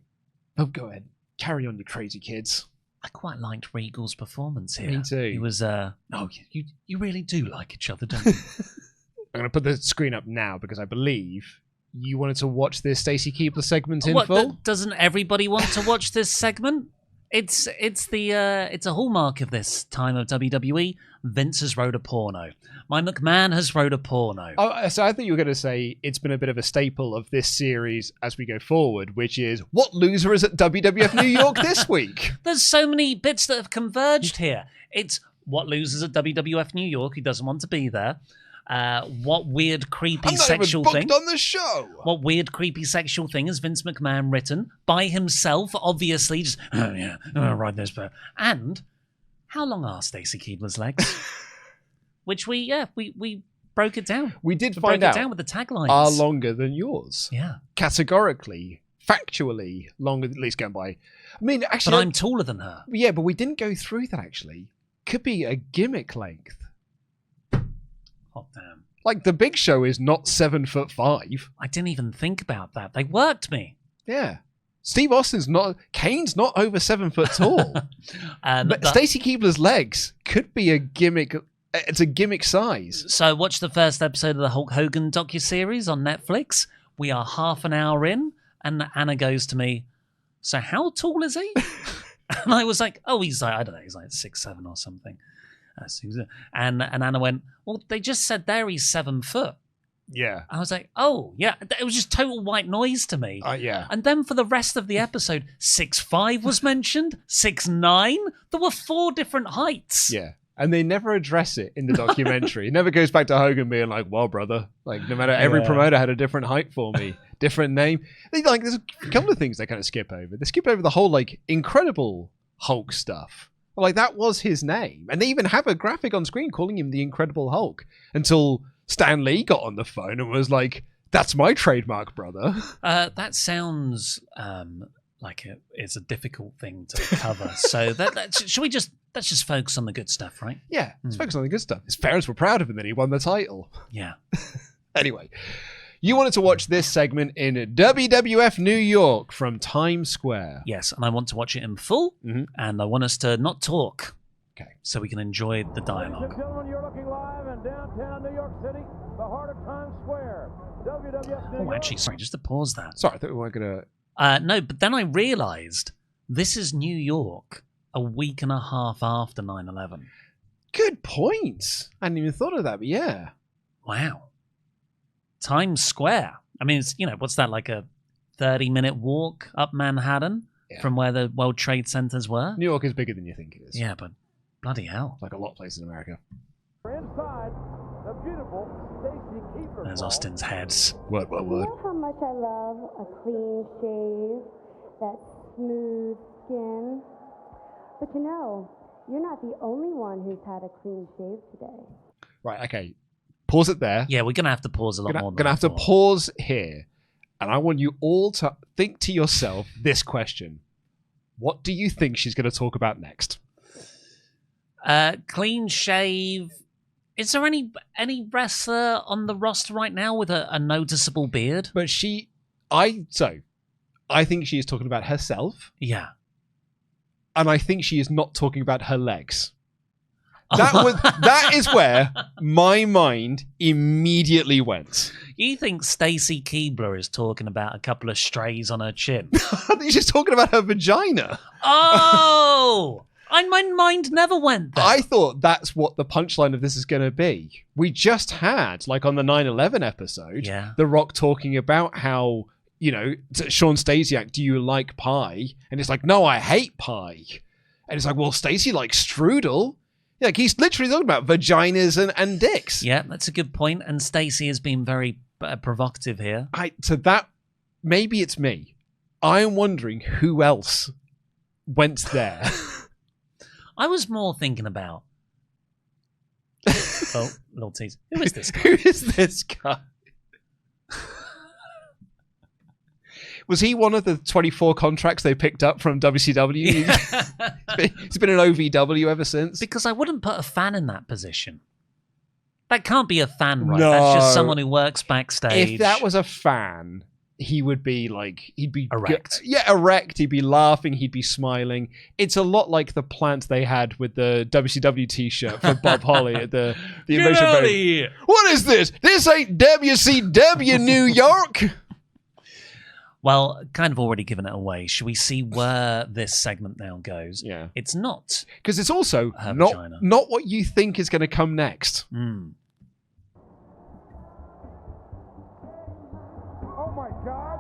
Oh, go ahead. Carry on, you crazy kids. I quite liked Regal's performance here. Me too. He was, you really do like each other, don't you? I'm going to put the screen up now because I believe you wanted to watch this Stacy Keebler segment in What, full. Doesn't everybody want to watch this segment? It's a hallmark of this time of WWE. Vince has wrote a porno. My McMahon has wrote a porno. Oh, so I thought you were going to say it's been a bit of a staple of this series as we go forward, which is what loser is at WWF New York this week? There's so many bits that have converged here. It's what losers at WWF New York. He doesn't want to be there. What weird, creepy sexual thing? on the show. What weird, creepy sexual thing has Vince McMahon written by himself? Obviously, just I'm gonna write this. And how long are Stacy Keebler's legs? Which we broke it down. We did We find broke out it down with the taglines. are longer than yours. Yeah, Categorically, factually, longer, at least going by. I mean, but actually, I'm taller than her. yeah, but we didn't go through that. Actually, could be a gimmick length. Oh damn! Like the Big Show is not 7'5". I didn't even think about that. They worked me. Yeah. Steve Austin's not. Kane's not over 7 foot tall. But Stacy Keebler's legs could be a gimmick. It's a gimmick size. So watch the first episode of the Hulk Hogan docuseries on Netflix. We are half an hour in, and Anna goes to me, so how tall is he? And I was like, oh, he's like, I don't know, he's like 6'7" or something. And Anna went, well, they just said there he's 7 foot. Yeah. I was like, oh, yeah. It was just total white noise to me. Yeah. And then for the rest of the episode, 6'5" was mentioned, 6'9". There were 4 different heights. Yeah. And they never address it in the documentary. It never goes back to Hogan being like, well, brother, like no matter, every promoter had a different height for me, different name. There's a couple of things they kind of skip over. They skip over the whole like Incredible Hulk stuff. Like that was his name. And they even have a graphic on screen calling him the Incredible Hulk until Stan Lee got on the phone and was like, that's my trademark, brother. That sounds like it's a difficult thing to cover. So should we let's just focus on the good stuff, right? Yeah, let's focus on the good stuff. His parents were proud of him that he won the title. Yeah. Anyway, you wanted to watch this segment in WWF New York from Times Square. Yes, and I want to watch it in full, and I want us to not talk. Okay. So we can enjoy the dialogue. Ladies and gentlemen, you're looking live in downtown New York City, the heart of Times Square. WWF New York. Oh, actually, sorry, just to pause that. Sorry, I thought we weren't going to... no, but then I realised this is New York a week and a half after 9/11. Good point. I hadn't even thought of that, but yeah. Wow. Times Square. I mean, it's, what's that, like a 30-minute walk up Manhattan from where the World Trade Centers were? New York is bigger than you think it is. Yeah, but bloody hell. Like a lot of places in America. Inside the beautiful Stacy Keebler. There's Austin's heads. Word. You know how much I love a clean shave, that smooth skin? But you're not the only one who's had a clean shave today. Right, okay. Pause it there. Yeah, we're going to have to pause a lot more. Gonna have to pause here. And I want you all to think to yourself this question. What do you think she's going to talk about next? Clean shave. Is there any wrestler on the roster right now with a noticeable beard? But I think she is talking about herself. Yeah. And I think she is not talking about her legs. That is where my mind immediately went. You think Stacy Keebler is talking about a couple of strays on her chin? I think she's talking about her vagina. Oh! My mind never went there. I thought that's what the punchline of this is going to be. We just had, like on the 9/11 episode, The Rock talking about how, Sean Stasiak, do you like pie? And it's like, no, I hate pie. And it's like, well, Stacy likes strudel. Like he's literally talking about vaginas and dicks. Yeah, that's a good point. And Stacy has been very provocative here. Maybe it's me, I'm wondering who else went there. I was more thinking about. Oh, little tease. Who is this guy? Who is this guy? Was he one of the 24 contracts they picked up from WCW? He's been in OVW ever since. Because I wouldn't put a fan in that position. That can't be a fan, right? No. That's just someone who works backstage. If that was a fan, he would be like, he'd be erect. Erect. He'd be laughing. He'd be smiling. It's a lot like the plant they had with the WCW t-shirt for Bob Holly at the Invasion Get out of Bay. here! What is this? This ain't WCW New York. Well, kind of already given it away. Should we see where this segment now goes? Yeah. It's not. Because it's also Her vagina. not what you think is going to come next. Mm. Oh my God!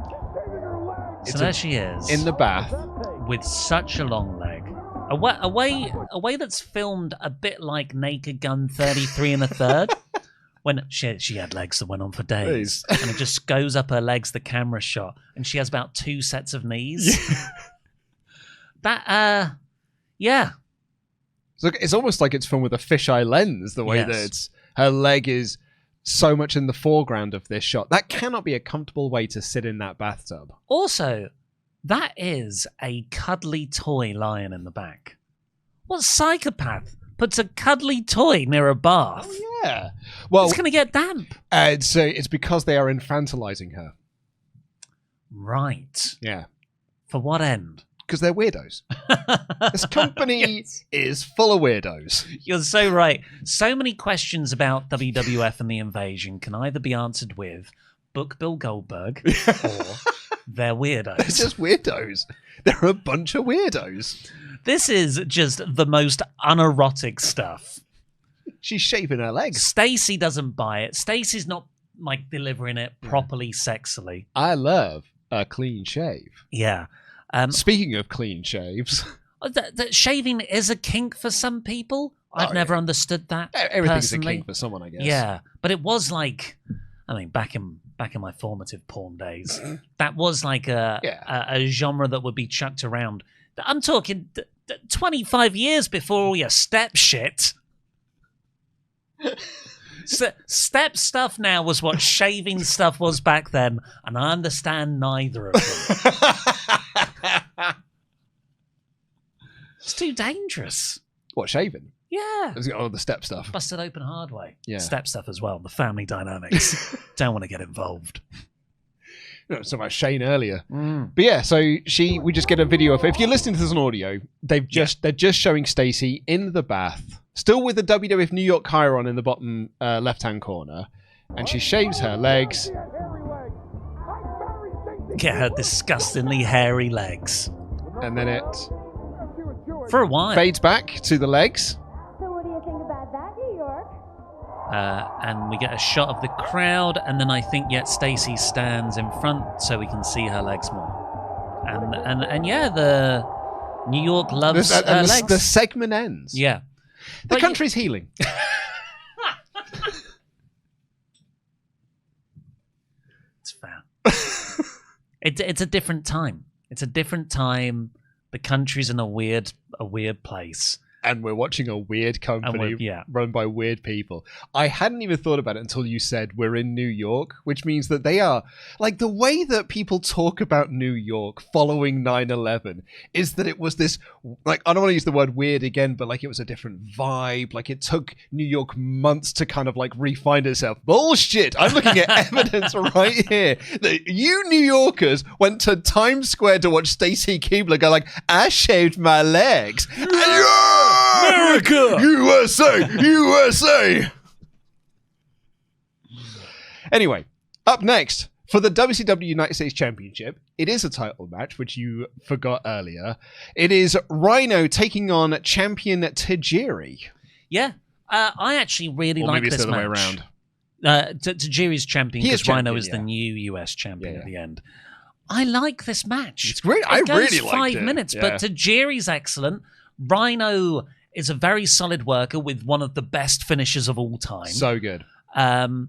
She's saving her legs. So there she is. In the bath. with such a long leg. A way that's filmed a bit like Naked Gun 33 and a third. When she had legs that went on for days. And it just goes up her legs, the camera shot. And she has about 2 sets of knees. Yeah. So it's almost like it's filmed with a fisheye lens, the way that her leg is so much in the foreground of this shot. That cannot be a comfortable way to sit in that bathtub. Also, that is a cuddly toy lying in the back. What psychopath puts a cuddly toy near a bath? Oh, yeah. Well, it's going to get damp. It's because they are infantilizing her. Right. Yeah. For what end? Because they're weirdos. This company is full of weirdos. You're so right. So many questions about WWF and the invasion can either be answered with book Bill Goldberg or they're weirdos. They're just weirdos. They're a bunch of weirdos. This is just the most unerotic stuff. She's shaving her legs. Stacy doesn't buy it. Stacy's not like delivering it properly sexily. I love a clean shave. Yeah. Speaking of clean shaves, that shaving is a kink for some people. I've never understood that. Everything's personally. a kink for someone, I guess. Yeah, but it was like, I mean, back in my formative porn days, that was like a genre that would be chucked around. I'm talking 25 years before all your step shit. Step stuff now was what shaving stuff was back then, and I understand neither of them. It's too dangerous. What, shaving? Yeah. Oh, the step stuff. Busted open hard way. Yeah. Step stuff as well. The family dynamics. Don't want to get involved. No, so about Shane earlier. But yeah, so we just get a video of it. If you're listening to this on audio, they're just showing Stacy in the bath, still with the WWF New York chyron in the bottom left-hand corner, and she shaves her legs. Get her disgustingly hairy legs. And then it for a while fades back to the legs. So what do you think about that, New York? And we get a shot of the crowd, and then I think Stacy stands in front so we can see her legs more. And yeah, the New York loves her legs. The segment ends. Yeah. The country's healing. It's fair. It's a different time. It's a different time. The country's in a weird place. And we're watching a weird company run by weird people. I hadn't even thought about it until you said we're in New York, which means that they are, like, the way that people talk about New York following 9/11 is that it was this, like, I don't want to use the word weird again, but like it was a different vibe. Like it took New York months to kind of like refine itself. Bullshit! I'm looking at evidence right here that you New Yorkers went to Times Square to watch Stacy Keebler go like, I shaved my legs. America! USA! USA! Anyway, up next, for the WCW United States Championship, it is a title match, which you forgot earlier. It is Rhino taking on champion Tajiri. Yeah, I actually really like this match. Maybe it's the other way around. Tajiri's champion because Rhino is the new US champion at the end. I like this match. It's great. I really liked it. 5 minutes, but Tajiri's excellent. Rhino is a very solid worker with one of the best finishes of all time. So good. The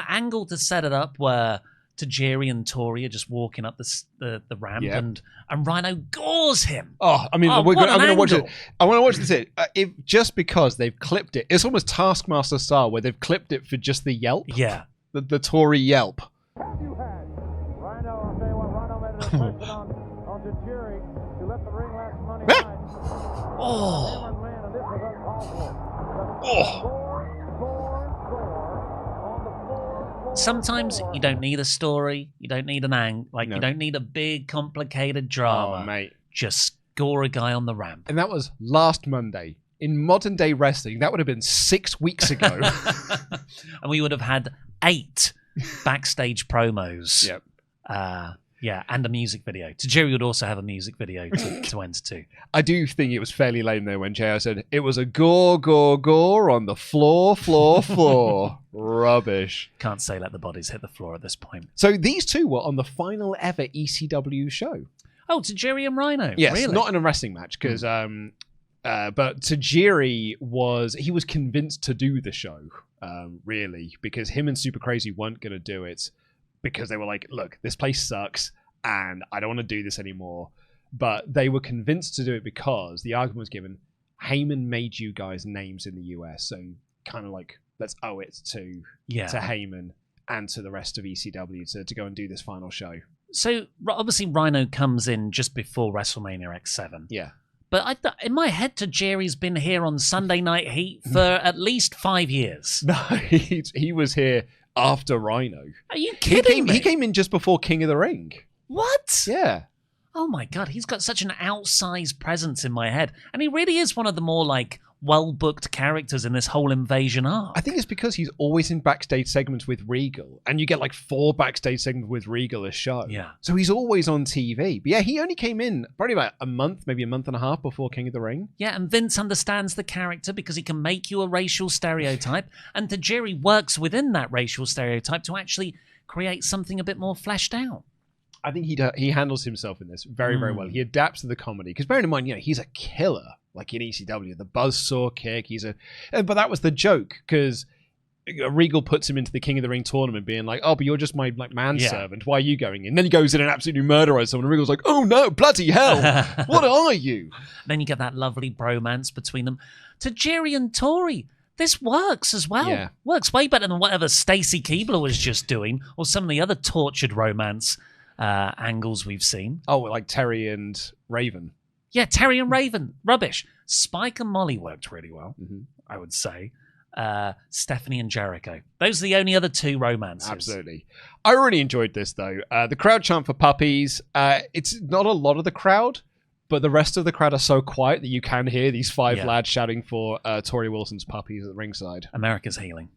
angle to set it up where Tajiri and Tori are just walking up the ramp, Yep. and Rhino gores him. Oh, I mean, Oh, I'm what going an to watch it. angle. I want to watch this. If just because they've clipped it, it's almost Taskmaster style, where they've clipped it for just the yelp, Yeah. the Tory yelp. Have you had? Rhino, I'll tell you what, Rhino made an impression on Tajiri, who left the ring last Monday night. Oh. Hammered man, and this was uncalled for. Oh. On the floor. Sometimes you don't need a story. You don't need an No. you don't need a big, complicated drama. Oh, mate. Just gore a guy on the ramp. And that was last Monday. In modern day wrestling, that would have been 6 weeks ago. And we would have had 8 backstage promos. Yep. Yeah, and a music video. Tajiri would also have a music video to enter to. I do think it was fairly lame though when JR said it was a gore on the floor. Rubbish. Can't say let the bodies hit the floor at this point. So these two were on the final ever ECW show. Oh, Tajiri and Rhino. Yes, really? not in a wrestling match because but Tajiri was convinced to do the show, really, because him and Super Crazy weren't going to do it because they were like, look, this place sucks and I don't want to do this anymore. But they were convinced to do it because the argument was given, Heyman made you guys names in the US, so kind of like, let's owe it to Heyman and to the rest of ECW to go and do this final show. So obviously Rhino comes in just before WrestleMania X7. Yeah. But in my head, Tajiri's been here on Sunday Night Heat for at least 5 years. No, he was here after Rhino. Are you kidding me? He came in just before King of the Ring. What? Yeah. Oh my God, he's got such an outsized presence in my head. And he really is one of the more like well-booked characters in this whole Invasion arc. I think it's because he's always in backstage segments with Regal, and you get like 4 backstage segments with Regal a show. Yeah. So he's always on TV. But yeah, he only came in probably about a month, maybe a month and a half before King of the Ring. Yeah, and Vince understands the character because he can make you a racial stereotype, and Tajiri works within that racial stereotype to actually create something a bit more fleshed out. I think he handles himself in this very, very well. He adapts to the comedy. Because bearing in mind, he's a killer, like in ECW. The buzzsaw kick, but that was the joke, because Regal puts him into the King of the Ring tournament being like, oh, but you're just my manservant. Why are you going in? Then he goes in and absolutely murderizes someone, and Regal's like, oh no, bloody hell, what are you? Then you get that lovely bromance between them. Tajiri and Tori, this works as well. Yeah. Works way better than whatever Stacy Keebler was just doing, or some of the other tortured romance angles we've seen. Oh, like Terry and Raven. Yeah, Terry and Raven, rubbish. Spike and Molly worked really well, I would say. Stephanie and Jericho. Those are the only other 2 romances. Absolutely. I really enjoyed this, though. The crowd chant for puppies. It's not a lot of the crowd, but the rest of the crowd are so quiet that you can hear these 5 lads shouting for Tori Wilson's puppies at the ringside. America's healing.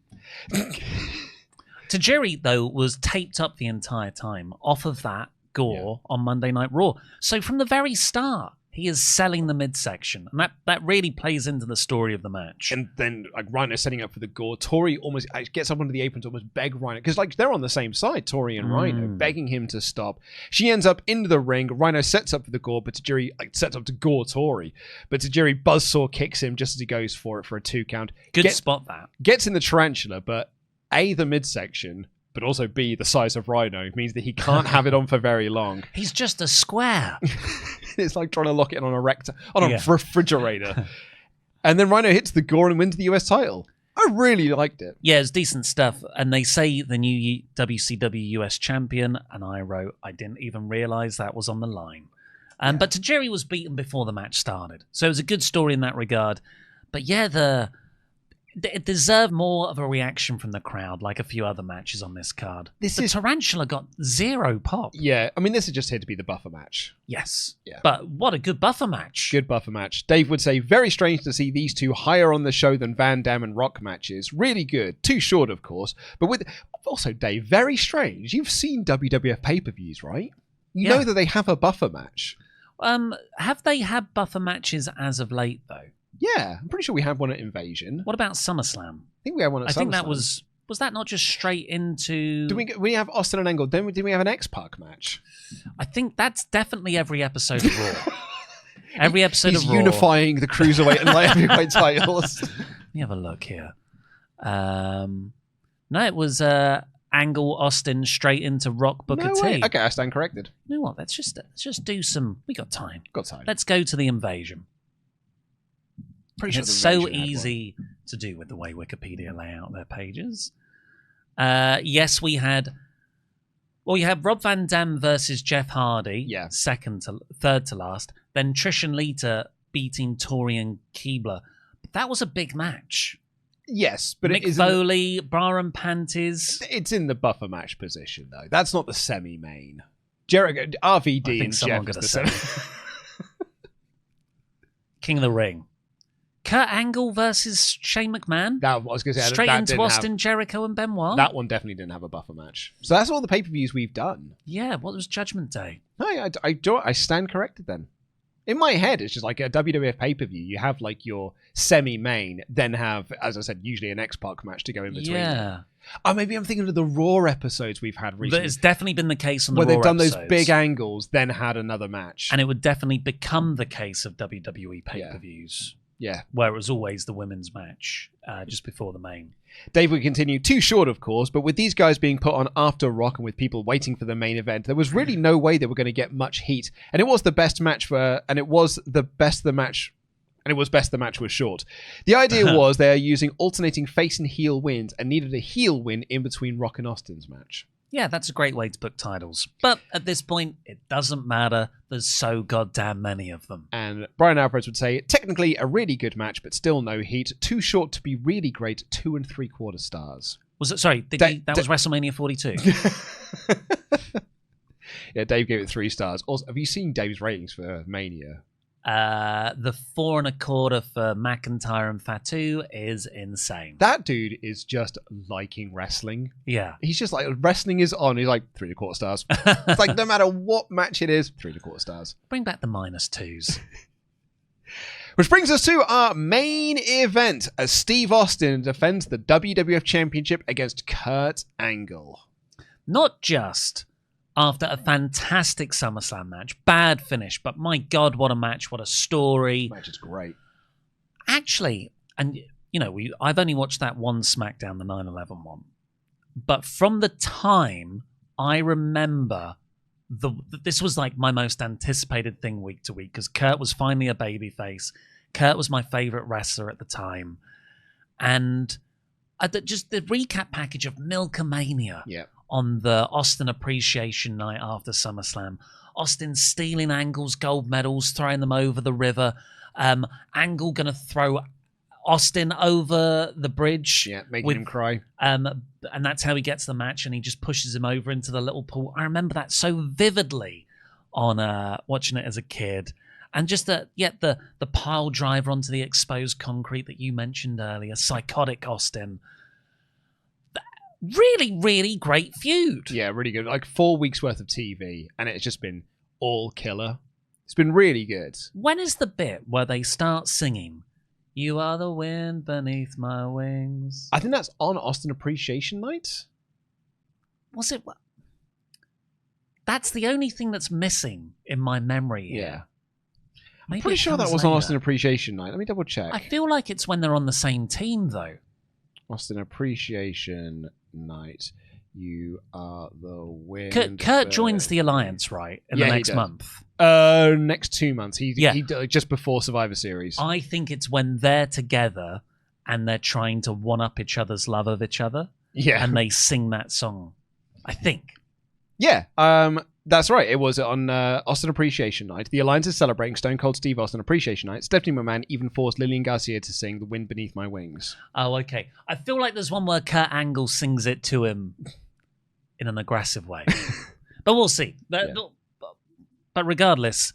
Tajiri, though, was taped up the entire time off of that gore on Monday Night Raw. So from the very start, he is selling the midsection. And that really plays into the story of the match. And then like Rhino setting up for the gore. Tori almost gets up onto the apron to almost beg Rhino. Because like they're on the same side, Tori and Rhino, begging him to stop. She ends up into the ring. Rhino sets up for the gore, but Tajiri sets up to gore Tori. But Tajiri buzzsaw kicks him just as he goes for it for a 2 count. Good spot, that. Gets in the tarantula, but A, the midsection, but also B, the size of Rhino, means that he can't have it on for very long. He's just a square. It's like trying to lock it on a refrigerator. And then Rhino hits the gore and wins the US title. I really liked it. Yeah, it's decent stuff. And they say the new WCW US champion, and I wrote, I didn't even realize that was on the line. But Tajiri was beaten before the match started. So it was a good story in that regard. But yeah, it deserved more of a reaction from the crowd, like a few other matches on this card. The tarantula got 0 pop. Yeah, I mean, this is just here to be the buffer match. Yes. Yeah. But what a good buffer match. Good buffer match. Dave would say, very strange to see these 2 higher on the show than Van Dam and Rock matches. Really good. Too short, of course. But also, Dave, very strange. You've seen WWF pay-per-views, right? You know that they have a buffer match. Have they had buffer matches as of late, though? Yeah, I'm pretty sure we had one at Invasion. What about SummerSlam? I think we had one at SummerSlam. I think that was that not just straight into... Did we have Austin and Angle? Then did we have an X-Pac match? I think that's definitely every episode of Raw. Every episode of Raw. He's unifying the Cruiserweight and Light Heavyweight titles. Let me have a look here. No, it was Angle, Austin, straight into Rock, Booker No T. way. Okay, I stand corrected. You know what? Let's just do some. We got time. Got time. Let's go to the invasion. Pretty sure It's the so Invasion had easy to do with the way Wikipedia lay out their pages. Yes, we had. Well, you have Rob Van Dam versus Jeff Hardy. Yeah. Third to last. Then Trish and Lita beating Tori and Keebler. But that was a big match. Yes, but Mick it isn't. Foley, bra and panties. It's in the buffer match position, though. That's not the semi-main. Jericho, RVD, and someone Jeff is gotta the say semi. King of the Ring. Kurt Angle versus Shane McMahon. That I was going to say Straight that into didn't Austin, Jericho, and Benoit. That one definitely didn't have a buffer match. So that's all the pay-per-views we've done. Yeah, what was Judgment Day? No, I stand corrected then. In my head, it's just like a WWF pay-per-view. You have like your semi-main, then have, as I said, usually an X-Pac match to go in between. Yeah. Oh, maybe I'm thinking of the Raw episodes we've had recently. It's definitely been the case on the where Raw they've done episodes. those big angles, then had another match. And it would definitely become the case of WWE pay-per-views, Yeah. where it was always the women's match just before the main. Dave would continue, too short, of course, but with these guys being put on after Rock and with people waiting for the main event, there was really no way they were going to get much heat. And it was the best match best the match was short. The idea was they are using alternating face and heel wins and needed a heel win in between Rock and Austin's match. Yeah, that's a great way to book titles. But at this point, it doesn't matter. There's so goddamn many of them. And Brian Alvarez would say, technically a really good match, but still no heat. Too short to be really great, 2 3/4 stars. Was it? Sorry, that was WrestleMania 42. Yeah, Dave gave it 3 stars. Also, have you seen Dave's ratings for Mania? The 4 1/4 for McIntyre and Fatu is insane. That dude is just liking wrestling. Yeah. He's just like, wrestling is on. He's like, 3 1/4 stars. It's like, no matter what match it is, 3 1/4 stars. Bring back the -2s. Which brings us to our main event as Steve Austin defends the WWF Championship against Kurt Angle. Not just after a fantastic SummerSlam match, bad finish, but my God, what a match, what a story. The match is great. Actually, and you know, I've only watched that one SmackDown, the 9/11 one, but from the time I remember, this was like my most anticipated thing week to week because Kurt was finally a babyface. Kurt was my favorite wrestler at the time, and just the recap package of Milkamania. Yeah. On the Austin Appreciation Night after SummerSlam. Austin stealing Angle's gold medals, throwing them over the river. Angle going to throw Austin over the bridge. Yeah, making him cry. And that's how he gets the match, and he just pushes him over into the little pool. I remember that so vividly on watching it as a kid. And just the pile driver onto the exposed concrete that you mentioned earlier, psychotic Austin. Really, really great feud. Yeah, really good. Like 4 weeks worth of TV, and it's just been all killer. It's been really good. When is the bit where they start singing, "You are the wind beneath my wings"? I think that's on Austin Appreciation Night. Was it? That's the only thing that's missing in my memory here. Yeah. Maybe I'm pretty it sure that comes was on later. Austin Appreciation Night. Let me double check. I feel like it's when they're on the same team, though. Austin Appreciation Night. You are the wind. Kurt joins the Alliance, right? In the Yeah, he next does. month. Next 2 months. He just before Survivor Series. I think it's when they're together and they're trying to one-up each other's love of each other. Yeah. And they sing that song. I think. Yeah, that's right. It was on Austin Appreciation Night. The Alliance is celebrating Stone Cold Steve Austin Appreciation Night. Stephanie McMahon even forced Lillian Garcia to sing "The Wind Beneath My Wings." Oh, okay. I feel like there's one where Kurt Angle sings it to him in an aggressive way. But we'll see. But regardless,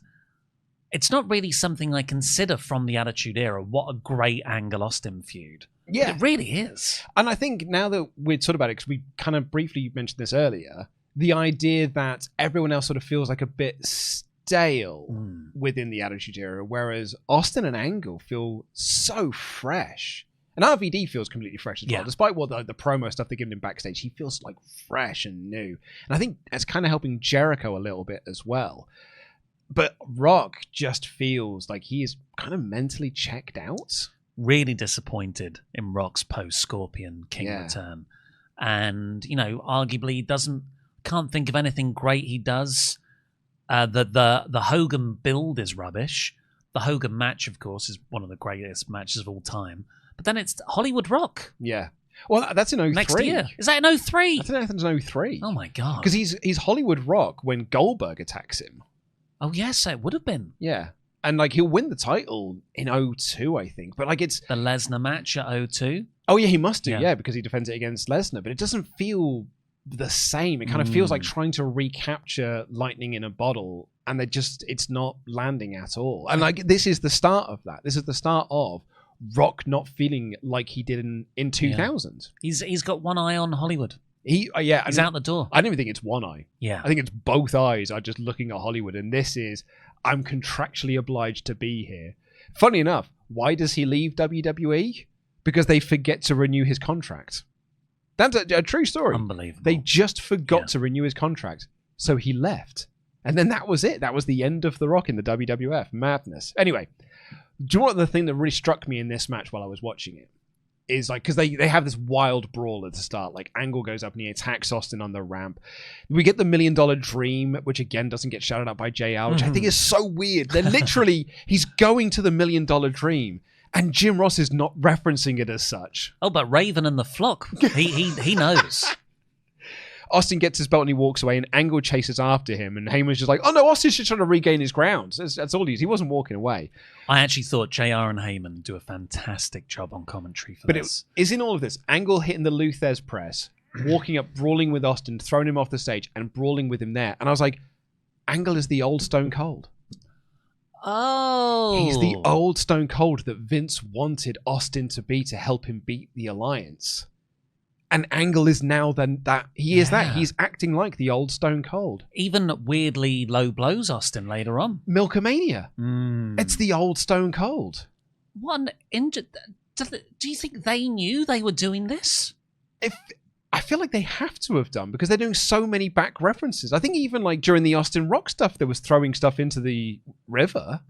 it's not really something I consider from the Attitude Era. What a great Angle-Austin feud. Yeah. It really is. And I think now that we're talking about it, because we kind of briefly mentioned this earlier, the idea that everyone else sort of feels like a bit stale within the Attitude Era, whereas Austin and Angle feel so fresh. And RVD feels completely fresh as well. Yeah. Despite what the promo stuff they're giving him backstage, he feels like fresh and new. And I think that's kind of helping Jericho a little bit as well. But Rock just feels like he is kind of mentally checked out. Really disappointed in Rock's post-Scorpion King return. and arguably can't think of anything great he does. The Hogan build is rubbish. The Hogan match, of course, is one of the greatest matches of all time. But then it's Hollywood Rock. Yeah. Well, that's in 03. Next year. Is that in 03? I think that's in 03. Oh my God. Because he's Hollywood Rock when Goldberg attacks him. Oh yes, it would have been. Yeah. And he'll win the title in 02, I think. But it's the Lesnar match at 02. Oh yeah, he must do, yeah, because he defends it against Lesnar. But it doesn't feel the same. It kind of feels like trying to recapture lightning in a bottle, and it's not landing at all. And this is the start of that. This is the start of Rock not feeling like he did in 2000. Yeah. He's got one eye on Hollywood. He's out the door. I don't even think it's one eye. Yeah. I think it's both eyes are just looking at Hollywood, and this is, I'm contractually obliged to be here. Funny enough, why does he leave WWE? Because they forget to renew his contract. That's a true story. Unbelievable. They just forgot to renew his contract, so he left. And then that was it. That was the end of The Rock in the WWF. Madness. Anyway, do you know what the thing that really struck me in this match while I was watching it is because they have this wild brawl at the start. Angle goes up and he attacks Austin on the ramp. We get the $1 Million Dream, which again doesn't get shouted out by JR, which I think is so weird. They're literally, he's going to the $1 Million Dream. And Jim Ross is not referencing it as such. Oh, but Raven and the Flock, he knows. Austin gets his belt and he walks away, and Angle chases after him, and Heyman's just like, oh no, Austin's just trying to regain his ground. That's all he is. He wasn't walking away. I actually thought JR and Heyman do a fantastic job on commentary for this. But it is in all of this. Angle hitting the Luthez press, walking up, brawling with Austin, throwing him off the stage, and brawling with him there. And I was like, Angle is the old Stone Cold. Oh. He's the old Stone Cold that Vince wanted Austin to be to help him beat the Alliance. And Angle is now is that. He's acting like the old Stone Cold. Even weirdly low blows Austin later on. Milkamania. It's the old Stone Cold. Do you think they knew they were doing this? I feel like they have to have done, because they're doing so many back references. I think even during the Austin Rock stuff, there was throwing stuff into the river.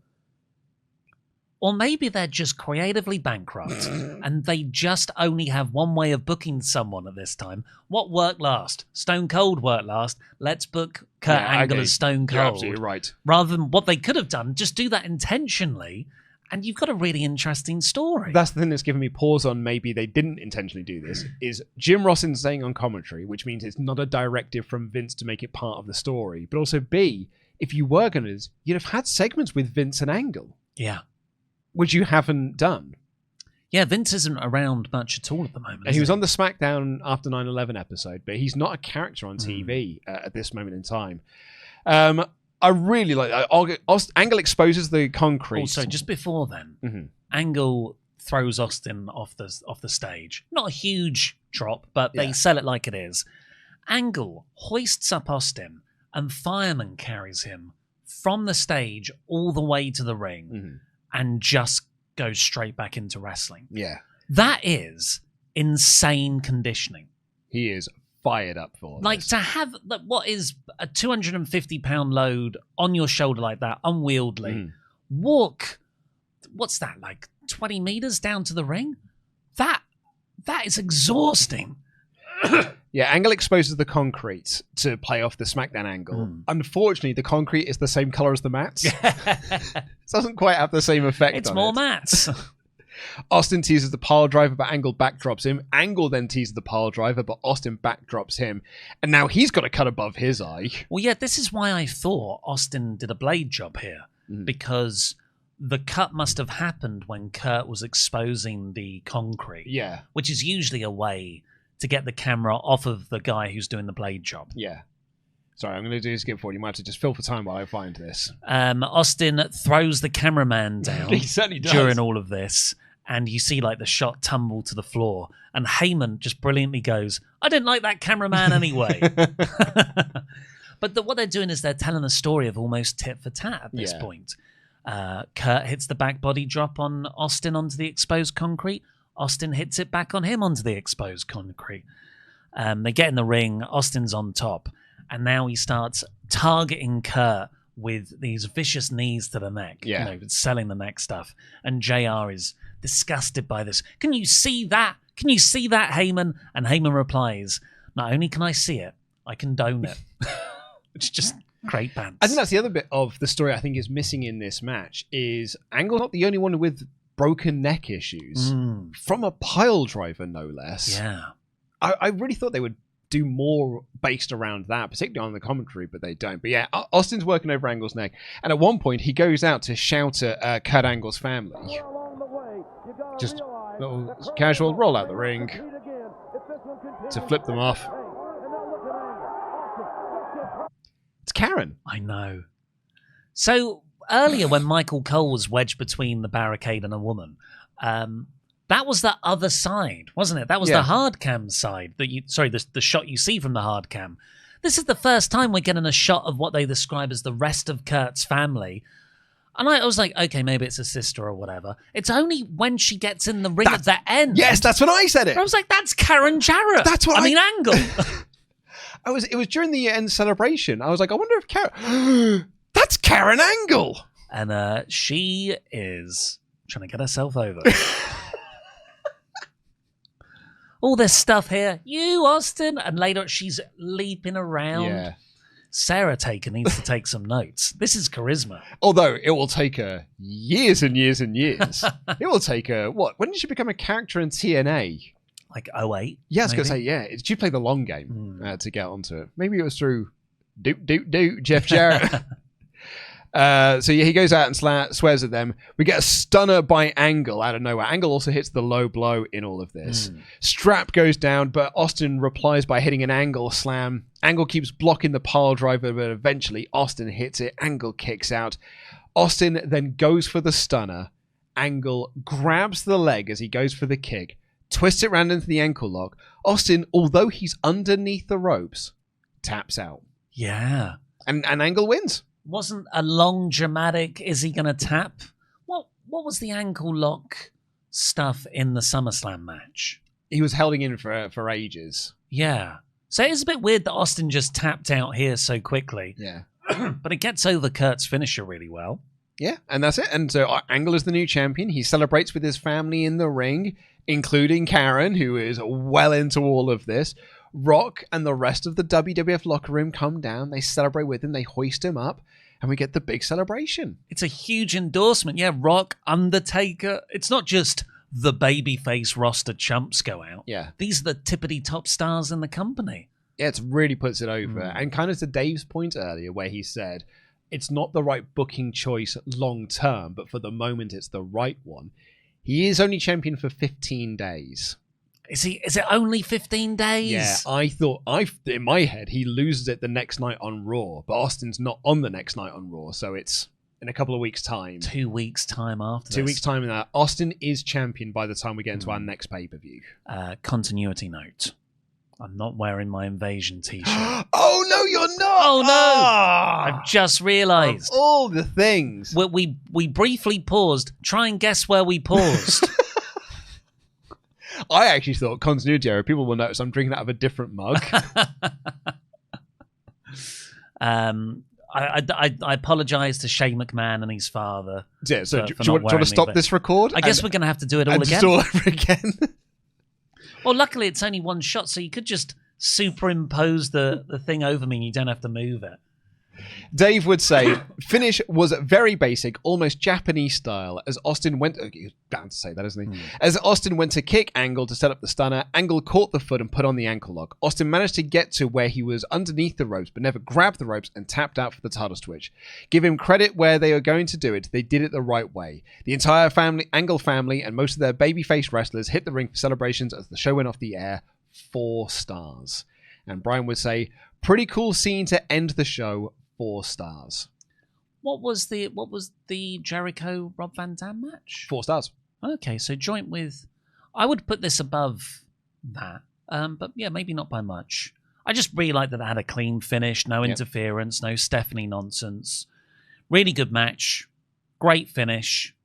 Or maybe they're just creatively bankrupt and they just only have one way of booking someone at this time. What worked last? Stone Cold worked last. Let's book Kurt Angle as Stone Cold. You're absolutely right. Rather than what they could have done, just do that intentionally, and you've got a really interesting story. That's the thing that's given me pause on maybe they didn't intentionally do this, is Jim Ross saying on commentary, which means it's not a directive from Vince to make it part of the story, but also B, if you were going to, you'd have had segments with Vince and Angle. Yeah. Which you haven't done. Yeah, Vince isn't around much at all at the moment. He was on the SmackDown after 9/11 episode, but he's not a character on TV at this moment in time. I really like Angle exposes the concrete. Also, just before then, Angle throws Austin off the stage. Not a huge drop, but they sell it like it is. Angle hoists up Austin, and Fireman carries him from the stage all the way to the ring, and just goes straight back into wrestling. Yeah, that is insane conditioning. He is fired up for this. To have what is a 250-pound load on your shoulder like that, unwieldy, walk, what's that, 20 meters down to the ring? That is exhausting. Yeah, Angle exposes the concrete to play off the SmackDown angle. Unfortunately, the concrete is the same color as the mats. It doesn't quite have the same effect. It's more mats. Austin teases the pile driver, but Angle backdrops him. Angle then teases the pile driver, but Austin backdrops him. And now he's got a cut above his eye. Well, yeah, this is why I thought Austin did a blade job here. Because the cut must have happened when Kurt was exposing the concrete. Yeah. Which is usually a way to get the camera off of the guy who's doing the blade job. Yeah. Sorry, I'm going to do a skip forward. You might have to just fill for time while I find this. Austin throws the cameraman down. He certainly does. During all of this. And you see the shot tumble to the floor. And Heyman just brilliantly goes, I didn't like that cameraman anyway. But what they're doing is they're telling a story of almost tit for tat at this point. Kurt hits the back body drop on Austin onto the exposed concrete. Austin hits it back on him onto the exposed concrete. They get in the ring. Austin's on top. And now he starts targeting Kurt with these vicious knees to the neck. Selling the neck stuff. And JR is disgusted by this. Can you see that? Can you see that, Heyman? And Heyman replies, not only can I see it, I condone it. It's just great pants. I think that's the other bit of the story I think is missing in this match is Angle's not the only one with broken neck issues. From a pile driver, no less. Yeah. I really thought they would do more based around that, particularly on the commentary, but they don't. But yeah, Austin's working over Angle's neck. And at one point, he goes out to shout at Kurt Angle's family. Just a little casual roll out the ring to flip them off. It's Karen. I know. So earlier when Michael Cole was wedged between the barricade and a woman, that was the other side, wasn't it? That was the hard cam side. The shot you see from the hard cam. This is the first time we're getting a shot of what they describe as the rest of Kurt's family. And I was like, okay, maybe it's a sister or whatever. It's only when she gets in the ring at the end. Yes, that's when I said it. I was like, that's Karen Jarrett. That's what I mean, Angle. It was during the end celebration. I was like, I wonder if Karen... That's Karen Angle. And she is trying to get herself over. All this stuff here. You, Austin. And later she's leaping around. Yeah. Sarah Taker needs to take some notes. This is charisma. Although it will take her years and years and years. It will take her, what? When did she become a character in TNA? Like 08? Yeah, I was going to say, yeah. She played the long game to get onto it. Maybe it was through Jeff Jarrett. So yeah, he goes out and swears at them. We get a stunner by Angle out of nowhere. Angle also hits the low blow in all of this. Strap goes down, but Austin replies by hitting an Angle slam. Angle keeps blocking the pile driver, but eventually Austin hits it. Angle kicks out. Austin then goes for the stunner. Angle grabs the leg as he goes for the kick, twists it round into the ankle lock. Austin, although he's underneath the ropes, taps out. Yeah. And Angle wins. Wasn't a long dramatic, is he going to tap? What was the ankle lock stuff in the SummerSlam match? He was holding in for ages. Yeah. So it's a bit weird that Austin just tapped out here so quickly. Yeah. But it gets over Kurt's finisher really well. Yeah, and that's it. And so Angle is the new champion. He celebrates with his family in the ring, including Karen, who is well into all of this. Rock and the rest of the WWF locker room come down. They celebrate with him. They hoist him up. And we get the big celebration. It's a huge endorsement. Yeah, Rock, Undertaker. It's not just the babyface roster chumps go out. Yeah. These are the tippity-top stars in the company. Yeah, it really puts it over. And kind of to Dave's point earlier where he said, it's not the right booking choice long term, but for the moment it's the right one. He is only champion for 15 days. Is it only 15 days? Yeah, I thought, in my head, he loses it the next night on Raw, but Austin's not on the next night on Raw, so it's in a couple of weeks' time. 2 weeks' time after 2 weeks' time in that. Austin is champion by the time we get into our next pay-per-view. Continuity note. I'm not wearing my Invasion t-shirt. Oh, no, you're not! Oh, no! I've just realised. All the things. We briefly paused. Try and guess where we paused. I actually thought continuity error. People will notice I'm drinking out of a different mug. I apologise to Shane McMahon and his father. Yeah, so do you want to stop this record? I guess we're going to have to do it all again. Just all over again. Well, luckily it's only one shot, so you could just superimpose the thing over me and you don't have to move it. Dave would say, finish was very basic, almost Japanese style, as Austin went... He's bound to say that, isn't he? As Austin went to kick Angle to set up the stunner, Angle caught the foot and put on the ankle lock. Austin managed to get to where he was underneath the ropes, but never grabbed the ropes and tapped out for the title switch. Give him credit where they were going to do it. They did it the right way. The entire Angle family and most of their babyface wrestlers hit the ring for celebrations as the show went off the air. 4 stars. And Brian would say, pretty cool scene to end the show. 4 stars. What was the Jericho Rob Van Dam match? 4 stars. Okay, so joint with... I would put this above that. But yeah, maybe not by much. I just really like that it had a clean finish, no interference, no Stephanie nonsense. Really good match. Great finish.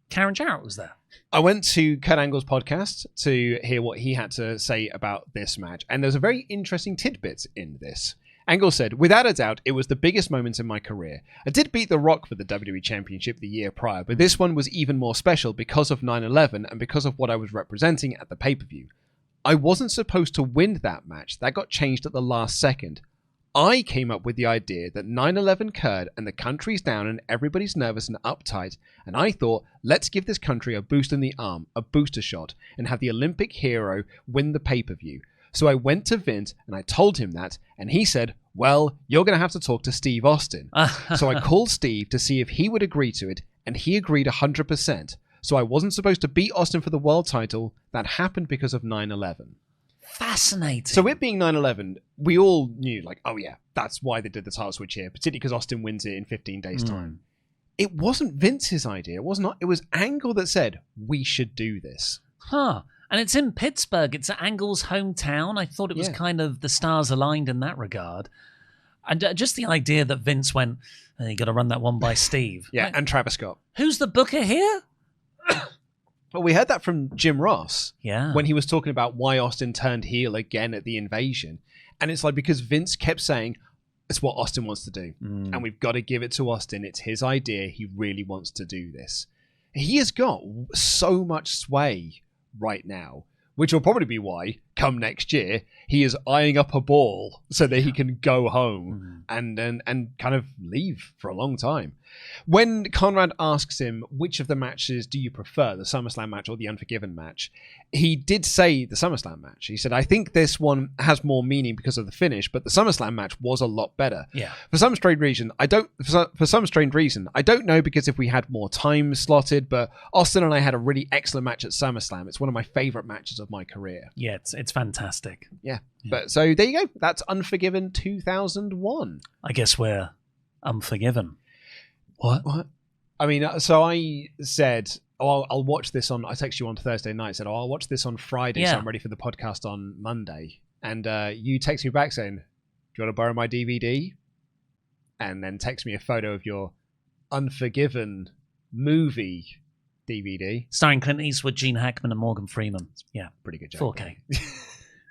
Karen Jarrett was there. I went to Kurt Angle's podcast to hear what he had to say about this match. And there's a very interesting tidbit in this. Angle said, without a doubt, it was the biggest moment in my career. I did beat The Rock for the WWE Championship the year prior, but this one was even more special because of 9/11 and because of what I was representing at the pay-per-view. I wasn't supposed to win that match. That got changed at the last second. I came up with the idea that 9/11 occurred and the country's down and everybody's nervous and uptight, and I thought, let's give this country a boost in the arm, a booster shot, and have the Olympic hero win the pay-per-view. So I went to Vince and I told him that, and he said, well, you're going to have to talk to Steve Austin. So I called Steve to see if he would agree to it, and he agreed 100%. So I wasn't supposed to beat Austin for the world title. That happened because of 9/11. Fascinating. So it being 9/11, we all knew, like, oh yeah, that's why they did the title switch here, particularly because Austin wins it in 15 days' time. It wasn't Vince's idea. It was Angle that said, we should do this. Huh. And it's in Pittsburgh. It's Angle's hometown. I thought it was kind of the stars aligned in that regard. And just the idea that Vince went, you got to run that one by Steve. Yeah, and Travis Scott. Who's the booker here? Well, we heard that from Jim Ross. Yeah. When he was talking about why Austin turned heel again at the Invasion. And it's like, because Vince kept saying, it's what Austin wants to do. And we've got to give it to Austin. It's his idea. He really wants to do this. He has got so much sway right now, which will probably be why, come next year, he is eyeing up a ball so that he can go home and kind of leave for a long time. When Conrad asks him, which of the matches do you prefer, the SummerSlam match or the Unforgiven match, he did say the SummerSlam match. He said, I think this one has more meaning because of the finish, but the SummerSlam match was a lot better. Yeah. For some strange reason, I don't know, because if we had more time slotted, but Austin and I had a really excellent match at SummerSlam. It's one of my favorite matches of my career. Yeah, it's fantastic. Yeah. But so there you go. That's Unforgiven 2001. I guess we're unforgiven. What? I mean, so I said, I'll watch this on, I texted you on Thursday night, said, I'll watch this on Friday, so I'm ready for the podcast on Monday. And you text me back saying, do you want to borrow my DVD? And then text me a photo of your Unforgiven movie DVD. Starring Clint Eastwood, Gene Hackman, and Morgan Freeman. Yeah. Pretty good job. 4K.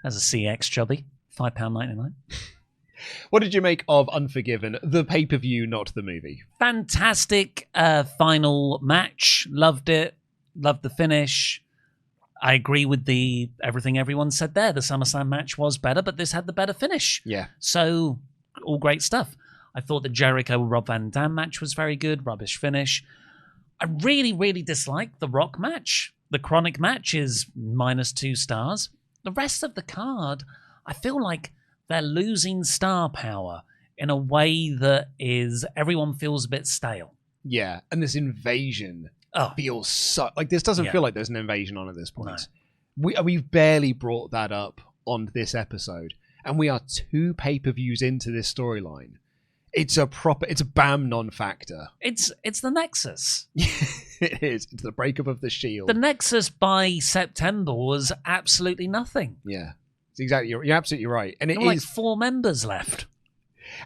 As a CX chubby. £5.99. What did you make of Unforgiven, the pay-per-view, not the movie? Fantastic final match. Loved it. Loved the finish. I agree with everything everyone said there. The SummerSlam match was better, but this had the better finish. Yeah. So, all great stuff. I thought the Jericho-Rob Van Dam match was very good. Rubbish finish. I really, really disliked the Rock match. The Chronic match is -2 stars. The rest of the card, I feel like they're losing star power in a way that is, everyone feels a bit stale. Yeah, and this invasion feels so, like, this doesn't feel like there's an invasion on at this point. No. We've barely brought that up on this episode, and we are 2 pay-per-views into this storyline. It's a BAM non-factor. It's the Nexus. It is. It's the breakup of the Shield. The Nexus by September was absolutely nothing. Yeah. Exactly, you're absolutely right, and it is like 4 members left.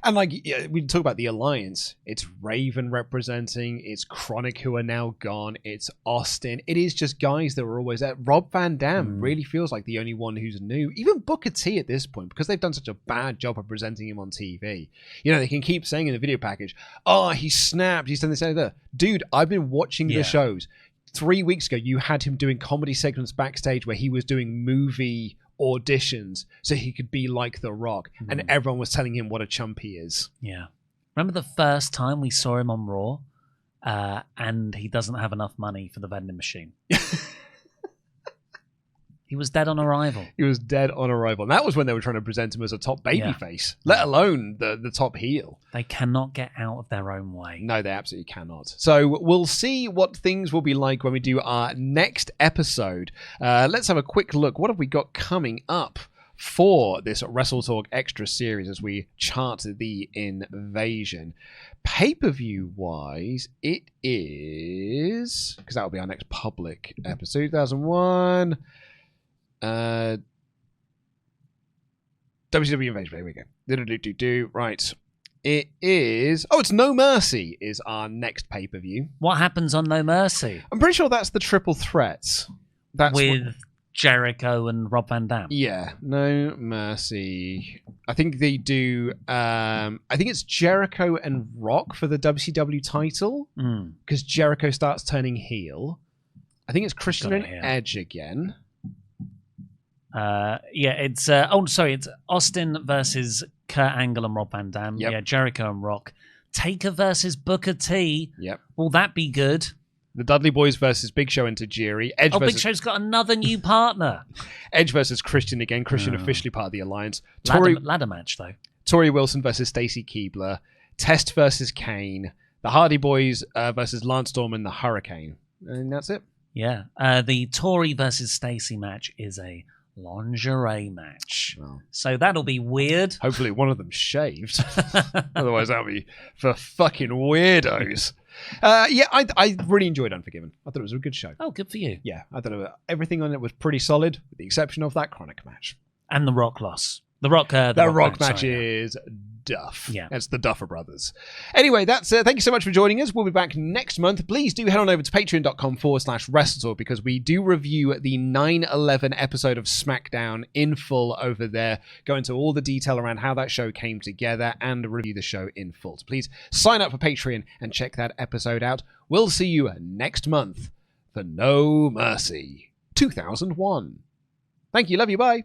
And like, yeah, we talk about the Alliance. It's Raven representing. It's Chronic, who are now gone. It's Austin. It is just guys that were always there. Rob Van Dam really feels like the only one who's new. Even Booker T at this point, because they've done such a bad job of presenting him on TV. You know, they can keep saying in the video package, "Oh, he snapped. He's done this and that." Dude, I've been watching the shows. 3 weeks ago, you had him doing comedy segments backstage where he was doing movie auditions so he could be like The Rock, and everyone was telling him what a chump he is. Yeah. Remember the first time we saw him on Raw, and he doesn't have enough money for the vending machine? He was dead on arrival. He was dead on arrival. And that was when they were trying to present him as a top babyface, let alone the top heel. They cannot get out of their own way. No, they absolutely cannot. So we'll see what things will be like when we do our next episode. Let's have a quick look. What have we got coming up for this WrestleTalk Extra series as we chart the invasion? Pay-per-view wise, it is, because that will be our next public episode, 2001. WCW Invasion. There we go. Right. It is... Oh, it's No Mercy is our next pay-per-view. What happens on No Mercy? I'm pretty sure that's the triple threats. That's with Jericho and Rob Van Dam. Yeah, No Mercy. I think they do. I think it's Jericho and Rock for the WCW title because Jericho starts turning heel. I think it's Christian and Edge again. It's it's Austin versus Kurt Angle and Rob Van Dam. Yep. Yeah, Jericho and Rock. Taker versus Booker T. Yep. Will that be good? The Dudley Boys versus Big Show and Tajiri. Big Show's got another new partner. Edge versus Christian again. Christian officially part of the alliance. Ladder match, though. Torrie Wilson versus Stacy Keebler. Test versus Kane. The Hardy Boys versus Lance Storm and the Hurricane. And that's it. Yeah. The Torrie versus Stacy match is a lingerie match. Wow. So that'll be weird. Hopefully one of them shaved. Otherwise that'll be for fucking weirdos. I really enjoyed Unforgiven. I thought it was a good show. Oh, good for you. Yeah, I thought everything on it was pretty solid, with the exception of that Chronic match. And the Rock loss. The Rock match is duff. Yeah. It's the Duffer Brothers. Anyway, that's thank you so much for joining us. We'll be back next month. Please do head on over to patreon.com/WrestleTalk because we do review the 9/11 episode of SmackDown in full over there. Go into all the detail around how that show came together and review the show in full. So please sign up for Patreon and check that episode out. We'll see you next month for No Mercy 2001. Thank you. Love you. Bye.